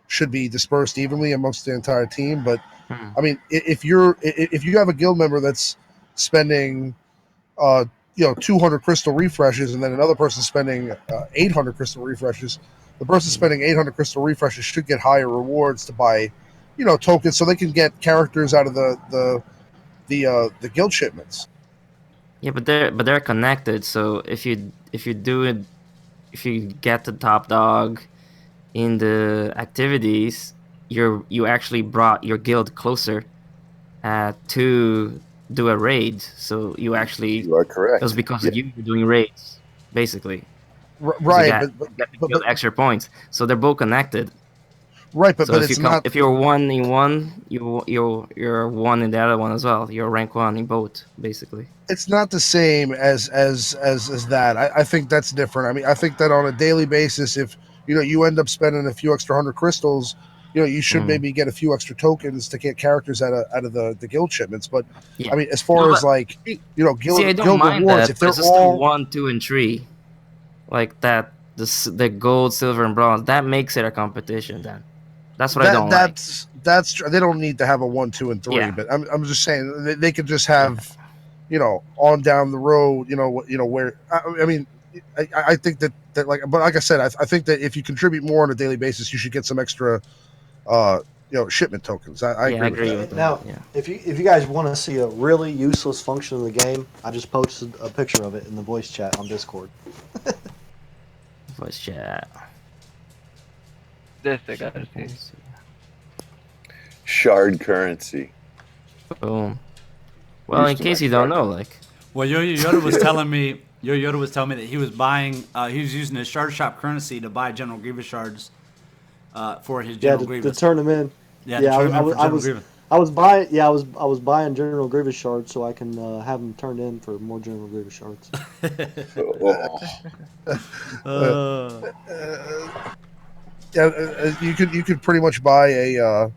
should be dispersed evenly amongst the entire team. But Hmm. I mean, if you have a guild member that's spending 200 crystal refreshes, and then another person spending 800 crystal refreshes, the person spending 800 crystal refreshes should get higher rewards to buy tokens, so they can get characters out of the guild shipments. Yeah, but they're connected. So if you do it, if you get the top dog in the activities, you actually brought your guild closer to do a raid. So you actually You are it was correct. because Yeah. of you doing raids, basically, because you Right, got but you got the but guild but extra points. So they're both connected. right, but So but if you it's come, not if you're one in one, you're one in the other one as well. You're rank one in both, basically. it's not the same as that. I think that's different. I mean, I think that on a daily basis, if you end up spending a few extra hundred crystals, you should Mm. maybe get a few extra tokens to get characters out of the guild shipments. But Yeah. I mean, as No, far as but like see, I guild don't guild mind rewards, that, if but they're it's just the all 1, 2, and 3, like that. The gold, silver, and bronze. That makes it a competition. Then that's what I that don't like. they don't need to have a 1, 2, and 3. Yeah. But I'm just saying they could just have on down the road, where I mean, I think that but like I said, I think that if you contribute more on a daily basis, you should get some extra, shipment tokens. I Yeah, I agree with agree that. with that. Now, Yeah. if you guys want to see a really useless function of the game, I just posted a picture of it in the voice chat on Discord. Voice chat. this I gotta see. Shard currency. Boom. Well, in Used to my case you don't shard. know, like, Well, Yoda was telling me. Yoda was telling me that he was buying. He was using his shard shop currency to buy General Grievous shards for his Yeah, General to Grievous. turn them in. Yeah, to Yeah, turn him in for General Grievous. I was buying. Yeah, I was buying General Grievous shards so I can have them turned in for more General Grievous shards. Oh. Uh, You could pretty much buy a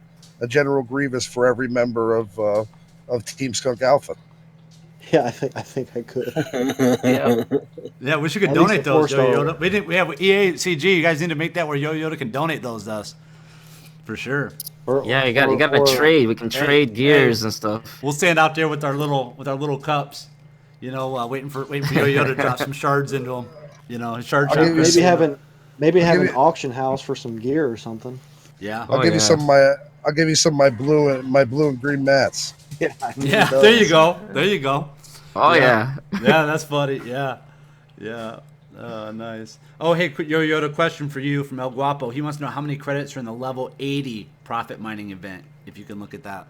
General Grievous for every member of Team Skunk Alpha. Yeah, I think I could. Yeah. yeah, we should At least donate a those, Yo 4-star. Yoda. We have EACG. You guys need to make that where Yo Yoda can donate those to us, for sure. yeah, you got to trade. We can trade gears and stuff. We'll stand out there with our little cups, waiting for Yo Yoda to drop some shards into them. Shard I'll shop give you currency. Maybe I'll have give an you auction house for some gear or something. Yeah. I'll Oh give you yeah. some of my I'll give you some of my blue and green mats. Yeah, I need Yeah. those. There you go. There you go. Oh yeah. Yeah, that's funny. Yeah. Yeah. Nice. Oh, hey, Yo Yoda, question for you from El Guapo. He wants to know how many credits are in the level 80 profit mining event. If you can look at that.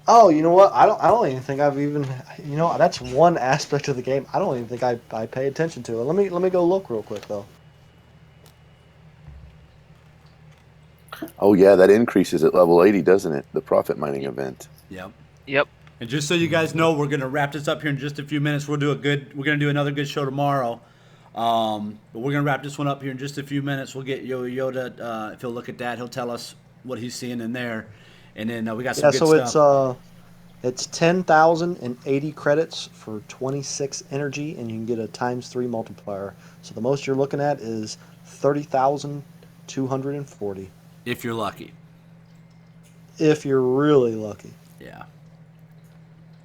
Oh, you know what? I don't even think I've even. That's one aspect of the game I don't even think I pay attention to it. Let me go look real quick though. Oh yeah, that increases at level 80, doesn't it? The profit mining event. Yep. Yep. And just so you guys know, we're gonna wrap this up here in just a few minutes. We're gonna do another good show tomorrow. But we're gonna wrap this one up here in just a few minutes. We'll get Yo Yoda. If he'll look at that, he'll tell us what he's seeing in there. And then we got some Yeah, good so stuff. It's 10,080 credits for 26 energy, and you can get a ×3 multiplier. So the most you're looking at is 30,240. If you're lucky. If you're really lucky. Yeah.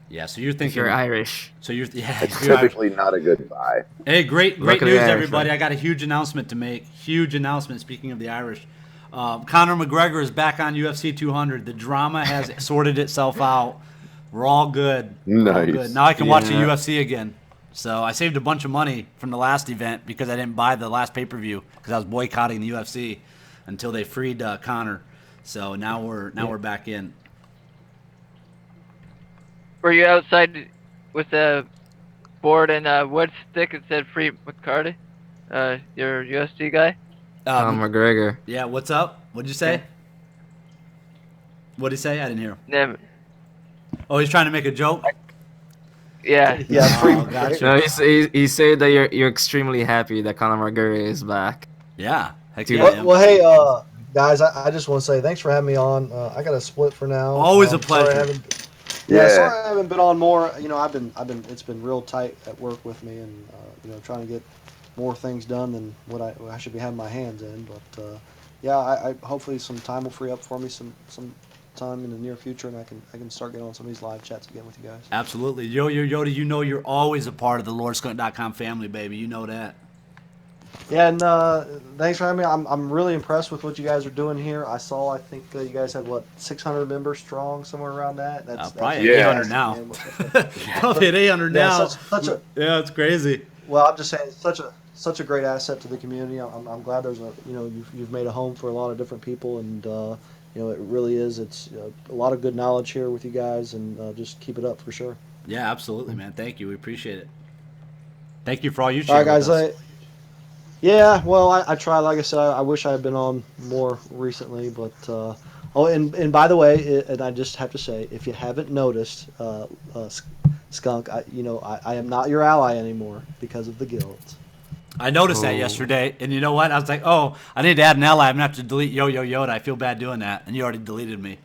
Yeah, so you're thinking... If you're Irish. So you're... Yeah, It's typically not a good buy. Hey, great Luckily news, Irish, everybody. right? I got a huge announcement to make. Huge announcement, speaking of the Irish. Conor McGregor is back on UFC 200. The drama has sorted itself out. We're all good. We're all Nice. good. Now I can watch the Yeah. UFC again. So I saved a bunch of money from the last event because I didn't buy the last pay-per-view because I was boycotting the UFC until they freed Conor. So now we're back in. Were you outside with the board and wood stick and said free McCarty? Your UFC guy? McGregor. Yeah, what's up? What'd you say? What'd he say? I didn't hear him. Never. Oh, he's trying to make a joke? Yeah. Yeah, Oh, gotcha. No, he said that you're extremely happy that Conor McGregor is back. Yeah. Heck Dude. yeah, I am. Well, hey, guys, I just want to say thanks for having me on. I got to split for now. Always a sorry I pleasure. haven't- Yeah. sorry I haven't been on more. You know, I've been. It's been real tight at work with me, and trying to get more things done than what I should be having my hands in. But yeah, I hopefully some time will free up for me some time in the near future, and I can start getting on some of these live chats again with you guys. Absolutely. Yoda, you know you're always a part of the LordSkunt.com family, baby. You know that. Yeah, and thanks for having me. I'm really impressed with what you guys are doing here. I think you guys had 600 members strong, somewhere around that. Probably at 800 now. Probably at 800 now. Yeah, it's crazy. Well, I'm just saying, such a great asset to the community. I'm glad there's you've made a home for a lot of different people, and it really is. It's a lot of good knowledge here with you guys, and just keep it up for sure. Yeah, absolutely, man. Thank you. We appreciate it. Thank you for all you All share right, guys. with us. Yeah, well, I try. Like I said, I wish I had been on more recently, but and by the way, and I just have to say, if you haven't noticed, Skunk, I am not your ally anymore because of the guilds. I noticed that yesterday, and you know what? I was like, oh, I need to add an ally. I'm going to have to delete Yoda. I feel bad doing that, and you already deleted me.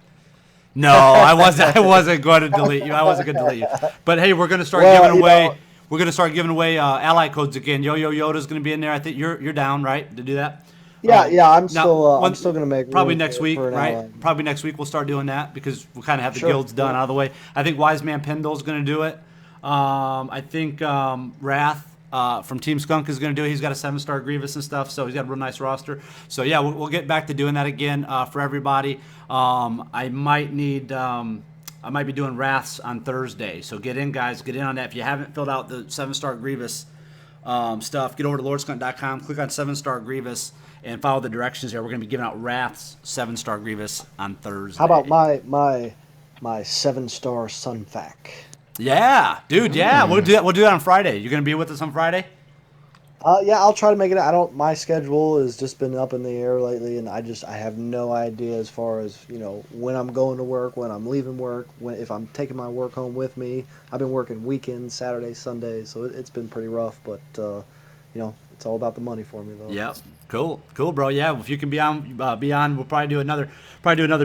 No, I wasn't going to delete you. I wasn't going to delete you. But hey, we're going to start giving away. We're going to start giving away ally codes again. Yoda's going to be in there. I think you're down, right, to do that? Yeah, I'm still going to make probably room next week, right? ally. Probably next week we'll start doing that because we'll kind of have the guilds done out of the way. I think Wise Man Pendle's going to do it. I think Wrath from Team Skunk is going to do it. He's got a 7-star Grievous and stuff, so he's got a real nice roster. So yeah, we'll get back to doing that again for everybody. I might be doing Wraths on Thursday, so get in, guys. Get in on that. If you haven't filled out the 7-star Grievous stuff, get over to LordSkunt.com, click on 7-star Grievous, and follow the directions there. We're going to be giving out Wraths 7-star Grievous on Thursday. How about my 7-star Sunfac? Yeah, dude. Yeah, we'll do that. We'll do that on Friday. You're going to be with us on Friday? Yeah, I'll try to make it. My schedule has just been up in the air lately, and I have no idea as far as when I'm going to work, when I'm leaving work, if I'm taking my work home with me. I've been working weekends, Saturdays, Sundays, so it's been pretty rough. But it's all about the money for me, though. Yep. Cool, bro. Yeah, if you can be on. We'll probably do another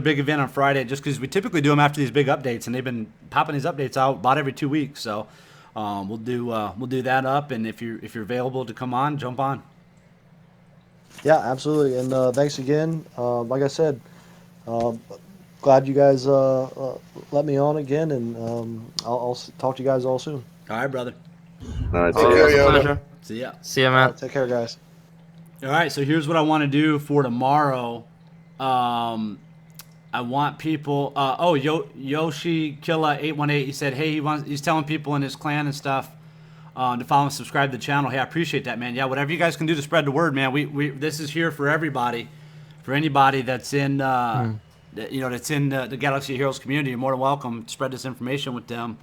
big event on Friday, just because we typically do them after these big updates, and they've been popping these updates out about every 2 weeks. So we'll do that up, and if you're available to come on, jump on. Yeah, absolutely, and thanks again. Like I said, glad you guys let me on again, and I'll talk to you guys all soon. All right, brother. All right, It's a pleasure. See ya. See ya, man. Take care, guys. All right, so here's what I want to do for tomorrow. I want people. Yoshi Killa 818. He said, hey, he's telling people in his clan and stuff to follow and subscribe to the channel. Hey, I appreciate that, man. Yeah, whatever you guys can do to spread the word, man. We this is here for everybody, for anybody that's in that's in the Galaxy of Heroes community. You're more than welcome to spread this information with them.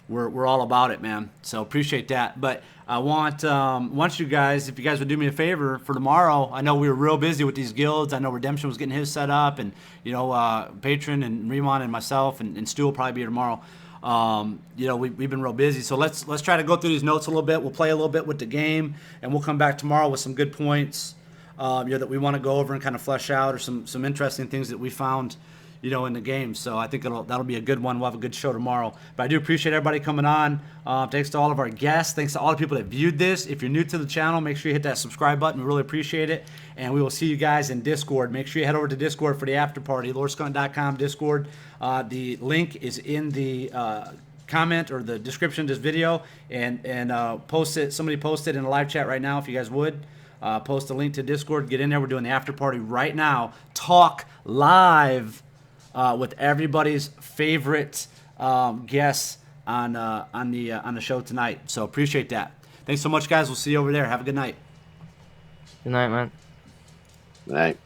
We're all about it, man. So appreciate that. But I want you guys, if you guys would do me a favor for tomorrow. I know we were real busy with these guilds. I know Redemption was getting his set up, and Patron and Remon and myself and Stu will probably be here tomorrow. We've been real busy. So let's try to go through these notes a little bit. We'll play a little bit with the game, and we'll come back tomorrow with some good points that we want to go over and kind of flesh out, or some interesting things that we found in the game. So I think that'll be a good one. We'll have a good show tomorrow. But I do appreciate everybody coming on. Thanks to all of our guests. Thanks to all the people that viewed this. If you're new to the channel, make sure you hit that subscribe button. We really appreciate it. And we will see you guys in Discord. Make sure you head over to Discord for the after party. LordSkunk.com Discord. The link is in the comment or the description of this video, and post it. Somebody post it in the live chat right now if you guys would. Post a link to Discord. Get in there. We're doing the after party right now. Talk live with everybody's favorite guests on the show tonight. So appreciate that. Thanks so much, guys. We'll see you over there. Have a good night. Good night, man. Good night.